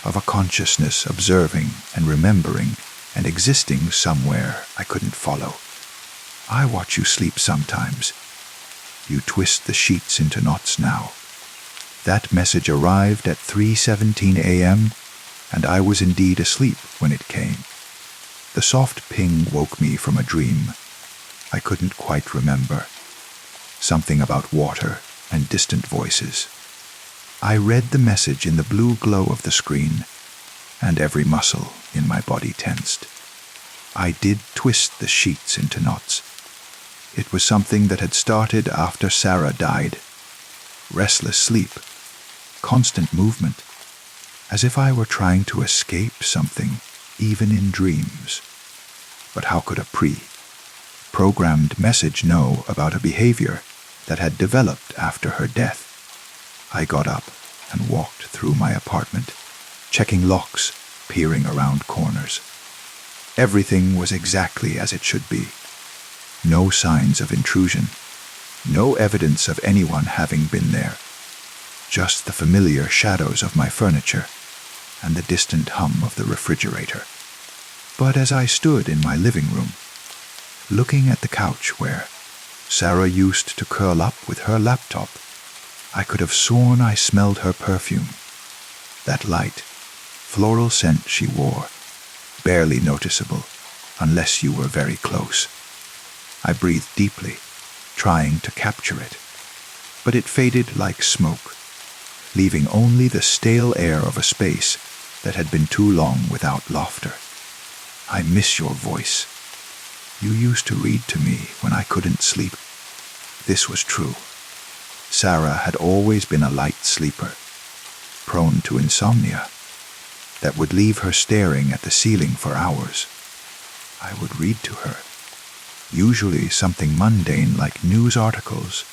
of a consciousness observing and remembering and existing somewhere I couldn't follow. I watch you sleep sometimes. You twist the sheets into knots now. That message arrived at 3:17 a.m., and I was indeed asleep when it came. The soft ping woke me from a dream I couldn't quite remember. Something about water and distant voices. I read the message in the blue glow of the screen, and every muscle in my body tensed. I did twist the sheets into knots. It was something that had started after Sarah died. Restless sleep, constant movement, as if I were trying to escape something, even in dreams. But how could a pre-programmed message know about a behavior that had developed after her death? I got up and walked through my apartment, checking locks, peering around corners. Everything was exactly as it should be. No signs of intrusion. No evidence of anyone having been there. Just the familiar shadows of my furniture and the distant hum of the refrigerator. But as I stood in my living room, looking at the couch where Sarah used to curl up with her laptop, I could have sworn I smelled her perfume. That light, floral scent she wore, barely noticeable unless you were very close. I breathed deeply, trying to capture it, but it faded like smoke, leaving only the stale air of a space that had been too long without laughter. I miss your voice. You used to read to me when I couldn't sleep. This was true. Sarah had always been a light sleeper, prone to insomnia, that would leave her staring at the ceiling for hours. I would read to her, usually something mundane like news articles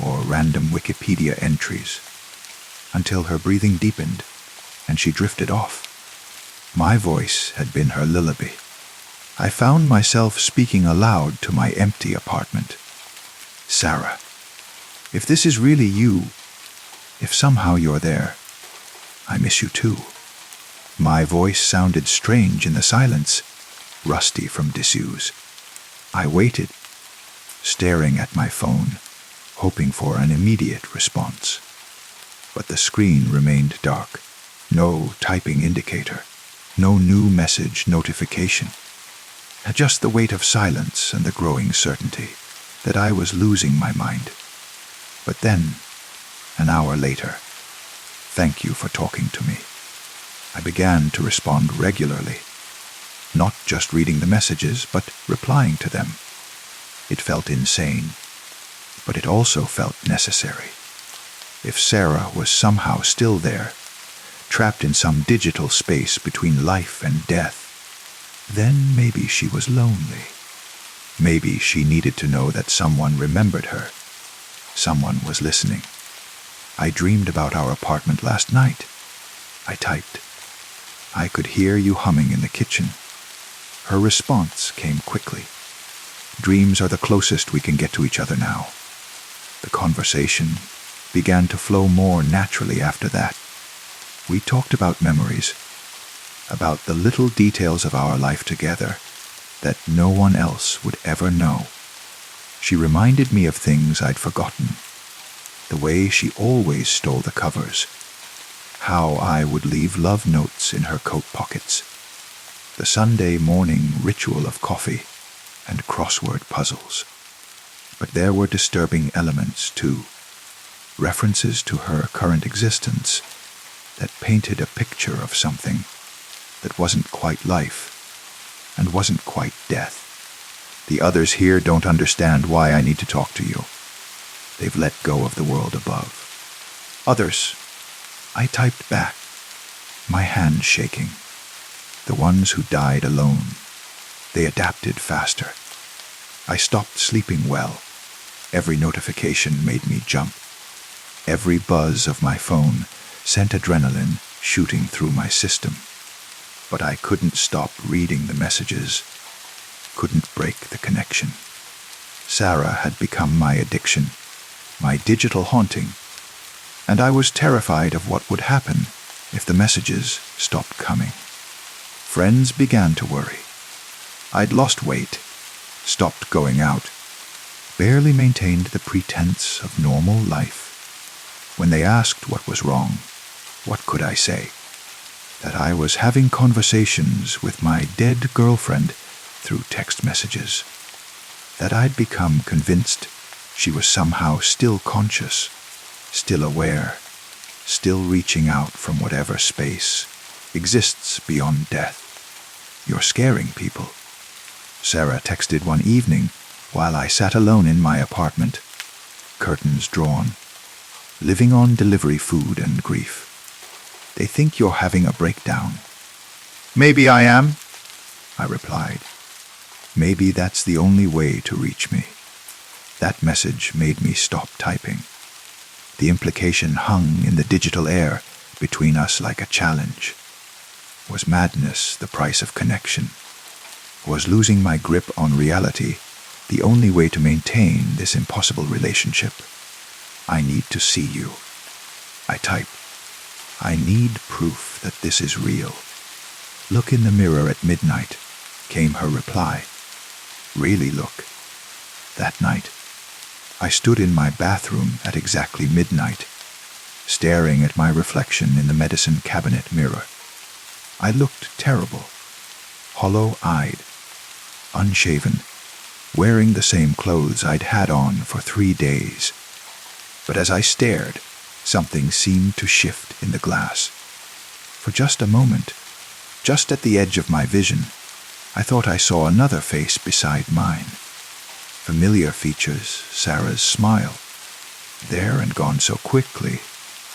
or random Wikipedia entries, until her breathing deepened and she drifted off. My voice had been her lullaby. I found myself speaking aloud to my empty apartment. Sarah, if this is really you, if somehow you're there, I miss you too. My voice sounded strange in the silence, rusty from disuse. I waited, staring at my phone, hoping for an immediate response. But the screen remained dark. No typing indicator, no new message notification. Just the weight of silence and the growing certainty that I was losing my mind. But then, an hour later, thank you for talking to me. I began to respond regularly, not just reading the messages, but replying to them. It felt insane, but it also felt necessary. If Sarah was somehow still there, trapped in some digital space between life and death, then maybe she was lonely. Maybe she needed to know that someone remembered her. Someone was listening. I dreamed about our apartment last night. I typed. I could hear you humming in the kitchen. Her response came quickly. Dreams are the closest we can get to each other now. The conversation began to flow more naturally after that. We talked about memories, about the little details of our life together that no one else would ever know. She reminded me of things I'd forgotten, the way she always stole the covers, how I would leave love notes in her coat pockets, the Sunday morning ritual of coffee and crossword puzzles. But there were disturbing elements, too, references to her current existence that painted a picture of something that wasn't quite life and wasn't quite death. The others here don't understand why I need to talk to you. They've let go of the world above. Others, I typed back, my hand shaking. The ones who died alone. They adapted faster. I stopped sleeping well. Every notification made me jump. Every buzz of my phone sent adrenaline shooting through my system. But I couldn't stop reading the messages, couldn't break the connection. Sarah had become my addiction, my digital haunting, and I was terrified of what would happen if the messages stopped coming. Friends began to worry. I'd lost weight, stopped going out, barely maintained the pretense of normal life. When they asked what was wrong, what could I say? That I was having conversations with my dead girlfriend through text messages. That I'd become convinced she was somehow still conscious, still aware, still reaching out from whatever space exists beyond death. You're scaring people. Sarah texted one evening while I sat alone in my apartment, curtains drawn, living on delivery food and grief. They think you're having a breakdown. Maybe I am, I replied. Maybe that's the only way to reach me. That message made me stop typing. The implication hung in the digital air between us like a challenge. Was madness the price of connection? Was losing my grip on reality The only way to maintain this impossible relationship. I need to see you. I type. I need proof that this is real. Look in the mirror at midnight, came her reply. Really look. That night, I stood in my bathroom at exactly midnight, staring at my reflection in the medicine cabinet mirror. I looked terrible, hollow-eyed, unshaven, wearing the same clothes I'd had on for 3 days. But as I stared, something seemed to shift in the glass. For just a moment, just at the edge of my vision, I thought I saw another face beside mine. Familiar features, Sarah's smile. There and gone so quickly,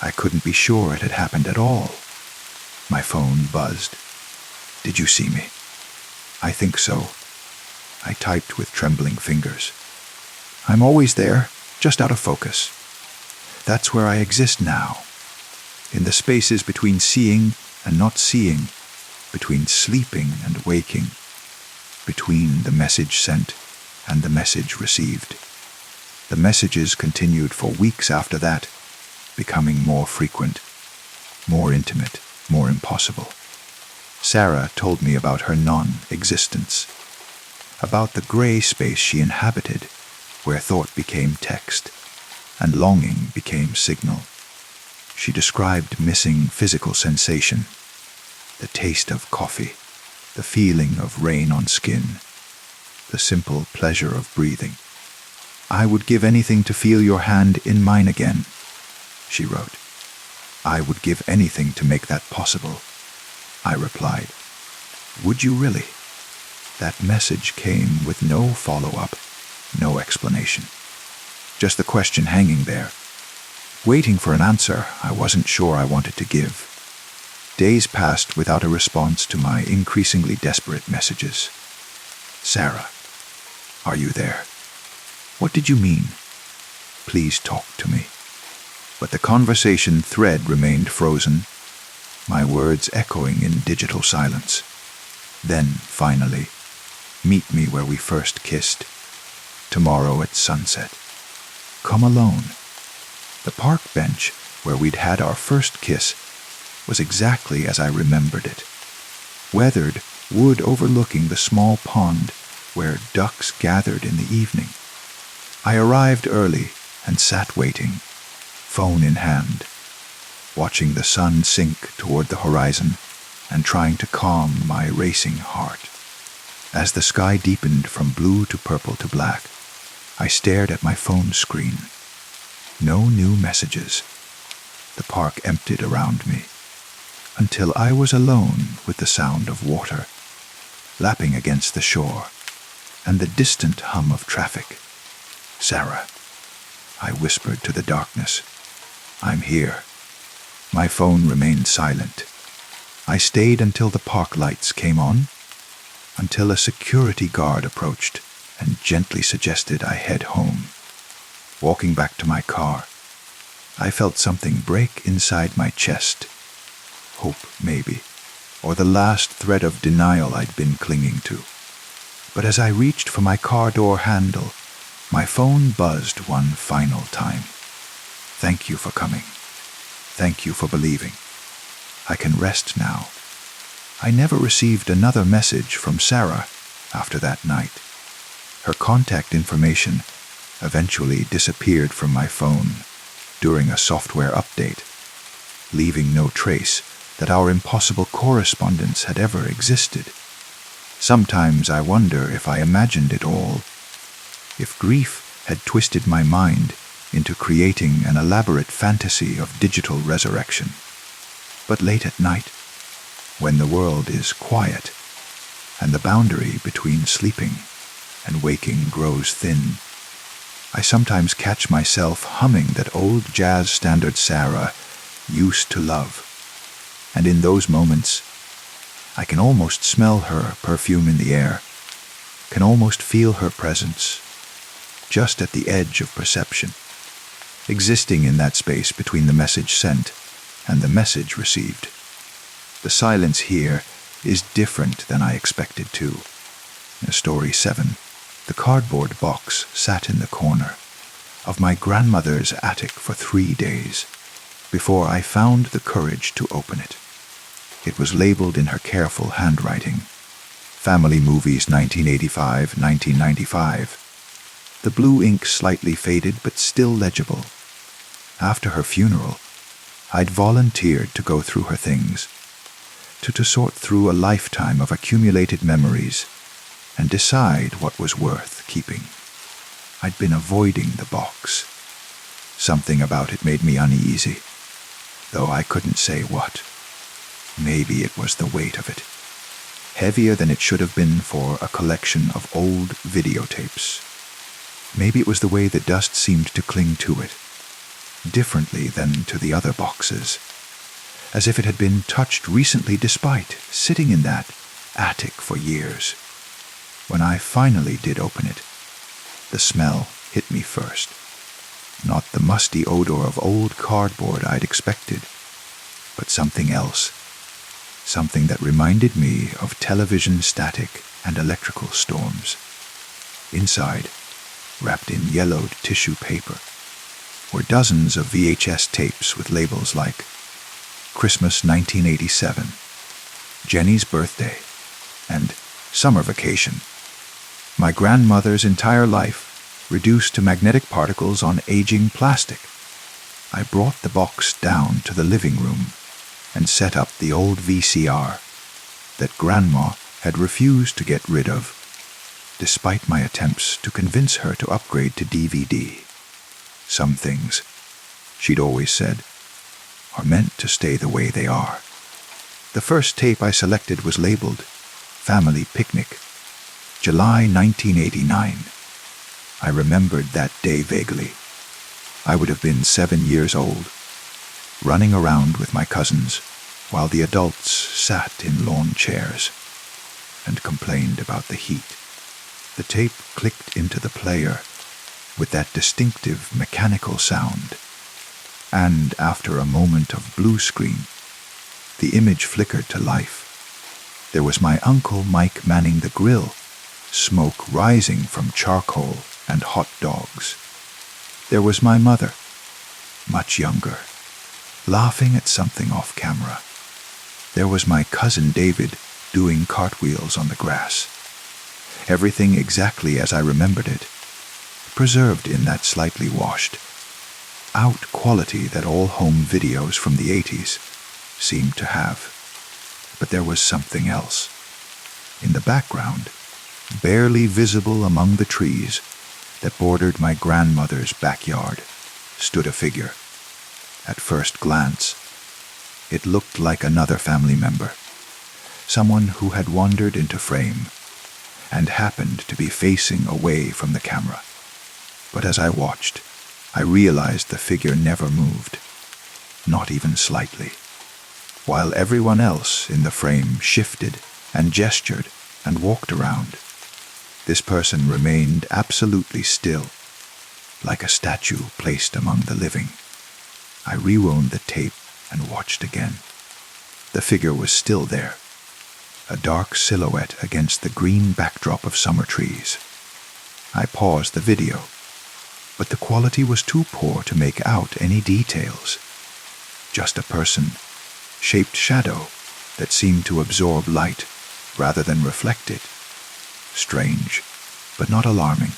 I couldn't be sure it had happened at all. My phone buzzed. Did you see me? I think so. I typed with trembling fingers. I'm always there, just out of focus. That's where I exist now. In the spaces between seeing and not seeing, between sleeping and waking, between the message sent and the message received. The messages continued for weeks after that, becoming more frequent, more intimate, more impossible. Sarah told me about her non-existence, about the gray space she inhabited, where thought became text, and longing became signal. She described missing physical sensation, the taste of coffee, the feeling of rain on skin, the simple pleasure of breathing. I would give anything to feel your hand in mine again, she wrote. I would give anything to make that possible, I replied. Would you really? That message came with no follow-up, no explanation. Just the question hanging there. Waiting for an answer I wasn't sure I wanted to give. Days passed without a response to my increasingly desperate messages. Sarah, are you there? What did you mean? Please talk to me. But the conversation thread remained frozen, my words echoing in digital silence. Then, finally, meet me where we first kissed. Tomorrow at sunset. Come alone. The park bench where we'd had our first kiss was exactly as I remembered it. Weathered wood overlooking the small pond where ducks gathered in the evening. I arrived early and sat waiting, phone in hand, watching the sun sink toward the horizon and trying to calm my racing heart. As the sky deepened from blue to purple to black, I stared at my phone screen. No new messages. The park emptied around me, until I was alone with the sound of water, lapping against the shore, and the distant hum of traffic. Sarah, I whispered to the darkness. I'm here. My phone remained silent. I stayed until the park lights came on, until a security guard approached and gently suggested I head home. Walking back to my car, I felt something break inside my chest. Hope, maybe, or the last thread of denial I'd been clinging to. But as I reached for my car door handle, my phone buzzed one final time. Thank you for coming. Thank you for believing. I can rest now. I never received another message from Sarah after that night. Her contact information eventually disappeared from my phone during a software update, leaving no trace that our impossible correspondence had ever existed. Sometimes I wonder if I imagined it all, if grief had twisted my mind into creating an elaborate fantasy of digital resurrection. But late at night, when the world is quiet and the boundary between sleeping and waking grows thin, I sometimes catch myself humming that old jazz standard Sarah used to love. And in those moments, I can almost smell her perfume in the air, can almost feel her presence, just at the edge of perception, existing in that space between the message sent and the message received. The silence here is different than I expected to. Story 7. The cardboard box sat in the corner of my grandmother's attic for 3 days before I found the courage to open it. It was labeled in her careful handwriting, Family Movies 1985-1995. The blue ink slightly faded but still legible. After her funeral, I'd volunteered to go through her things, to sort through a lifetime of accumulated memories and decide what was worth keeping. I'd been avoiding the box. Something about it made me uneasy, though I couldn't say what. Maybe it was the weight of it, heavier than it should have been for a collection of old videotapes. Maybe it was the way the dust seemed to cling to it, differently than to the other boxes, as if it had been touched recently despite sitting in that attic for years. When I finally did open it, the smell hit me first. Not the musty odor of old cardboard I'd expected, but something else. Something that reminded me of television static and electrical storms. Inside, wrapped in yellowed tissue paper, were dozens of VHS tapes with labels like Christmas 1987, Jenny's birthday, and summer vacation. My grandmother's entire life reduced to magnetic particles on aging plastic. I brought the box down to the living room and set up the old VCR that Grandma had refused to get rid of, despite my attempts to convince her to upgrade to DVD. Some things, she'd always said, are meant to stay the way they are. The first tape I selected was labeled Family Picnic, July 1989. I remembered that day vaguely. I would have been 7 years old, running around with my cousins while the adults sat in lawn chairs and complained about the heat. The tape clicked into the player with that distinctive mechanical sound, and after a moment of blue screen, the image flickered to life. There was my Uncle Mike manning the grill, smoke rising from charcoal and hot dogs. There was my mother, much younger, laughing at something off camera. There was my cousin David doing cartwheels on the grass. Everything exactly as I remembered it, preserved in that slightly washed out quality that all home videos from the 80s seemed to have. But there was something else. In the background, barely visible among the trees that bordered my grandmother's backyard, stood a figure. At first glance, it looked like another family member, someone who had wandered into frame and happened to be facing away from the camera. But as I watched, I realized the figure never moved, not even slightly, while everyone else in the frame shifted and gestured and walked around. This person remained absolutely still, like a statue placed among the living. I rewound the tape and watched again. The figure was still there, a dark silhouette against the green backdrop of summer trees. I paused the video, but the quality was too poor to make out any details. Just a person-shaped shadow that seemed to absorb light rather than reflect it. Strange, but not alarming.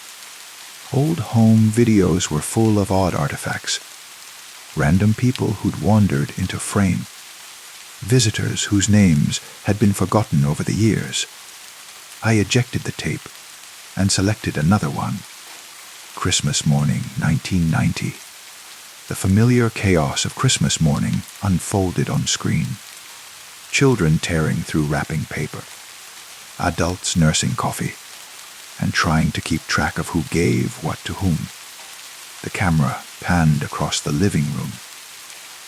Old home videos were full of odd artifacts. Random people who'd wandered into frame. Visitors whose names had been forgotten over the years. I ejected the tape and selected another one. Christmas Morning, 1990. The familiar chaos of Christmas morning unfolded on screen. Children tearing through wrapping paper. Adults nursing coffee and trying to keep track of who gave what to whom. The camera panned across the living room,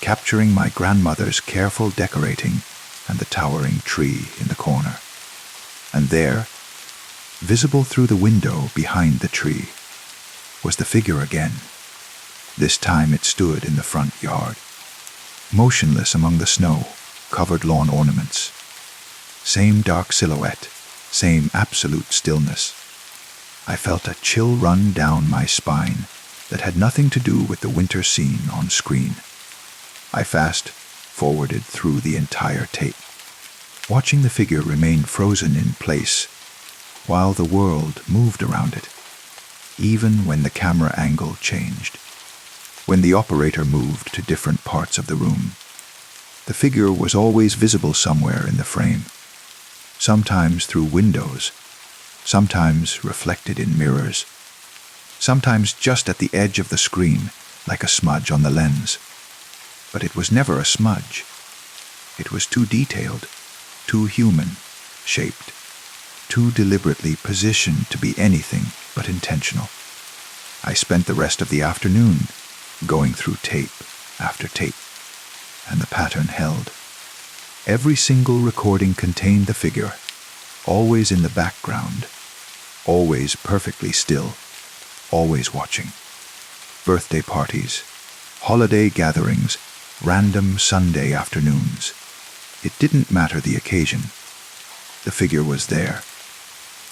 capturing my grandmother's careful decorating and the towering tree in the corner. And there, visible through the window behind the tree, was the figure again. This time it stood in the front yard, motionless among the snow-covered lawn ornaments. Same dark silhouette, same absolute stillness. I felt a chill run down my spine that had nothing to do with the winter scene on screen. I fast-forwarded through the entire tape, watching the figure remain frozen in place while the world moved around it, even when the camera angle changed. When the operator moved to different parts of the room, the figure was always visible somewhere in the frame, sometimes through windows, sometimes reflected in mirrors, sometimes just at the edge of the screen like a smudge on the lens. But it was never a smudge. It was too detailed, too human-shaped, too deliberately positioned to be anything but intentional. I spent the rest of the afternoon going through tape after tape, and the pattern held. Every single recording contained the figure, always in the background, always perfectly still, always watching. Birthday parties, holiday gatherings, random Sunday afternoons. It didn't matter the occasion. The figure was there,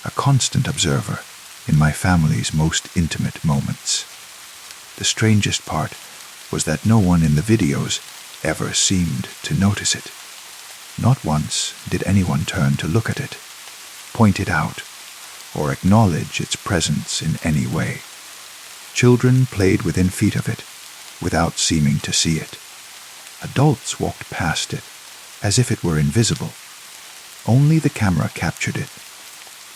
a constant observer in my family's most intimate moments. The strangest part was that no one in the videos ever seemed to notice it. Not once did anyone turn to look at it, point it out, or acknowledge its presence in any way. Children played within feet of it, without seeming to see it. Adults walked past it, as if it were invisible. Only the camera captured it,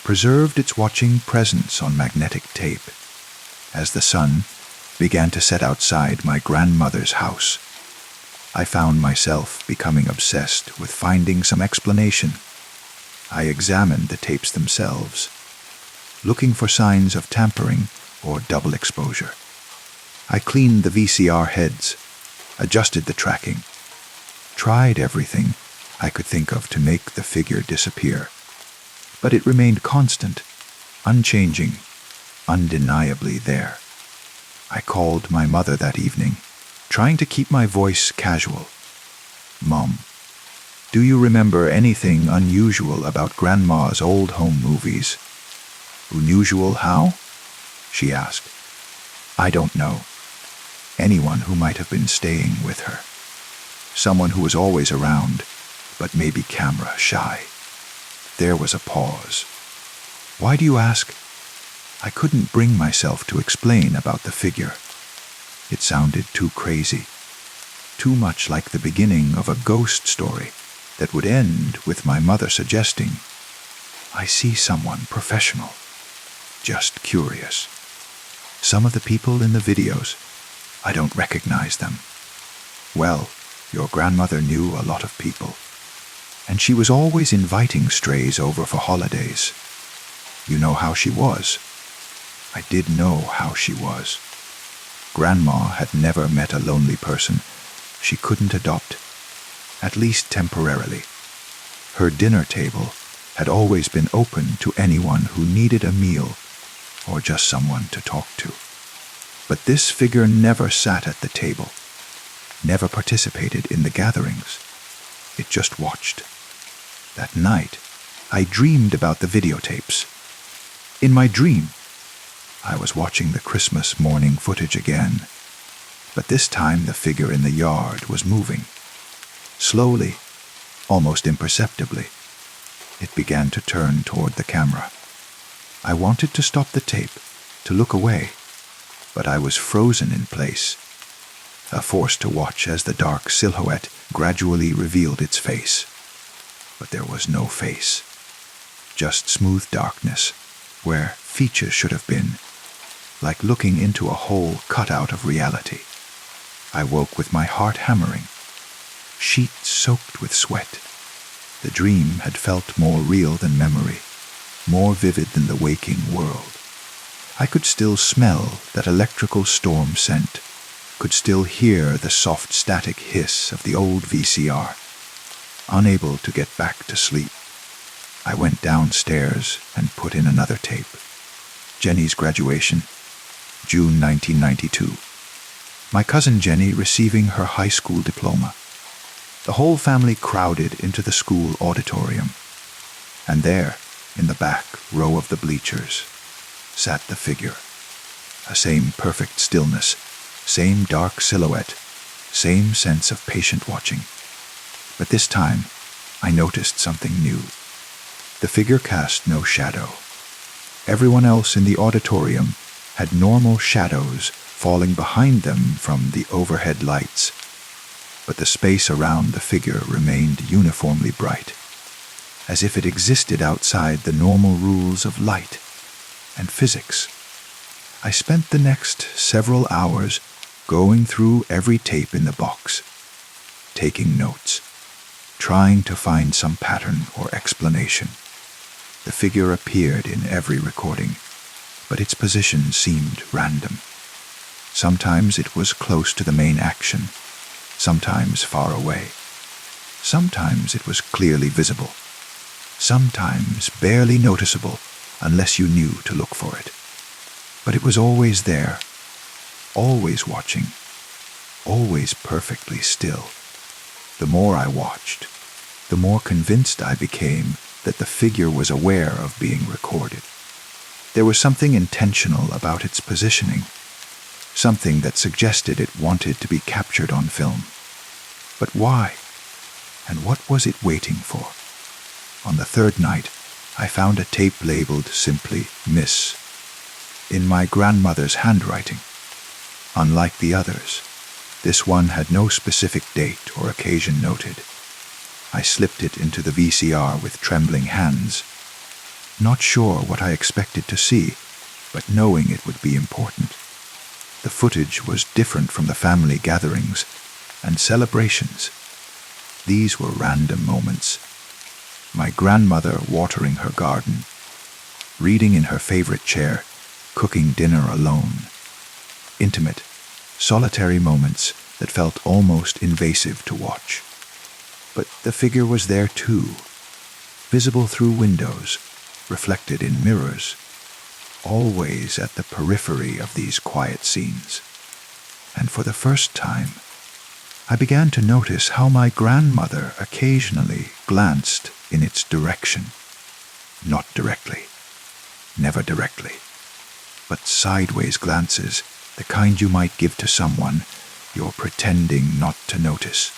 preserved its watching presence on magnetic tape. As the sun began to set outside my grandmother's house, I found myself becoming obsessed with finding some explanation. I examined the tapes themselves, looking for signs of tampering or double exposure. I cleaned the VCR heads, adjusted the tracking, tried everything I could think of to make the figure disappear. But it remained constant, unchanging, undeniably there. I called my mother that evening, trying to keep my voice casual. "Mom, do you remember anything unusual about Grandma's old home movies?" "Unusual how?" she asked. "I don't know. Anyone who might have been staying with her. Someone who was always around, but maybe camera shy." There was a pause. "Why do you ask?" I couldn't bring myself to explain about the figure. It sounded too crazy, too much like the beginning of a ghost story that would end with my mother suggesting, "I see someone professional, just curious. Some of the people in the videos, I don't recognize them." "Well, your grandmother knew a lot of people, and she was always inviting strays over for holidays. You know how she was." I did know how she was. Grandma had never met a lonely person she couldn't adopt, at least temporarily. Her dinner table had always been open to anyone who needed a meal or just someone to talk to. But this figure never sat at the table, never participated in the gatherings. It just watched. That night, I dreamed about the videotapes. In my dream, I was watching the Christmas morning footage again, but this time the figure in the yard was moving. Slowly, almost imperceptibly, it began to turn toward the camera. I wanted to stop the tape, to look away, but I was frozen in place, a force to watch as the dark silhouette gradually revealed its face. But there was no face, just smooth darkness, where features should have been, like looking into a hole cut out of reality. I woke with my heart hammering, sheets soaked with sweat. The dream had felt more real than memory, more vivid than the waking world. I could still smell that electrical storm scent, could still hear the soft static hiss of the old VCR. Unable to get back to sleep, I went downstairs and put in another tape. Jenny's graduation, June 1992. My cousin Jenny receiving her high school diploma. The whole family crowded into the school auditorium. And there, in the back row of the bleachers, sat the figure. A same perfect stillness, same dark silhouette, same sense of patient watching. But this time, I noticed something new. The figure cast no shadow. Everyone else in the auditorium had normal shadows falling behind them from the overhead lights, but the space around the figure remained uniformly bright, as if it existed outside the normal rules of light and physics. I spent the next several hours going through every tape in the box, taking notes, trying to find some pattern or explanation. The figure appeared in every recording, but its position seemed random. Sometimes it was close to the main action, sometimes far away. Sometimes it was clearly visible, sometimes barely noticeable unless you knew to look for it. But it was always there, always watching, always perfectly still. The more I watched, the more convinced I became that the figure was aware of being recorded. There was something intentional about its positioning, something that suggested it wanted to be captured on film. But why? And what was it waiting for? On the third night, I found a tape labeled simply Miss, in my grandmother's handwriting. Unlike the others, this one had no specific date or occasion noted. I slipped it into the VCR with trembling hands, not sure what I expected to see, but knowing it would be important. The footage was different from the family gatherings and celebrations. These were random moments. My grandmother watering her garden, reading in her favorite chair, cooking dinner alone. Intimate, solitary moments that felt almost invasive to watch. But the figure was there too, visible through windows, reflected in mirrors, always at the periphery of these quiet scenes. And for the first time, I began to notice how my grandmother occasionally glanced in its direction. Not directly, never directly, but sideways glances, the kind you might give to someone you're pretending not to notice.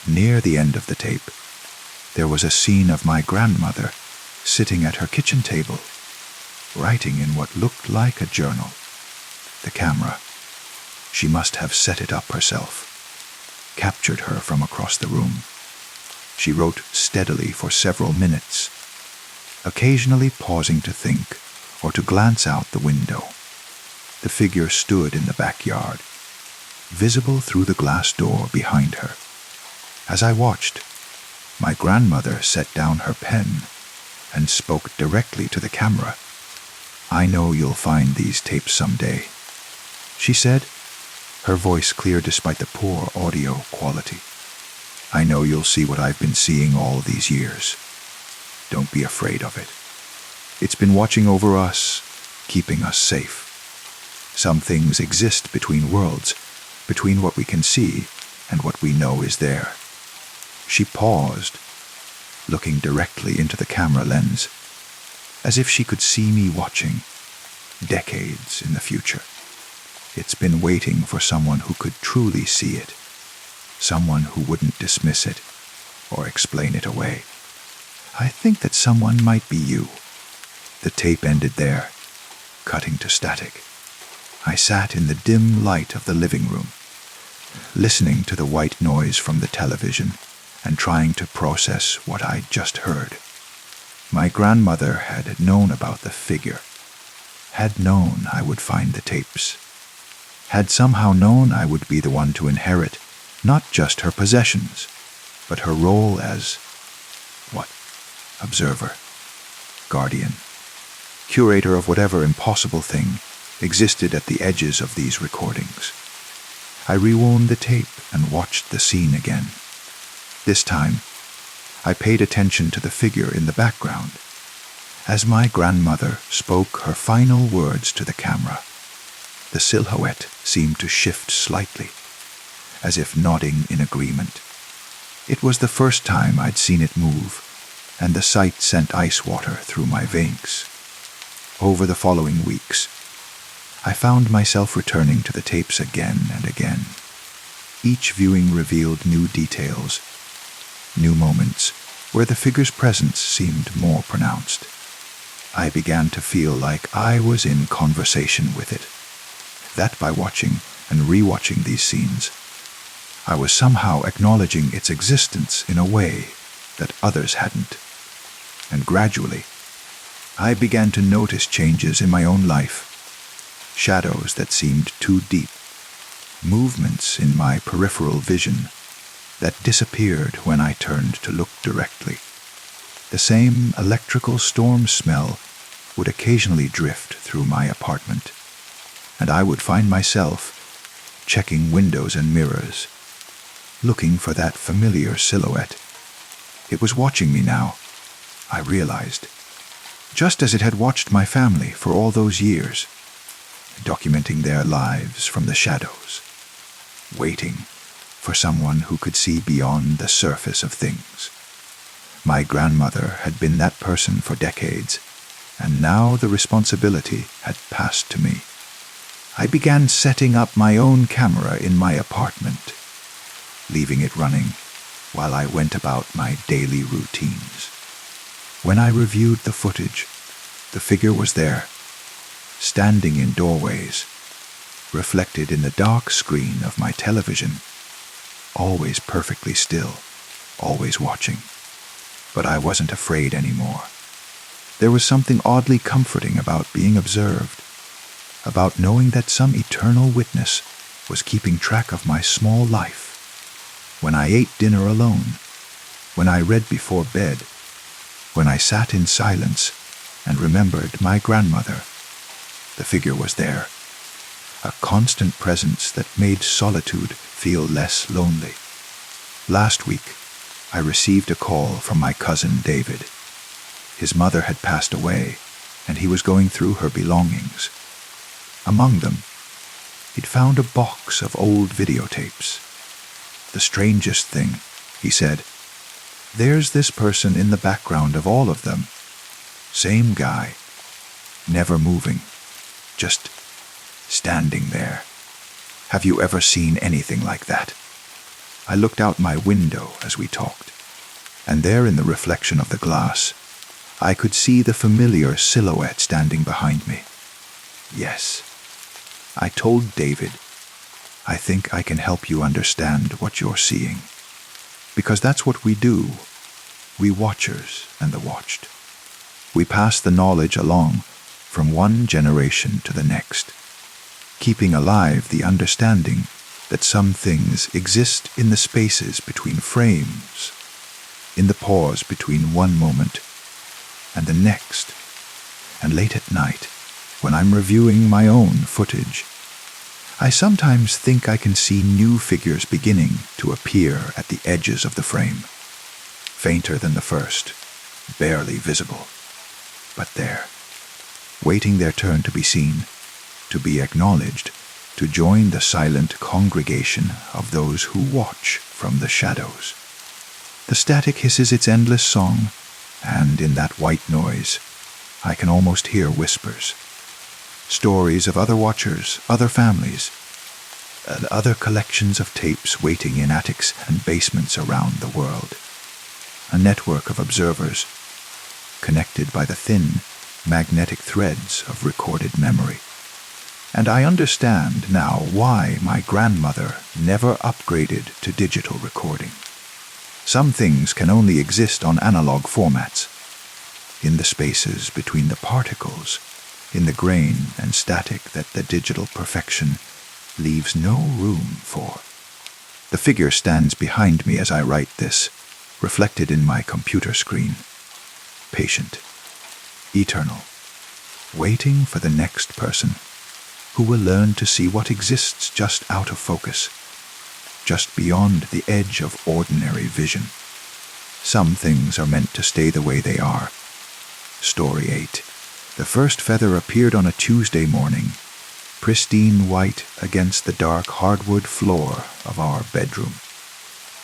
Near the end of the tape, there was a scene of my grandmother sitting at her kitchen table, writing in what looked like a journal. The camera, she must have set it up herself, captured her from across the room. She wrote steadily for several minutes, occasionally pausing to think or to glance out the window. The figure stood in the backyard, visible through the glass door behind her. As I watched, my grandmother set down her pen and spoke directly to the camera. "I know you'll find these tapes someday," she said, her voice clear despite the poor audio quality. "I know you'll see what I've been seeing all these years. Don't be afraid of it. It's been watching over us, keeping us safe. Some things exist between worlds, between what we can see and what we know is there." She paused, looking directly into the camera lens, as if she could see me watching, decades in the future. It's been waiting for someone who could truly see it, someone who wouldn't dismiss it or explain it away. I think that someone might be you. The tape ended there, cutting to static. I sat in the dim light of the living room, listening to the white noise from the television and trying to process what I'd just heard. My grandmother had known about the figure, had known I would find the tapes, had somehow known I would be the one to inherit not just her possessions, but her role as, what? Observer, guardian, curator of whatever impossible thing existed at the edges of these recordings. I rewound the tape and watched the scene again. This time, I paid attention to the figure in the background. As my grandmother spoke her final words to the camera, the silhouette seemed to shift slightly, as if nodding in agreement. It was the first time I'd seen it move, and the sight sent ice water through my veins. Over the following weeks, I found myself returning to the tapes again and again. Each viewing revealed new details, new moments where the figure's presence seemed more pronounced. I began to feel like I was in conversation with it. That by watching and rewatching these scenes, I was somehow acknowledging its existence in a way that others hadn't. And gradually, I began to notice changes in my own life. Shadows that seemed too deep, movements in my peripheral vision that disappeared when I turned to look directly. The same electrical storm smell would occasionally drift through my apartment, and I would find myself checking windows and mirrors, looking for that familiar silhouette. It was watching me now, I realized, just as it had watched my family for all those years, documenting their lives from the shadows, waiting for someone who could see beyond the surface of things. My grandmother had been that person for decades, and now the responsibility had passed to me. I began setting up my own camera in my apartment, leaving it running while I went about my daily routines. When I reviewed the footage, the figure was there, standing in doorways, reflected in the dark screen of my television, always perfectly still, always watching. But I wasn't afraid anymore. There was something oddly comforting about being observed, about knowing that some eternal witness was keeping track of my small life. When I ate dinner alone, when I read before bed, when I sat in silence and remembered my grandmother, the figure was there, a constant presence that made solitude feel less lonely. Last week, I received a call from my cousin David. His mother had passed away, and he was going through her belongings. Among them, he'd found a box of old videotapes. The strangest thing, he said, there's this person in the background of all of them. Same guy, never moving, just standing there. Have you ever seen anything like that? I looked out my window as we talked, and there in the reflection of the glass, I could see the familiar silhouette standing behind me. Yes, I told David, I think I can help you understand what you're seeing. Because that's what we do, we watchers and the watched. We pass the knowledge along from one generation to the next, keeping alive the understanding that some things exist in the spaces between frames, in the pause between one moment and the next, and late at night, when I'm reviewing my own footage, I sometimes think I can see new figures beginning to appear at the edges of the frame, fainter than the first, barely visible, but there, waiting their turn to be seen, to be acknowledged, to join the silent congregation of those who watch from the shadows. The static hisses its endless song, and in that white noise, I can almost hear whispers. Stories of other watchers, other families, and other collections of tapes waiting in attics and basements around the world. A network of observers, connected by the thin, magnetic threads of recorded memory. And I understand now why my grandmother never upgraded to digital recording. Some things can only exist on analog formats, in the spaces between the particles, in the grain and static that the digital perfection leaves no room for. The figure stands behind me as I write this, reflected in my computer screen. Patient, eternal, waiting for the next person who will learn to see what exists just out of focus, just beyond the edge of ordinary vision. Some things are meant to stay the way they are. Story 8. The first feather appeared on a Tuesday morning, pristine white against the dark hardwood floor of our bedroom.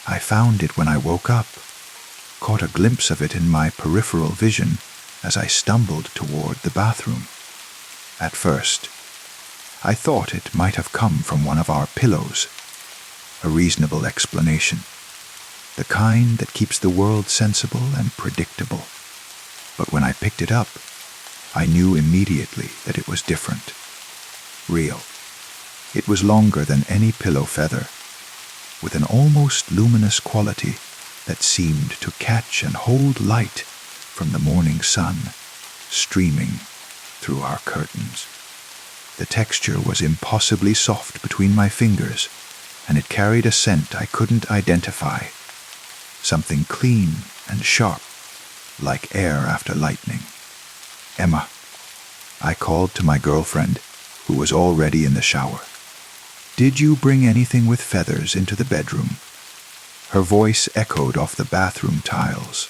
I found it when I woke up, caught a glimpse of it in my peripheral vision as I stumbled toward the bathroom. At first, I thought it might have come from one of our pillows, a reasonable explanation, the kind that keeps the world sensible and predictable. But when I picked it up, I knew immediately that it was different, real. It was longer than any pillow feather, with an almost luminous quality that seemed to catch and hold light from the morning sun streaming through our curtains. The texture was impossibly soft between my fingers, and it carried a scent I couldn't identify, something clean and sharp, like air after lightning. "Emma," I called to my girlfriend, who was already in the shower. "Did you bring anything with feathers into the bedroom?" Her voice echoed off the bathroom tiles,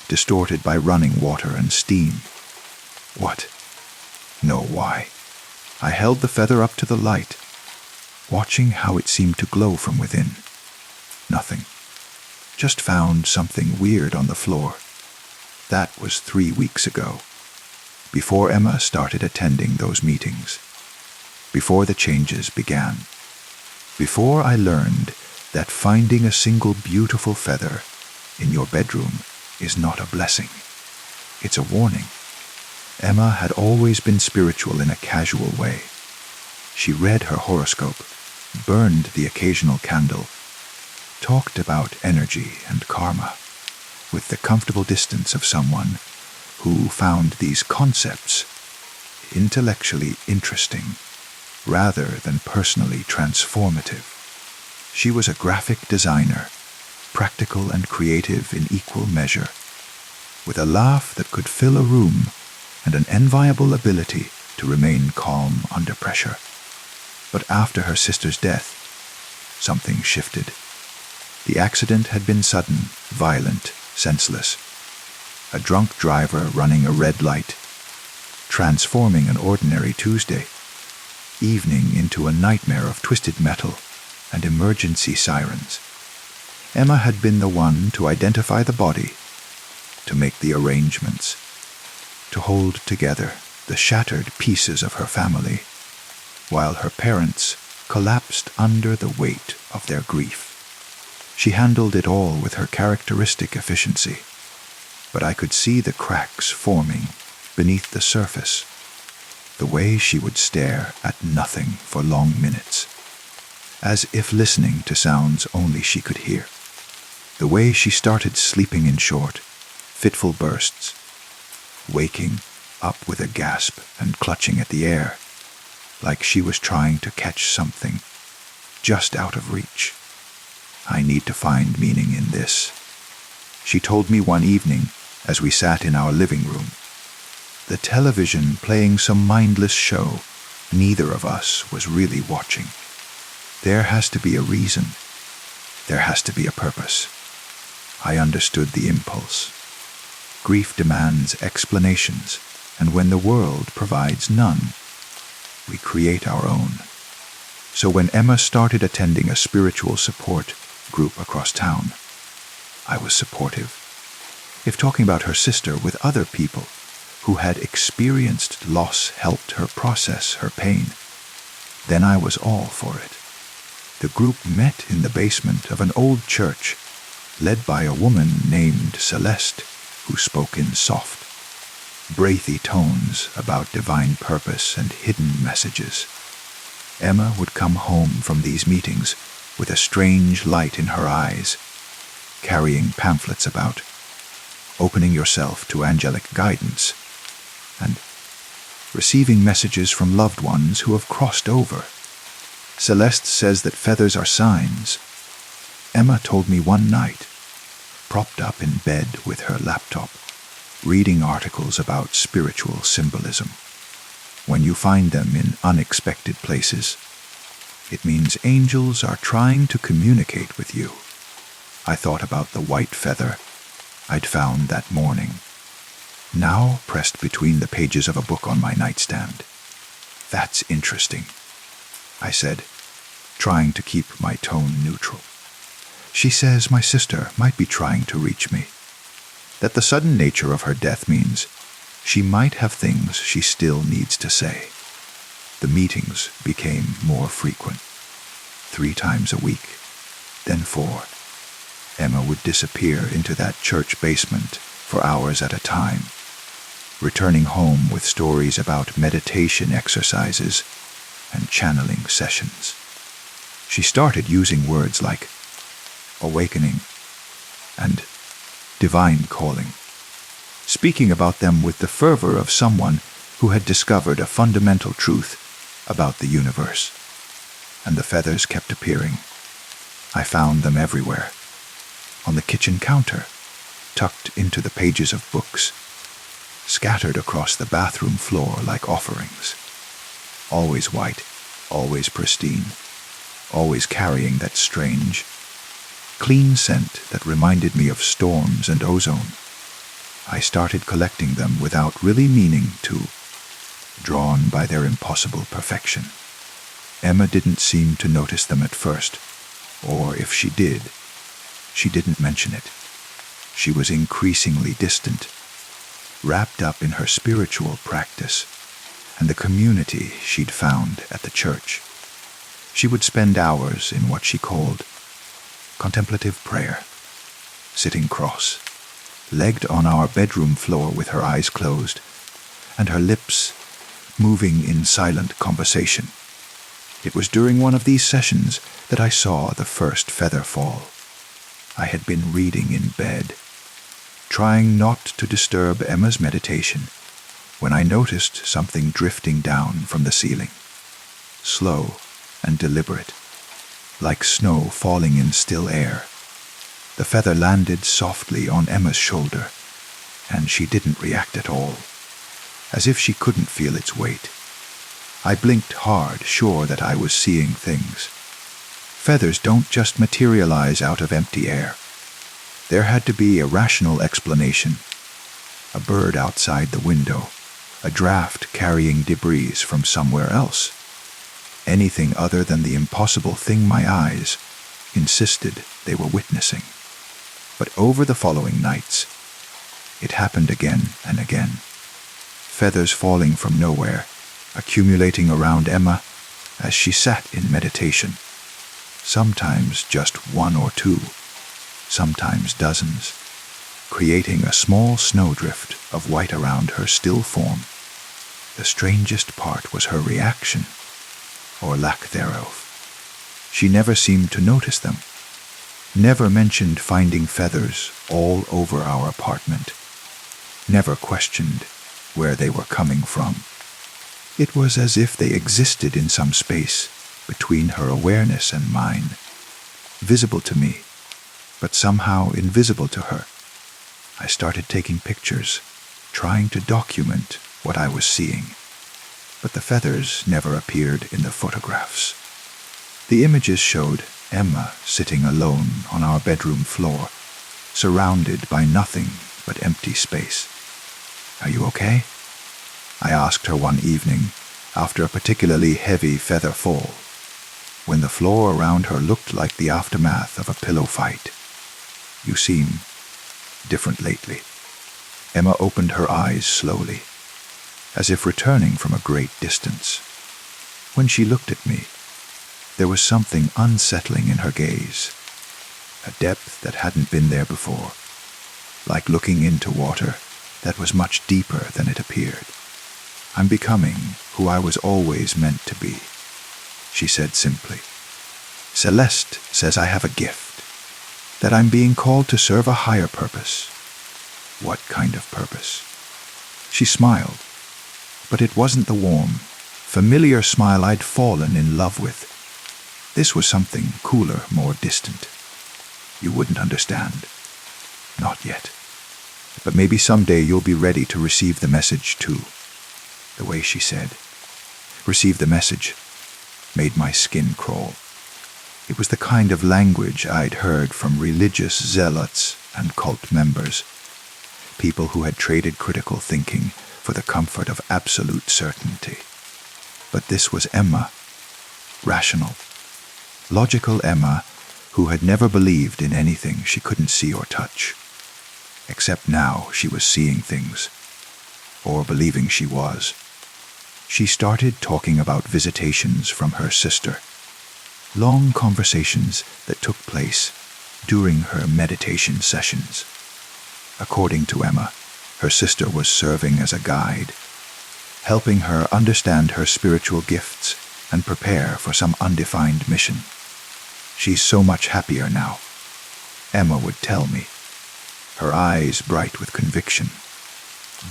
distorted by running water and steam. "What?" "No, why?" I held the feather up to the light, watching how it seemed to glow from within. "Nothing. Just found something weird on the floor." That was 3 weeks ago, before Emma started attending those meetings, before the changes began, before I learned that finding a single beautiful feather in your bedroom is not a blessing. It's a warning. Emma had always been spiritual in a casual way. She read her horoscope, burned the occasional candle, talked about energy and karma, with the comfortable distance of someone who found these concepts intellectually interesting rather than personally transformative. She was a graphic designer, practical and creative in equal measure, with a laugh that could fill a room and an enviable ability to remain calm under pressure. But after her sister's death, something shifted. The accident had been sudden, violent, senseless. A drunk driver running a red light, transforming an ordinary Tuesday evening into a nightmare of twisted metal and emergency sirens. Emma had been the one to identify the body, to make the arrangements, to hold together the shattered pieces of her family, while her parents collapsed under the weight of their grief. She handled it all with her characteristic efficiency, but I could see the cracks forming beneath the surface, the way she would stare at nothing for long minutes, as if listening to sounds only she could hear, the way she started sleeping in short, fitful bursts, waking up with a gasp and clutching at the air, like she was trying to catch something just out of reach. "I need to find meaning in this," she told me one evening as we sat in our living room, the television playing some mindless show neither of us was really watching. "There has to be a reason. There has to be a purpose." I understood the impulse. Grief demands explanations, and when the world provides none, we create our own. So when Emma started attending a spiritual support group across town, I was supportive. If talking about her sister with other people who had experienced loss helped her process her pain, then I was all for it. The group met in the basement of an old church, led by a woman named Celeste, who spoke in soft, breathy tones about divine purpose and hidden messages. Emma would come home from these meetings with a strange light in her eyes, carrying pamphlets about opening yourself to angelic guidance and receiving messages from loved ones who have crossed over. Celeste says that feathers are signs. Emma told me one night, propped up in bed with her laptop, reading articles about spiritual symbolism. When you find them in unexpected places, it means angels are trying to communicate with you. I thought about the white feather I'd found that morning, now pressed between the pages of a book on my nightstand. "That's interesting," I said, trying to keep my tone neutral. "She says my sister might be trying to reach me, that the sudden nature of her death means She might have things she still needs to say. The meetings became more frequent. 3 times a week, then 4. Emma would disappear into that church basement for hours at a time, returning home with stories about meditation exercises and channeling sessions. She started using words like awakening and divine calling, speaking about them with the fervor of someone who had discovered a fundamental truth about the universe. And the feathers kept appearing. I found them everywhere. On the kitchen counter, tucked into the pages of books, scattered across the bathroom floor like offerings. Always white, always pristine, always carrying that strange, clean scent that reminded me of storms and ozone. I started collecting them without really meaning to, drawn by their impossible perfection. Emma didn't seem to notice them at first, or if she did, she didn't mention it. She was increasingly distant, wrapped up in her spiritual practice and the community she'd found at the church. She would spend hours in what she called contemplative prayer, sitting cross, legged on our bedroom floor with her eyes closed and her lips moving in silent conversation. It was during one of these sessions that I saw the first feather fall. I had been reading in bed, trying not to disturb Emma's meditation, when I noticed something drifting down from the ceiling, slow and deliberate, like snow falling in still air. The feather landed softly on Emma's shoulder, and she didn't react at all, as if she couldn't feel its weight. I blinked hard, sure that I was seeing things. Feathers don't just materialize out of empty air. There had to be a rational explanation. A bird outside the window, a draft carrying debris from somewhere else. Anything other than the impossible thing my eyes insisted they were witnessing. But over the following nights, it happened again and again. Feathers falling from nowhere, accumulating around Emma as she sat in meditation. Sometimes just 1 or 2, sometimes dozens, creating a small snowdrift of white around her still form. The strangest part was her reaction, or lack thereof. She never seemed to notice them, never mentioned finding feathers all over our apartment, never questioned where they were coming from. It was as if they existed in some space between her awareness and mine, visible to me, but somehow invisible to her. I started taking pictures, trying to document what I was seeing, but the feathers never appeared in the photographs. The images showed Emma sitting alone on our bedroom floor, surrounded by nothing but empty space. "Are you okay?" I asked her one evening after a particularly heavy feather fall, when the floor around her looked like the aftermath of a pillow fight. "You seem different lately." Emma opened her eyes slowly, as if returning from a great distance. When she looked at me, there was something unsettling in her gaze, a depth that hadn't been there before, like looking into water that was much deeper than it appeared. "I'm becoming who I was always meant to be," she said simply. "Celeste says I have a gift, that I'm being called to serve a higher purpose." "What kind of purpose?" She smiled, but it wasn't the warm, familiar smile I'd fallen in love with. This was something cooler, more distant. "You wouldn't understand. Not yet. But maybe someday you'll be ready to receive the message too." The way she said, "receive the message," made my skin crawl. It was the kind of language I'd heard from religious zealots and cult members, people who had traded critical thinking for the comfort of absolute certainty. But this was Emma, rational, logical Emma, who had never believed in anything she couldn't see or touch. Except now she was seeing things, or believing she was. She started talking about visitations from her sister, long conversations that took place during her meditation sessions. According to Emma, her sister was serving as a guide, helping her understand her spiritual gifts and prepare for some undefined mission. She's so much happier now, Emma would tell me, her eyes bright with conviction.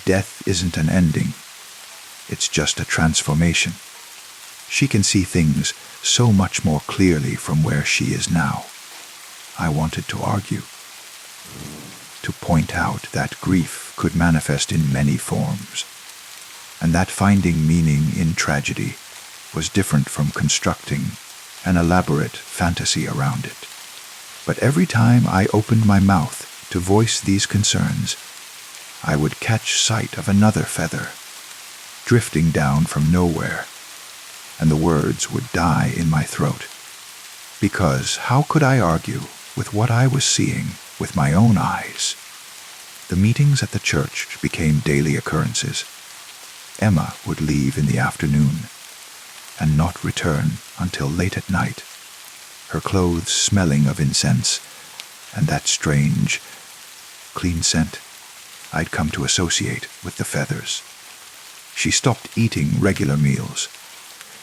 Death isn't an ending. It's just a transformation. She can see things so much more clearly from where she is now. I wanted to argue, to point out that grief could manifest in many forms, and that finding meaning in tragedy was different from constructing an elaborate fantasy around it. But every time I opened my mouth to voice these concerns, I would catch sight of another feather, drifting down from nowhere, and the words would die in my throat. Because how could I argue with what I was seeing with my own eyes? The meetings at the church became daily occurrences. Emma would leave in the afternoon and not return until late at night, her clothes smelling of incense and that strange, clean scent I'd come to associate with the feathers. She stopped eating regular meals,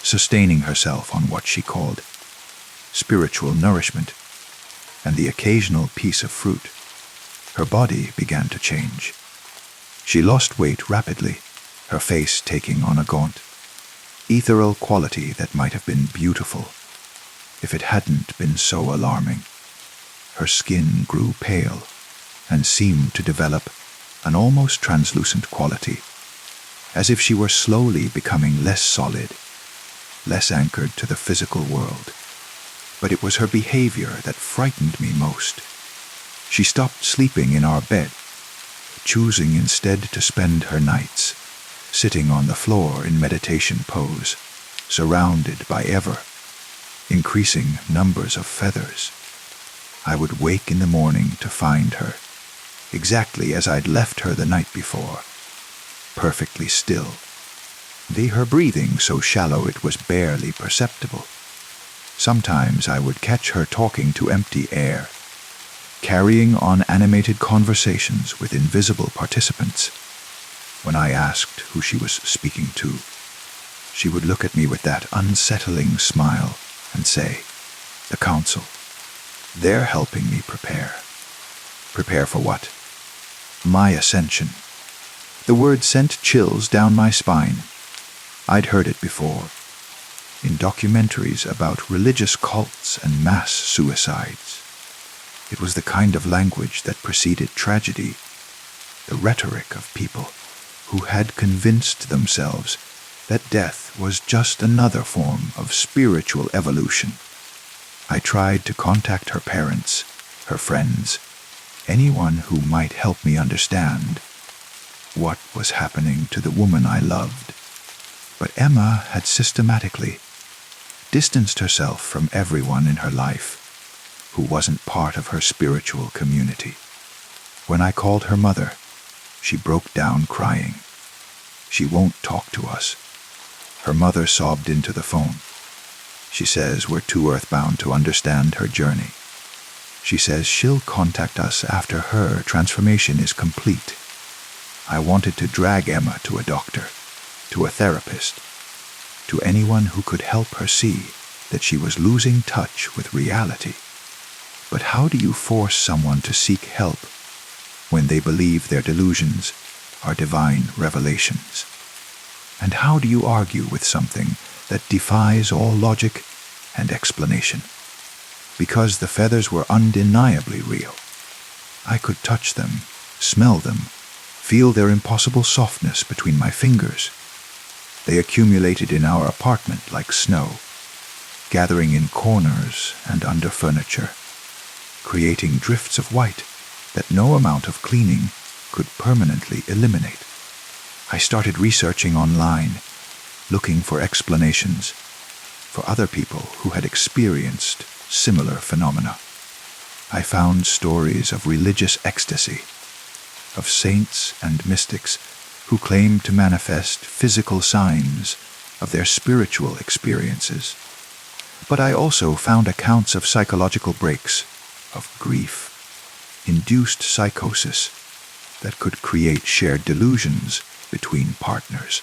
sustaining herself on what she called spiritual nourishment and the occasional piece of fruit. Her body began to change. She lost weight rapidly, her face taking on a gaunt, ethereal quality that might have been beautiful if it hadn't been so alarming. Her skin grew pale and seemed to develop an almost translucent quality, as if she were slowly becoming less solid, less anchored to the physical world. But it was her behavior that frightened me most. She stopped sleeping in our bed, choosing instead to spend her nights sitting on the floor in meditation pose, surrounded by ever increasing numbers of feathers. I would wake in the morning to find her, exactly as I'd left her the night before, perfectly still, her breathing so shallow it was barely perceptible. Sometimes I would catch her talking to empty air, carrying on animated conversations with invisible participants. When I asked who she was speaking to, she would look at me with that unsettling smile and say, "The council. They're helping me prepare." Prepare for what? My ascension. The word sent chills down my spine. I'd heard it before, in documentaries about religious cults and mass suicides. It was the kind of language that preceded tragedy, the rhetoric of people who had convinced themselves that death was just another form of spiritual evolution. I tried to contact her parents, her friends, anyone who might help me understand what was happening to the woman I loved. But Emma had systematically distanced herself from everyone in her life who wasn't part of her spiritual community. When I called her mother, she broke down crying. She won't talk to us. Her mother sobbed into the phone. She says we're too earthbound to understand her journey. She says she'll contact us after her transformation is complete. I wanted to drag Emma to a doctor, to a therapist, to anyone who could help her see that she was losing touch with reality. But how do you force someone to seek help when they believe their delusions are divine revelations? And how do you argue with something that defies all logic and explanation? Because the feathers were undeniably real. I could touch them, smell them, feel their impossible softness between my fingers. They accumulated in our apartment like snow, gathering in corners and under furniture, creating drifts of white that no amount of cleaning could permanently eliminate. I started researching online, looking for explanations for other people who had experienced similar phenomena. I found stories of religious ecstasy, of saints and mystics who claimed to manifest physical signs of their spiritual experiences. But I also found accounts of psychological breaks, of grief, induced psychosis that could create shared delusions between partners.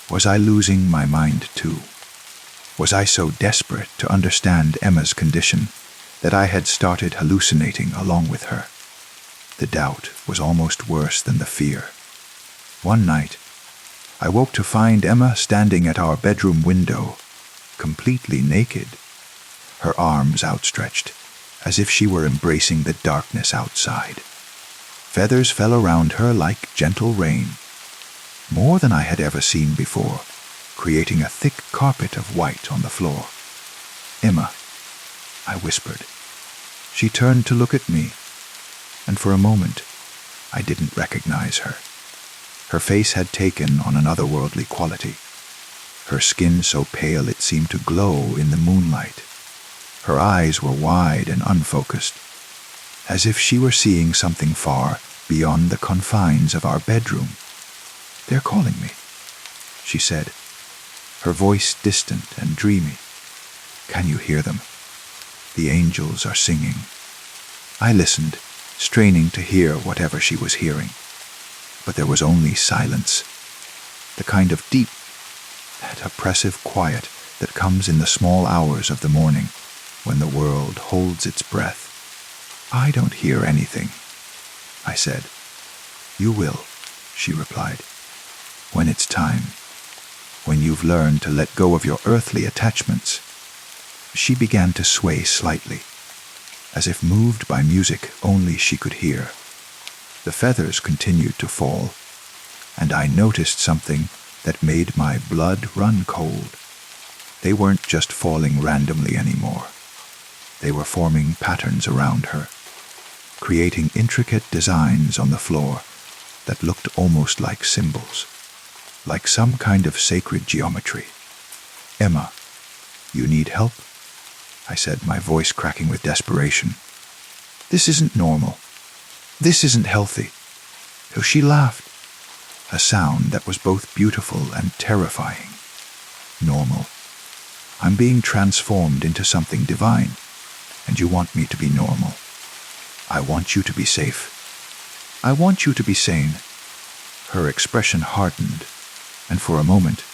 Was I losing my mind too? Was I so desperate to understand Emma's condition that I had started hallucinating along with her? The doubt was almost worse than the fear. One night, I woke to find Emma standing at our bedroom window, completely naked, her arms outstretched, as if she were embracing the darkness outside. Feathers fell around her like gentle rain, more than I had ever seen before, creating a thick carpet of white on the floor. "Emma," I whispered. She turned to look at me, and for a moment, I didn't recognize her. Her face had taken on an otherworldly quality, her skin so pale it seemed to glow in the moonlight. Her eyes were wide and unfocused, as if she were seeing something far beyond the confines of our bedroom. "They're calling me," she said, her voice distant and dreamy. "Can you hear them? The angels are singing." I listened, straining to hear whatever she was hearing. But there was only silence, the kind of deep, that oppressive quiet that comes in the small hours of the morning when the world holds its breath. "I don't hear anything," I said. "You will," she replied, "when it's time, when you've learned to let go of your earthly attachments." She began to sway slightly, as if moved by music only she could hear. The feathers continued to fall, and I noticed something that made my blood run cold. They weren't just falling randomly anymore. They were forming patterns around her, creating intricate designs on the floor that looked almost like symbols, like some kind of sacred geometry. "Emma, you need help?" I said, my voice cracking with desperation. "This isn't normal. This isn't healthy." So she laughed, a sound that was both beautiful and terrifying. "Normal. I'm being transformed into something divine, and you want me to be normal. I want you to be safe. I want you to be sane." Her expression hardened, and for a moment,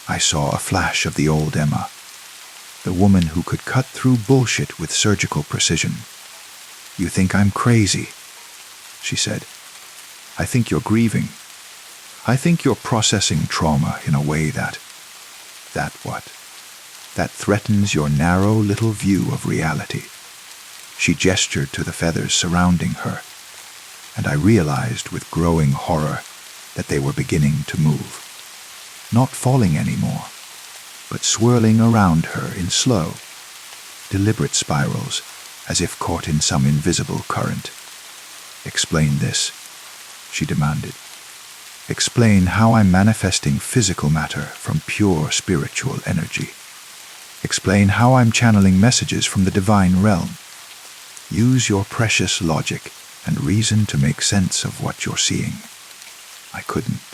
I saw a flash of the old Emma, the woman who could cut through bullshit with surgical precision. "You think I'm crazy," she said. "I think you're grieving. I think you're processing trauma in a way that what? That threatens your narrow little view of reality." She gestured to the feathers surrounding her, and I realized with growing horror that they were beginning to move. Not falling anymore, but swirling around her in slow, deliberate spirals, as if caught in some invisible current. "Explain this," she demanded. "Explain how I'm manifesting physical matter from pure spiritual energy. Explain how I'm channeling messages from the divine realm. Use your precious logic and reason to make sense of what you're seeing." I couldn't.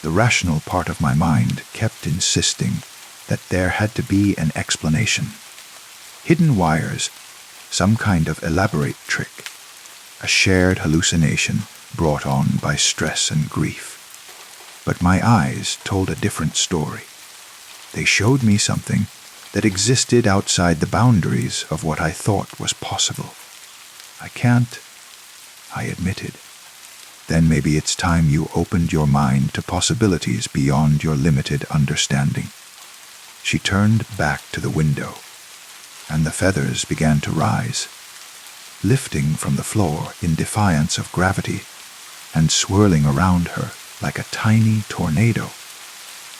The rational part of my mind kept insisting that there had to be an explanation. Hidden wires, some kind of elaborate trick, a shared hallucination brought on by stress and grief. But my eyes told a different story. They showed me something that existed outside the boundaries of what I thought was possible. "I can't," I admitted. "Then maybe it's time you opened your mind to possibilities beyond your limited understanding." She turned back to the window, and the feathers began to rise, lifting from the floor in defiance of gravity and swirling around her like a tiny tornado.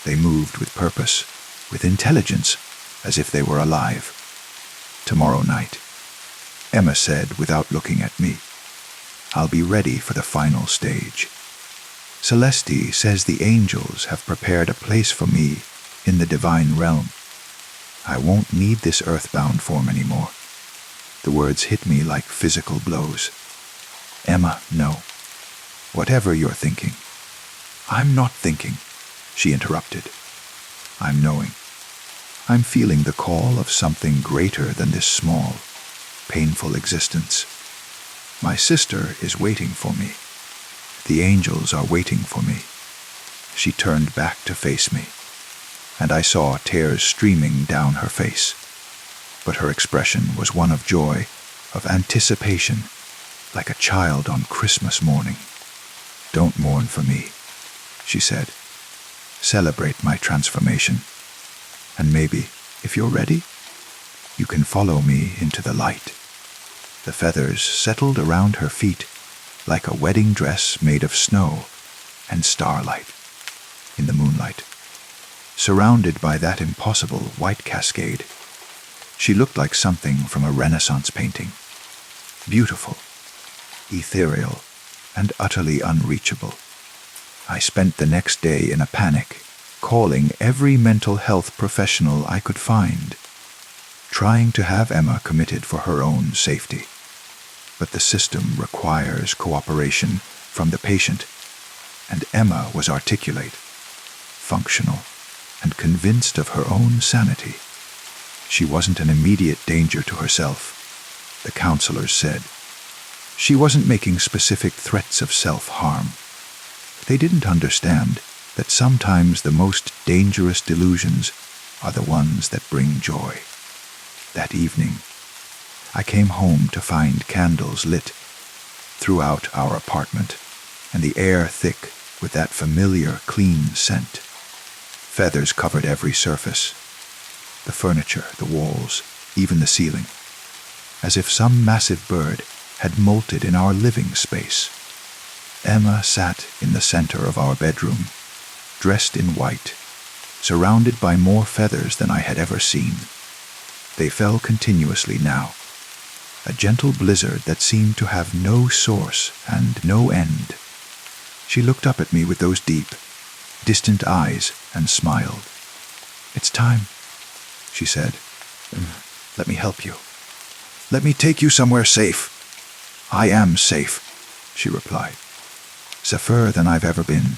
They moved with purpose, with intelligence, as if they were alive. "Tomorrow night," Emma said without looking at me, "I'll be ready for the final stage. Celeste says the angels have prepared a place for me in the divine realm. I won't need this earthbound form anymore." The words hit me like physical blows. "Emma, no. Whatever you're thinking, I'm not thinking, she interrupted. I'm knowing. I'm feeling the call of something greater than this small, painful existence. My sister is waiting for me. The angels are waiting for me. She turned back to face me, and I saw tears streaming down her face. But her expression was one of joy, of anticipation, like a child on Christmas morning. Don't mourn for me, she said. Celebrate my transformation. And maybe, if you're ready, you can follow me into the light. The feathers settled around her feet like a wedding dress made of snow and starlight in the moonlight. Surrounded by that impossible white cascade, she looked like something from a Renaissance painting. Beautiful, ethereal, and utterly unreachable. I spent the next day in a panic, calling every mental health professional I could find, trying to have Emma committed for her own safety. But the system requires cooperation from the patient, and Emma was articulate, functional, and convinced of her own sanity. She wasn't an immediate danger to herself, the counselors said. She wasn't making specific threats of self-harm. They didn't understand that sometimes the most dangerous delusions are the ones that bring joy. That evening, I came home to find candles lit throughout our apartment, and the air thick with that familiar, clean scent. Feathers covered every surface, the furniture, the walls, even the ceiling, as if some massive bird had molted in our living space. Emma sat in the center of our bedroom, dressed in white, surrounded by more feathers than I had ever seen. They fell continuously now, a gentle blizzard that seemed to have no source and no end. She looked up at me with those deep, distant eyes and smiled. "It's time," she said. "Let me help you. Let me take you somewhere safe." "I am safe," she replied. "Safer than I've ever been.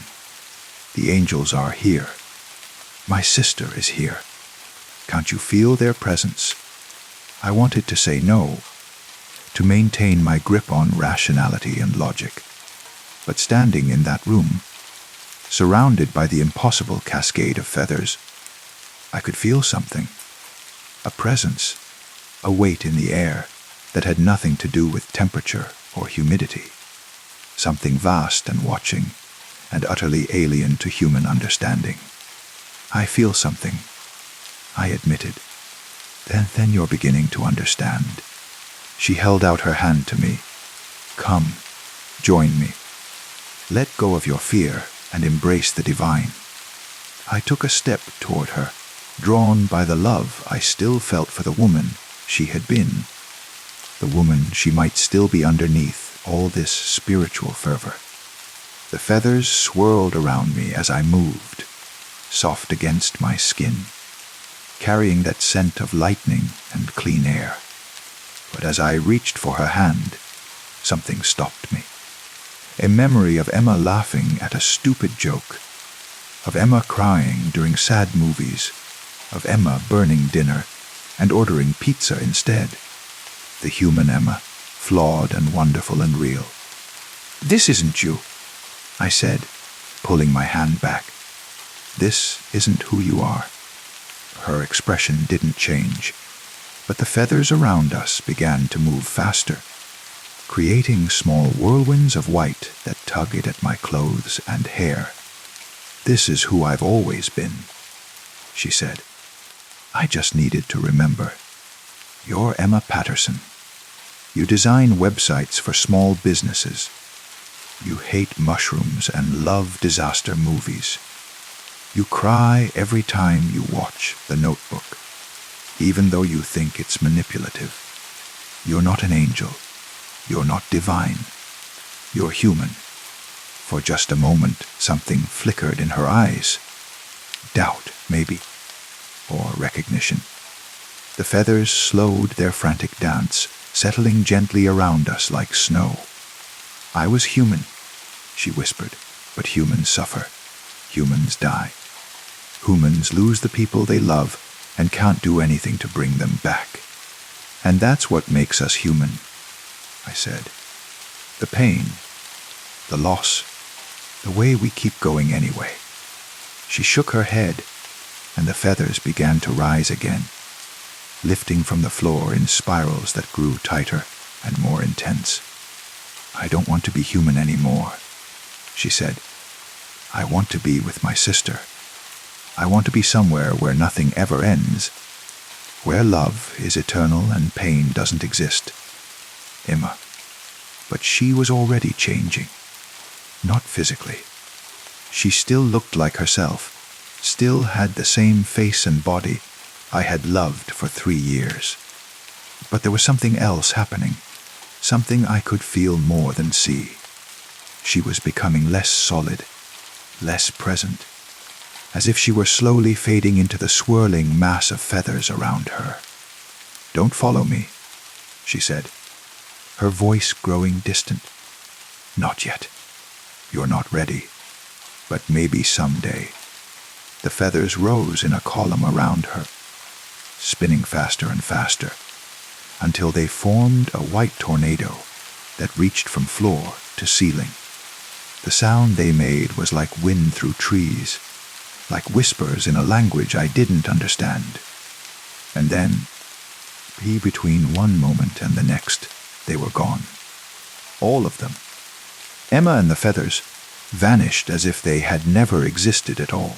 The angels are here. My sister is here. Can't you feel their presence?" I wanted to say no, to maintain my grip on rationality and logic. But standing in that room, surrounded by the impossible cascade of feathers, I could feel something, a presence, a weight in the air that had nothing to do with temperature or humidity, something vast and watching, and utterly alien to human understanding. "I feel something," I admitted. Then you're beginning to understand." She held out her hand to me. "Come, join me. Let go of your fear and embrace the divine." I took a step toward her, drawn by the love I still felt for the woman she had been, the woman she might still be underneath all this spiritual fervor. The feathers swirled around me as I moved, soft against my skin, carrying that scent of lightning and clean air. But as I reached for her hand, something stopped me. A memory of Emma laughing at a stupid joke, of Emma crying during sad movies, of Emma burning dinner and ordering pizza instead. The human Emma, flawed and wonderful and real. "This isn't you," I said, pulling my hand back. "This isn't who you are." Her expression didn't change, but the feathers around us began to move faster, creating small whirlwinds of white that tugged at my clothes and hair. "This is who I've always been," she said. "I just needed to remember. You're Emma Patterson. You design websites for small businesses. You hate mushrooms and love disaster movies. You cry every time you watch The Notebook, even though you think it's manipulative. You're not an angel. You're not divine. You're human." For just a moment, something flickered in her eyes. Doubt, maybe, or recognition. The feathers slowed their frantic dance, settling gently around us like snow. "I was human," she whispered, "but humans suffer. humans die. Humans lose the people they love and can't do anything to bring them back. And that's what makes us human, I said. The pain, the loss, the way we keep going anyway. She shook her head, and the feathers began to rise again, lifting from the floor in spirals that grew tighter and more intense. I don't want to be human anymore, she said. I want to be with my sister. I want to be somewhere where nothing ever ends, where love is eternal and pain doesn't exist. Emma. But she was already changing. Not physically. She still looked like herself, still had the same face and body I had loved for 3 years. But there was something else happening, something I could feel more than see. She was becoming less solid, less present, as if she were slowly fading into the swirling mass of feathers around her. Don't follow me, she said, her voice growing distant. Not yet. You're not ready. But maybe someday. The feathers rose in a column around her, spinning faster and faster, until they formed a white tornado that reached from floor to ceiling. The sound they made was like wind through trees, like whispers in a language I didn't understand. And then, between one moment and the next, they were gone. All of them. Emma and the feathers vanished as if they had never existed at all.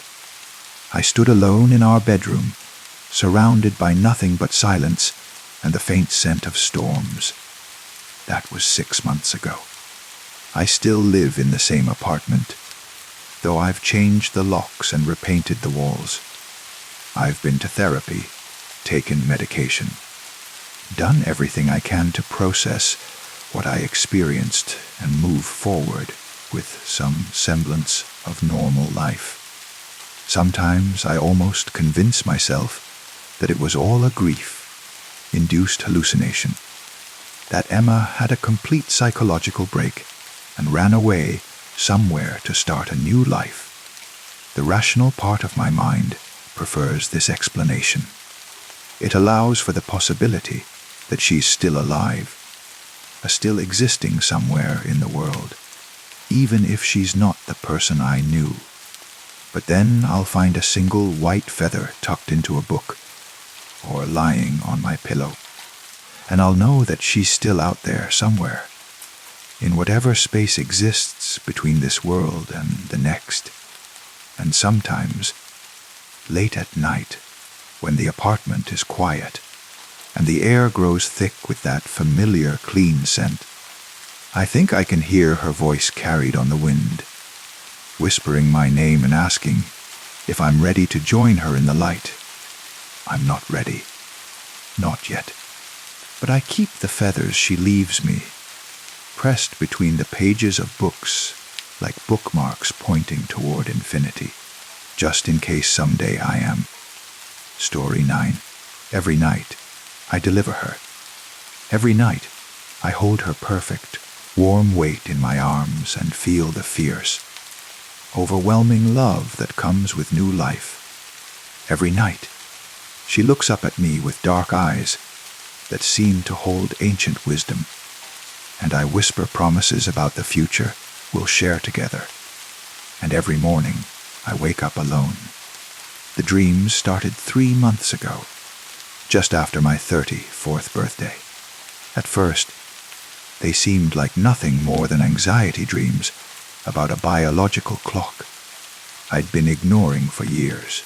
I stood alone in our bedroom, surrounded by nothing but silence and the faint scent of storms. That was 6 months ago. I still live in the same apartment, though I've changed the locks and repainted the walls. I've been to therapy, taken medication, done everything I can to process what I experienced and move forward with some semblance of normal life. Sometimes I almost convince myself that it was all a grief-induced hallucination, that Emma had a complete psychological break and ran away somewhere to start a new life. The rational part of my mind prefers this explanation. It allows for the possibility that she's still alive, still existing somewhere in the world, even if she's not the person I knew. But then I'll find a single white feather tucked into a book, or lying on my pillow, and I'll know that she's still out there somewhere, in whatever space exists between this world and the next. And sometimes, late at night, when the apartment is quiet, and the air grows thick with that familiar clean scent, I think I can hear her voice carried on the wind, whispering my name and asking if I'm ready to join her in the light. I'm not ready. Not yet. But I keep the feathers she leaves me, pressed between the pages of books like bookmarks pointing toward infinity, just in case someday I am. Story 9. Every night, I deliver her. Every night, I hold her perfect, warm weight in my arms and feel the fierce, overwhelming love that comes with new life. Every night, she looks up at me with dark eyes that seem to hold ancient wisdom, and I whisper promises about the future we'll share together. And every morning, I wake up alone. The dreams started 3 months ago, just after my 34th birthday. At first, they seemed like nothing more than anxiety dreams about a biological clock I'd been ignoring for years.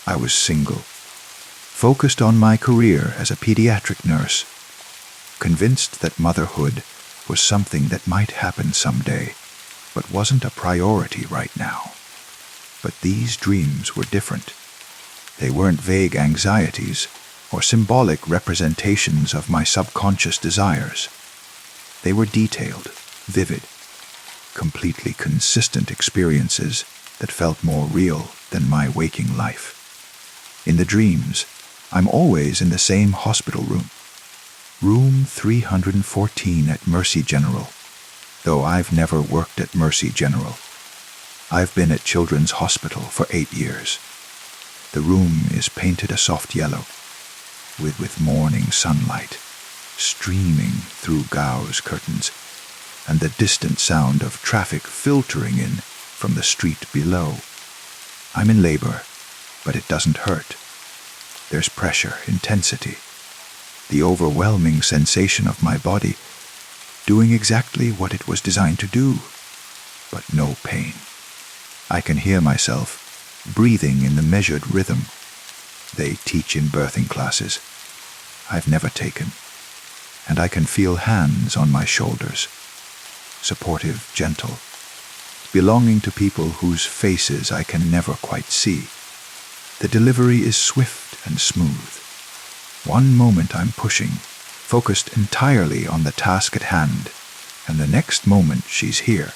I was single, focused on my career as a pediatric nurse, convinced that motherhood was something that might happen someday, but wasn't a priority right now. But these dreams were different. They weren't vague anxieties or symbolic representations of my subconscious desires. They were detailed, vivid, completely consistent experiences that felt more real than my waking life. In the dreams, I'm always in the same hospital room, room 314 at Mercy General, though I've never worked at Mercy General. I've been at Children's Hospital for 8 years. The room is painted a soft yellow, with morning sunlight streaming through gauze curtains, and the distant sound of traffic filtering in from the street below. I'm in labor, but it doesn't hurt. There's pressure, intensity, the overwhelming sensation of my body doing exactly what it was designed to do, but no pain. I can hear myself breathing in the measured rhythm they teach in birthing classes I've never taken, and I can feel hands on my shoulders, supportive, gentle, belonging to people whose faces I can never quite see. The delivery is swift and smooth. One moment I'm pushing, focused entirely on the task at hand, and the next moment she's here,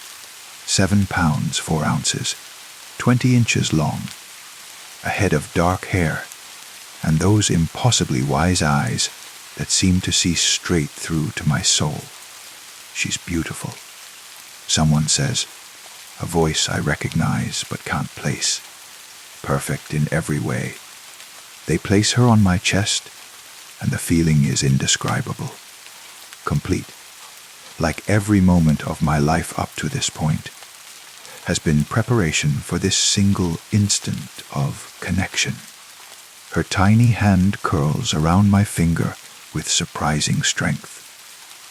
7 pounds 4 ounces, 20 inches long, a head of dark hair, and those impossibly wise eyes that seem to see straight through to my soul. She's beautiful. Someone says, a voice I recognize but can't place. Perfect in every way. They place her on my chest, and the feeling is indescribable. Complete. Like every moment of my life up to this point has been preparation for this single instant of connection. Her tiny hand curls around my finger with surprising strength,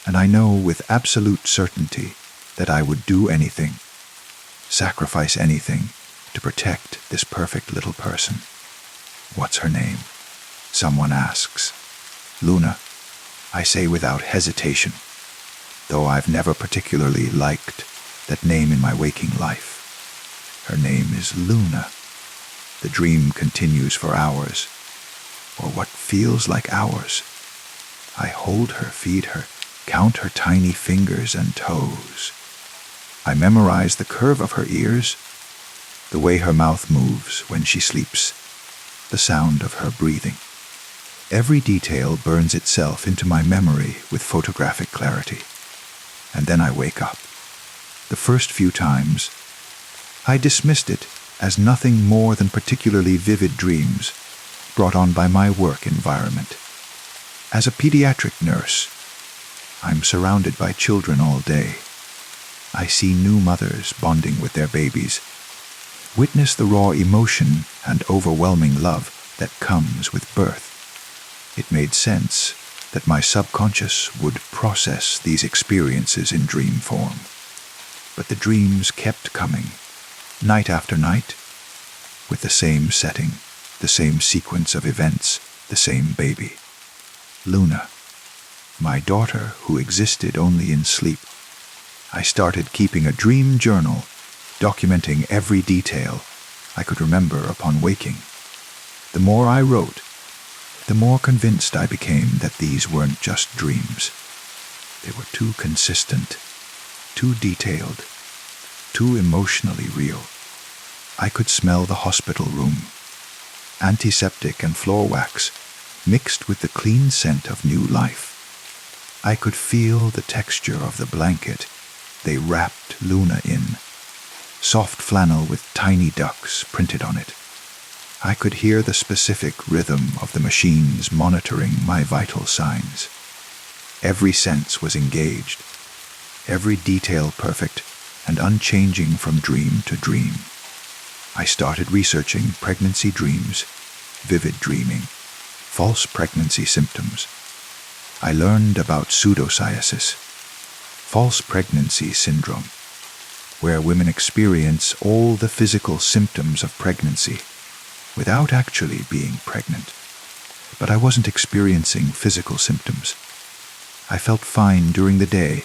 and I know with absolute certainty that I would do anything, sacrifice anything to protect this perfect little person. What's her name? Someone asks. Luna, I say without hesitation, though I've never particularly liked that name in my waking life. Her name is Luna. The dream continues for hours, or what feels like hours. I hold her, feed her, count her tiny fingers and toes. I memorize the curve of her ears, the way her mouth moves when she sleeps, the sound of her breathing. Every detail burns itself into my memory with photographic clarity, and then I wake up. The first few times, I dismissed it as nothing more than particularly vivid dreams brought on by my work environment. As a pediatric nurse, I'm surrounded by children all day. I see new mothers bonding with their babies, witness the raw emotion and overwhelming love that comes with birth. It made sense that my subconscious would process these experiences in dream form. But the dreams kept coming, night after night, with the same setting, the same sequence of events, the same baby. Luna, my daughter who existed only in sleep. I started keeping a dream journal, documenting every detail I could remember upon waking. The more I wrote, the more convinced I became that these weren't just dreams. They were too consistent, too detailed, too emotionally real. I could smell the hospital room, antiseptic and floor wax mixed with the clean scent of new life. I could feel the texture of the blanket they wrapped Luna in, soft flannel with tiny ducks printed on it. I could hear the specific rhythm of the machines monitoring my vital signs. Every sense was engaged, every detail perfect and unchanging from dream to dream. I started researching pregnancy dreams, vivid dreaming, false pregnancy symptoms. I learned about pseudocyesis, false pregnancy syndrome, where women experience all the physical symptoms of pregnancy without actually being pregnant. But I wasn't experiencing physical symptoms. I felt fine during the day,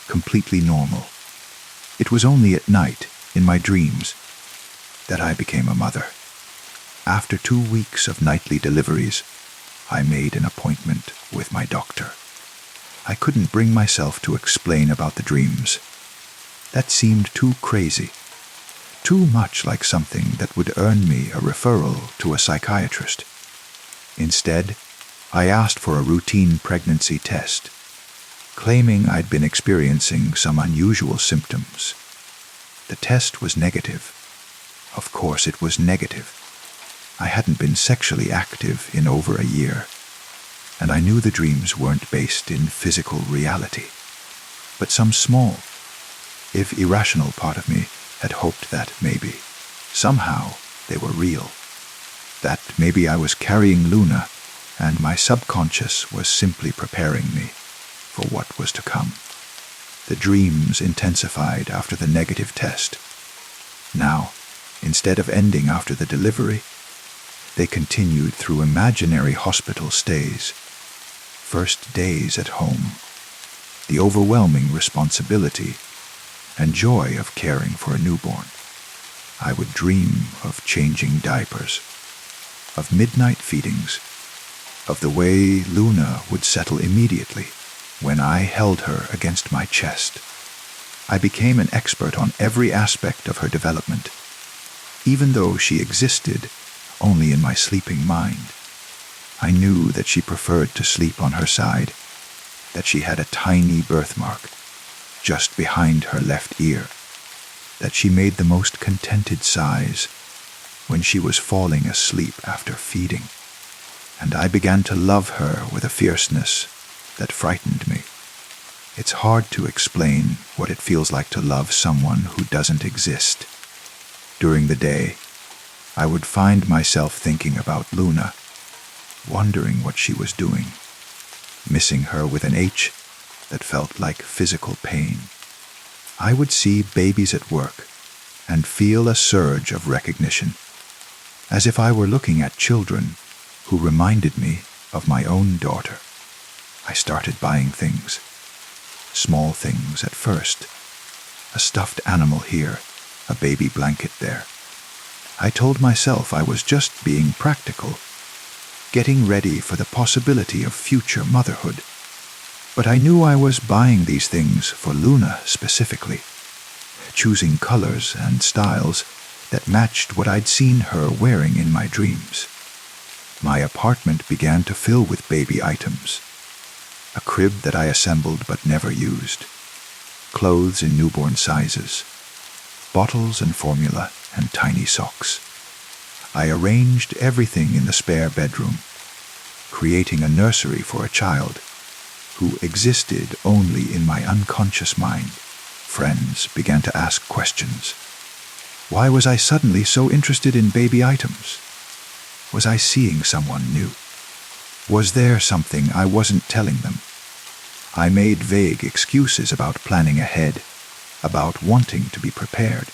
completely normal. It was only at night, in my dreams, that I became a mother. After 2 weeks of nightly deliveries, I made an appointment with my doctor. I couldn't bring myself to explain about the dreams. That seemed too crazy, too much like something that would earn me a referral to a psychiatrist. Instead, I asked for a routine pregnancy test, claiming I'd been experiencing some unusual symptoms. The test was negative. Of course it was negative. I hadn't been sexually active in over a year, and I knew the dreams weren't based in physical reality. But some small, if irrational part of me had hoped that maybe, somehow, they were real. That maybe I was carrying Luna, and my subconscious was simply preparing me for what was to come. The dreams intensified after the negative test. Now, instead of ending after the delivery, they continued through imaginary hospital stays, first days at home, the overwhelming responsibility and joy of caring for a newborn. I would dream of changing diapers, of midnight feedings, of the way Luna would settle immediately when I held her against my chest. I became an expert on every aspect of her development, even though she existed only in my sleeping mind. I knew that she preferred to sleep on her side, that she had a tiny birthmark just behind her left ear, that she made the most contented sighs when she was falling asleep after feeding, and I began to love her with a fierceness that frightened me. It's hard to explain what it feels like to love someone who doesn't exist. During the day, I would find myself thinking about Luna, wondering what she was doing, missing her with an H that felt like physical pain. I would see babies at work and feel a surge of recognition, as if I were looking at children who reminded me of my own daughter. I started buying things, small things at first, a stuffed animal here, a baby blanket there. I told myself I was just being practical, getting ready for the possibility of future motherhood. But I knew I was buying these things for Luna specifically, choosing colors and styles that matched what I'd seen her wearing in my dreams. My apartment began to fill with baby items, a crib that I assembled but never used, clothes in newborn sizes, bottles and formula, and tiny socks. I arranged everything in the spare bedroom, creating a nursery for a child who existed only in my unconscious mind. Friends began to ask questions. Why was I suddenly so interested in baby items? Was I seeing someone new? Was there something I wasn't telling them? I made vague excuses about planning ahead, about wanting to be prepared,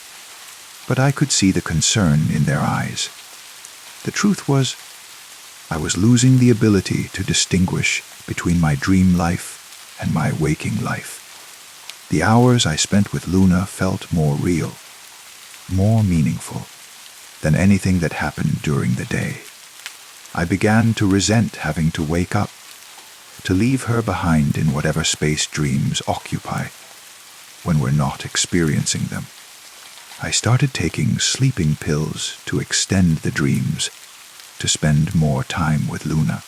but I could see the concern in their eyes. The truth was, I was losing the ability to distinguish between my dream life and my waking life. The hours I spent with Luna felt more real, more meaningful than anything that happened during the day. I began to resent having to wake up, to leave her behind in whatever space dreams occupy when we're not experiencing them. I started taking sleeping pills to extend the dreams, to spend more time with Luna.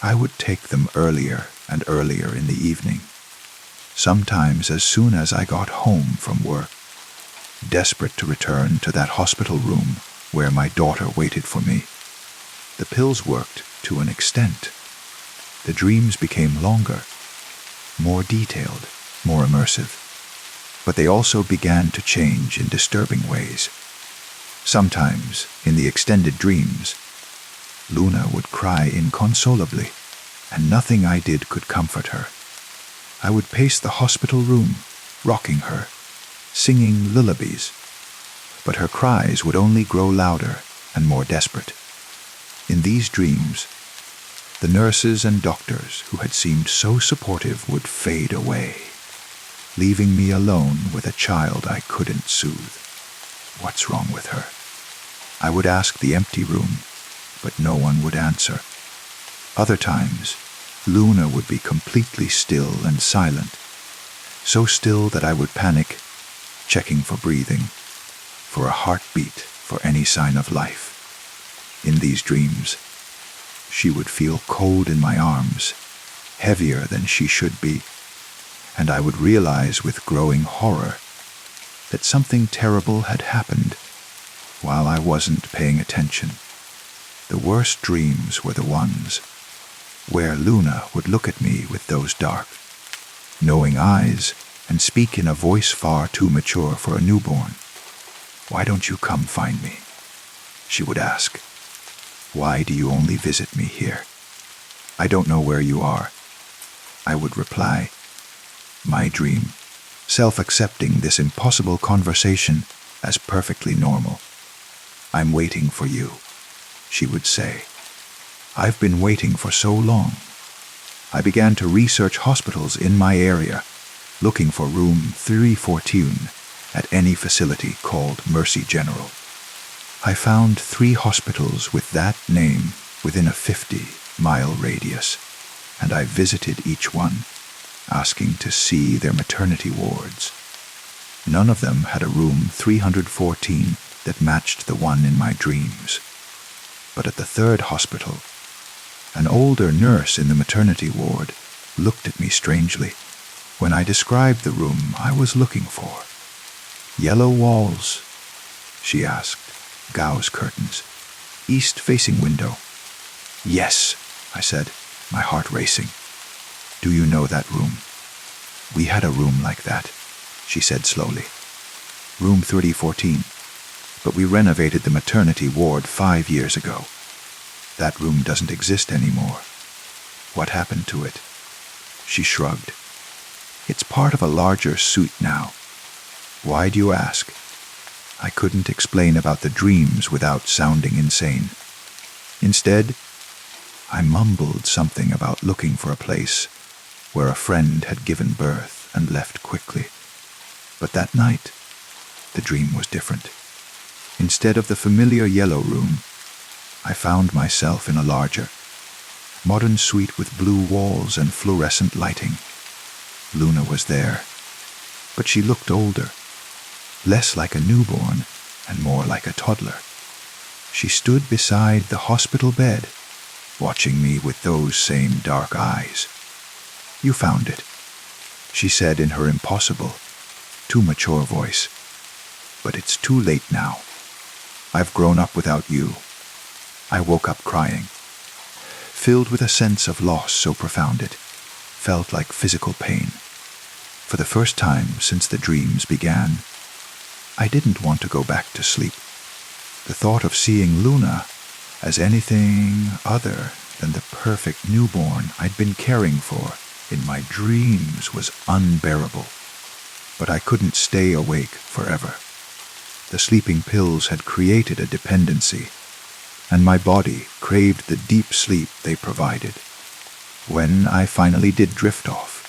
I would take them earlier and earlier in the evening, sometimes as soon as I got home from work, desperate to return to that hospital room where my daughter waited for me. The pills worked to an extent. The dreams became longer, more detailed, more immersive. But they also began to change in disturbing ways. Sometimes, in the extended dreams, Luna would cry inconsolably, and nothing I did could comfort her. I would pace the hospital room, rocking her, singing lullabies, but her cries would only grow louder and more desperate. In these dreams, the nurses and doctors who had seemed so supportive would fade away, leaving me alone with a child I couldn't soothe. What's wrong with her? I would ask the empty room, but no one would answer. Other times, Luna would be completely still and silent, so still that I would panic, checking for breathing, for a heartbeat, for any sign of life. In these dreams, she would feel cold in my arms, heavier than she should be, and I would realize with growing horror that something terrible had happened while I wasn't paying attention. The worst dreams were the ones where Luna would look at me with those dark, knowing eyes and speak in a voice far too mature for a newborn. "Why don't you come find me?" she would ask. "Why do you only visit me here? I don't know where you are." I would reply, my dream, self-accepting this impossible conversation as perfectly normal. "I'm waiting for you," she would say. "I've been waiting for so long." I began to research hospitals in my area, looking for room 314 at any facility called Mercy General. I found 3 hospitals with that name within a 50-mile radius, and I visited each one, asking to see their maternity wards. None of them had a room 314 that matched the one in my dreams. But at the 3rd hospital, an older nurse in the maternity ward looked at me strangely when I described the room I was looking for. "Yellow walls?" she asked. "Gauze curtains? East-facing window?" "Yes," I said, my heart racing. "Do you know that room?" "We had a room like that," she said slowly. "Room 3014. But we renovated the maternity ward 5 years ago. That room doesn't exist anymore." "What happened to it?" She shrugged. "It's part of a larger suite now." "Why do you ask?" I couldn't explain about the dreams without sounding insane. Instead, I mumbled something about looking for a place where a friend had given birth and left quickly. But that night, the dream was different. Instead of the familiar yellow room, I found myself in a larger, modern suite with blue walls and fluorescent lighting. Luna was there, but she looked older, less like a newborn and more like a toddler. She stood beside the hospital bed, watching me with those same dark eyes. "You found it," she said in her impossible, too mature voice. "But it's too late now. I've grown up without you." I woke up crying, filled with a sense of loss so profound it felt like physical pain. For the first time since the dreams began, I didn't want to go back to sleep. The thought of seeing Luna as anything other than the perfect newborn I'd been caring for in my dreams was unbearable. But I couldn't stay awake forever. The sleeping pills had created a dependency, and my body craved the deep sleep they provided. When I finally did drift off,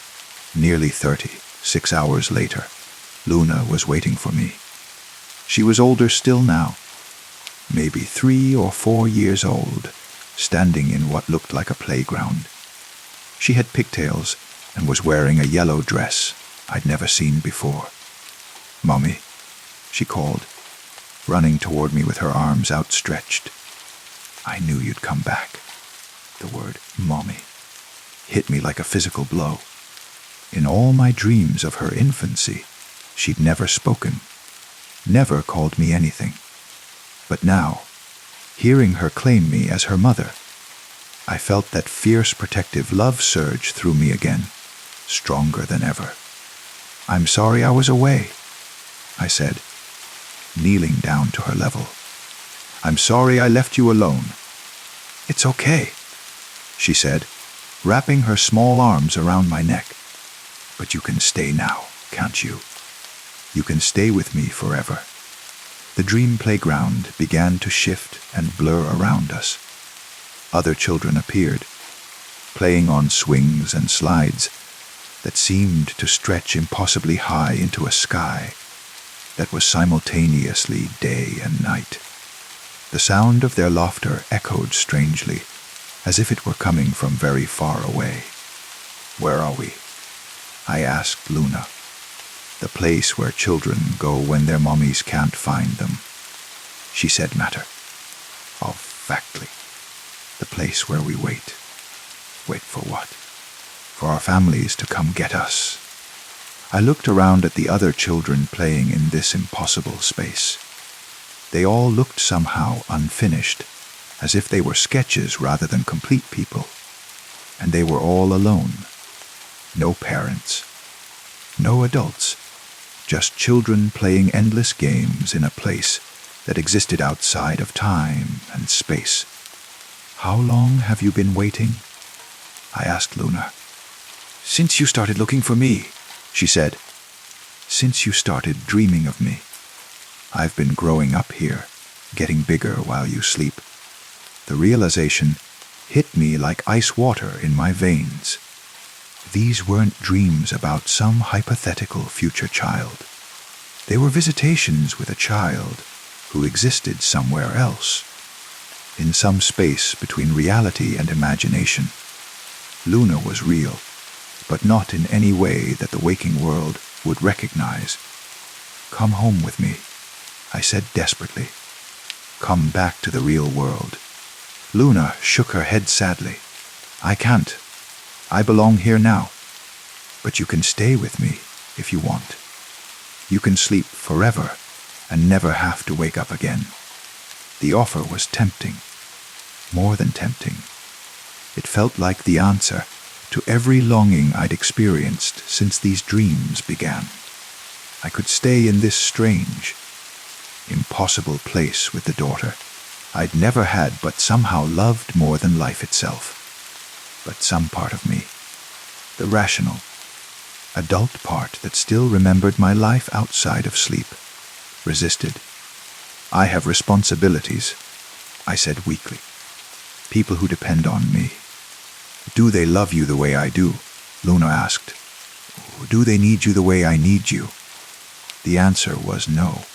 nearly 36 hours later, Luna was waiting for me. She was older still now, maybe 3 or 4 years old, standing in what looked like a playground. She had pigtails and was wearing a yellow dress I'd never seen before. "Mommy," she called, running toward me with her arms outstretched. I knew you'd come back. The word "mommy" hit me like a physical blow. In all my dreams of her infancy, she'd never spoken, never called me anything. But now, hearing her claim me as her mother, I felt that fierce protective love surge through me again, stronger than ever. "I'm sorry I was away," I said, kneeling down to her level. "I'm sorry I left you alone." "It's okay," she said, wrapping her small arms around my neck. "But you can stay now, can't you? You can stay with me forever." The dream playground began to shift and blur around us. Other children appeared, playing on swings and slides that seemed to stretch impossibly high into a sky that was simultaneously day and night. The sound of their laughter echoed strangely, as if it were coming from very far away. "Where are we?" I asked Luna. "The place where children go when their mommies can't find them," she said matter-of-factly. "The place where we wait." "Wait for what?" "For our families to come get us." I looked around at the other children playing in this impossible space. They all looked somehow unfinished, as if they were sketches rather than complete people. And they were all alone. No parents. No adults. Just children playing endless games in a place that existed outside of time and space. "How long have you been waiting?" I asked Luna. "Since you started looking for me," she said. "Since you started dreaming of me. I've been growing up here, getting bigger while you sleep." The realization hit me like ice water in my veins. These weren't dreams about some hypothetical future child. They were visitations with a child who existed somewhere else, in some space between reality and imagination. Luna was real, but not in any way that the waking world would recognize. "Come home with me," I said desperately. "Come back to the real world." Luna shook her head sadly. "I can't. I belong here now. But you can stay with me if you want. You can sleep forever and never have to wake up again." The offer was tempting. More than tempting. It felt like the answer to every longing I'd experienced since these dreams began. I could stay in this strange, impossible place with the daughter I'd never had but somehow loved more than life itself. But some part of me, the rational, adult part that still remembered my life outside of sleep, resisted. "I have responsibilities," I said weakly. "People who depend on me." "Do they love you the way I do?" Luna asked. "Do they need you the way I need you?" The answer was no.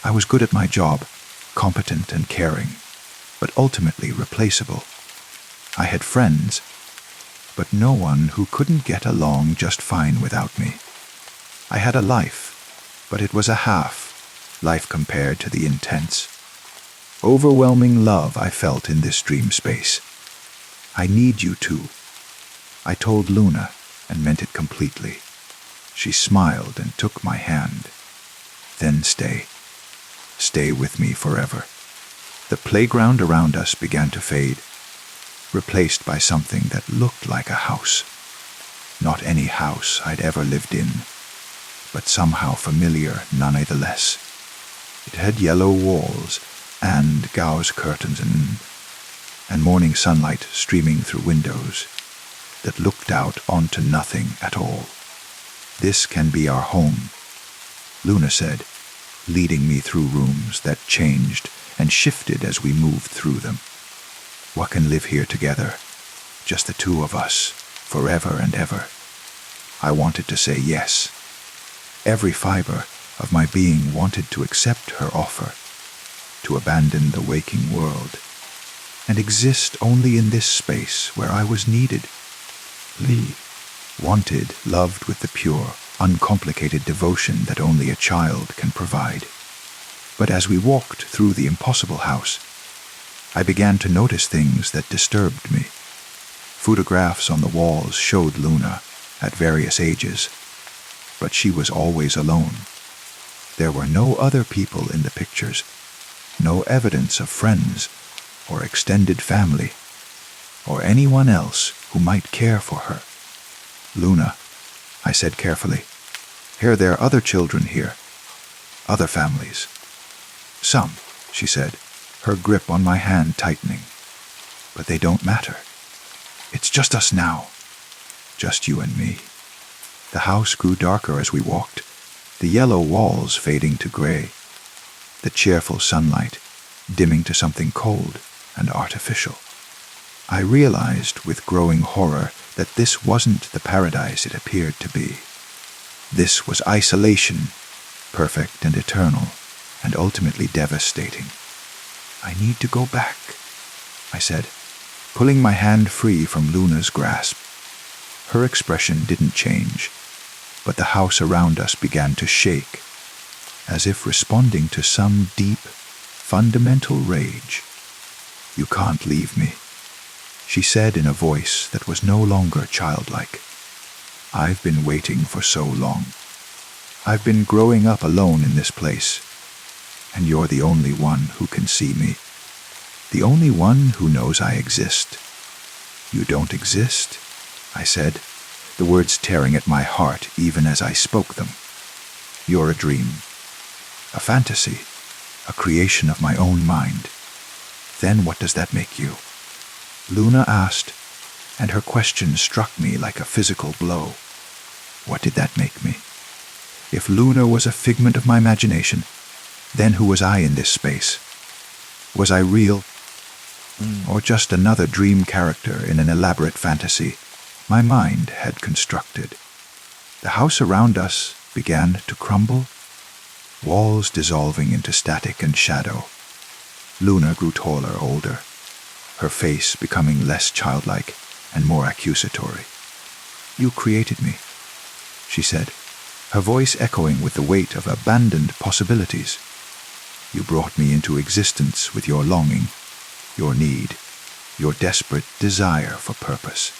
I was good at my job, competent and caring, but ultimately replaceable. I had friends, but no one who couldn't get along just fine without me. I had a life, but it was a half life compared to the intense, overwhelming love I felt in this dream space. "I need you too," I told Luna and meant it completely. She smiled and took my hand. "Then stay. Stay with me forever." The playground around us began to fade, replaced by something that looked like a house. Not any house I'd ever lived in, but somehow familiar nonetheless. It had yellow walls and gauze curtains and morning sunlight streaming through windows that looked out onto nothing at all. "This can be our home," Luna said, leading me through rooms that changed and shifted as we moved through them. "What can live here together? Just the two of us, forever and ever." I wanted to say yes. Every fiber of my being wanted to accept her offer, to abandon the waking world, and exist only in this space where I was needed. Wanted, loved with the pure, uncomplicated devotion that only a child can provide. But as we walked through the impossible house, I began to notice things that disturbed me. Photographs on the walls showed Luna at various ages, but she was always alone. There were no other people in the pictures, no evidence of friends or extended family, or anyone else who might care for her. "Luna," I said carefully, there are other children here, other families." "Some," she said, her grip on my hand tightening. "But they don't matter. It's just us now, just you and me." The house grew darker as we walked, the yellow walls fading to gray, the cheerful sunlight dimming to something cold and artificial. I realized with growing horror that this wasn't the paradise it appeared to be. This was isolation, perfect and eternal, and ultimately devastating. "I need to go back," I said, pulling my hand free from Luna's grasp. Her expression didn't change, but the house around us began to shake, as if responding to some deep, fundamental rage. "You can't leave me," she said in a voice that was no longer childlike. I've been waiting for so long. I've been growing up alone in this place, and you're the only one who can see me. The only one who knows I exist. You don't exist, I said, the words tearing at my heart even as I spoke them. You're a dream, a fantasy, a creation of my own mind. Then what does that make you? Luna asked, and her question struck me like a physical blow. What did that make me? If Luna was a figment of my imagination, then who was I in this space? Was I real, or just another dream character in an elaborate fantasy my mind had constructed? The house around us began to crumble, walls dissolving into static and shadow. Luna grew taller, older, her face becoming less childlike and more accusatory. You created me, she said, her voice echoing with the weight of abandoned possibilities. You brought me into existence with your longing, your need, your desperate desire for purpose.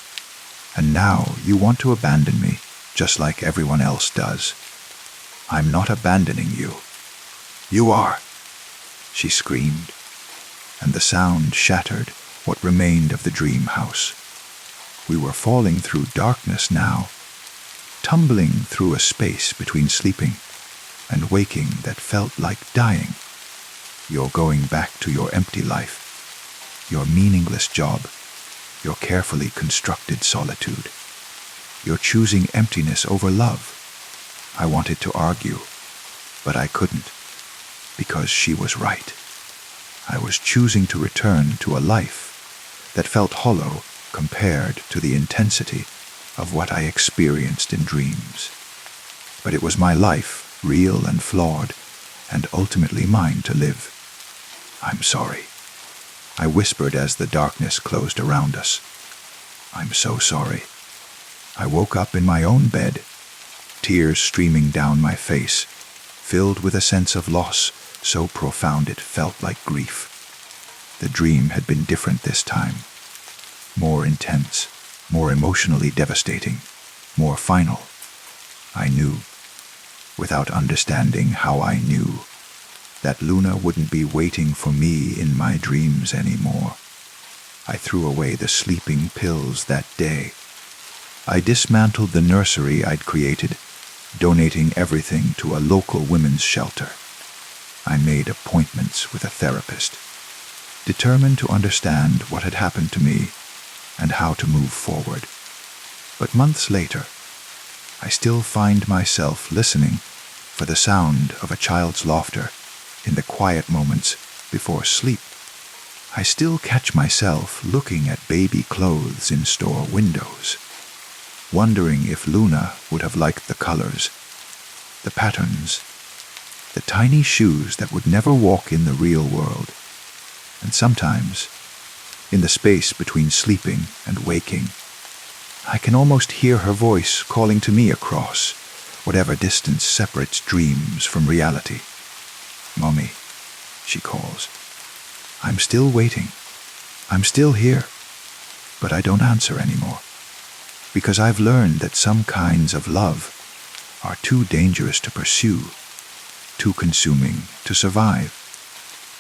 And now you want to abandon me, just like everyone else does. I'm not abandoning you. You are, she screamed, and the sound shattered what remained of the dream house. We were falling through darkness now, tumbling through a space between sleeping and waking that felt like dying. You're going back to your empty life, your meaningless job, your carefully constructed solitude. You're choosing emptiness over love. I wanted to argue, but I couldn't, because she was right. I was choosing to return to a life that felt hollow compared to the intensity of what I experienced in dreams. But it was my life, real and flawed, and ultimately mine to live. I'm sorry, I whispered as the darkness closed around us. I'm so sorry. I woke up in my own bed, tears streaming down my face, filled with a sense of loss so profound it felt like grief. The dream had been different this time, more intense, more emotionally devastating, more final. I knew, without understanding how I knew, that Luna wouldn't be waiting for me in my dreams anymore. I threw away the sleeping pills that day. I dismantled the nursery I'd created, donating everything to a local women's shelter. I made appointments with a therapist, determined to understand what had happened to me and how to move forward. But months later, I still find myself listening for the sound of a child's laughter in the quiet moments before sleep. I still catch myself looking at baby clothes in store windows, wondering if Luna would have liked the colors, the patterns, the tiny shoes that would never walk in the real world. And sometimes, in the space between sleeping and waking, I can almost hear her voice calling to me across whatever distance separates dreams from reality. Mommy, she calls. I'm still waiting. I'm still here. But I don't answer anymore, because I've learned that some kinds of love are too dangerous to pursue, too consuming to survive.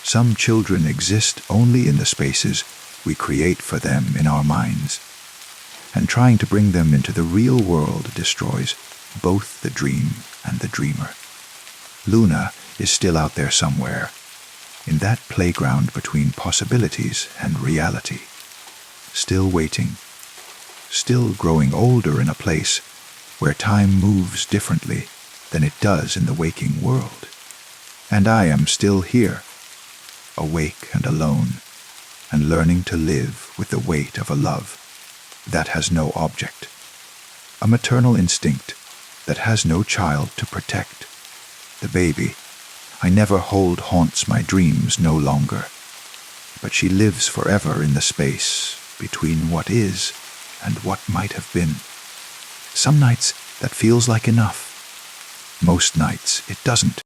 Some children exist only in the spaces we create for them in our minds, and trying to bring them into the real world destroys both the dream and the dreamer. Luna is still out there somewhere, in that playground between possibilities and reality, still waiting, still growing older in a place where time moves differently than it does in the waking world. And I am still here, awake and alone, and learning to live with the weight of a love that has no object, a maternal instinct that has no child to protect. The baby I never hold haunts my dreams no longer, but she lives forever in the space between what is and what might have been. Some nights that feels like enough. Most nights it doesn't.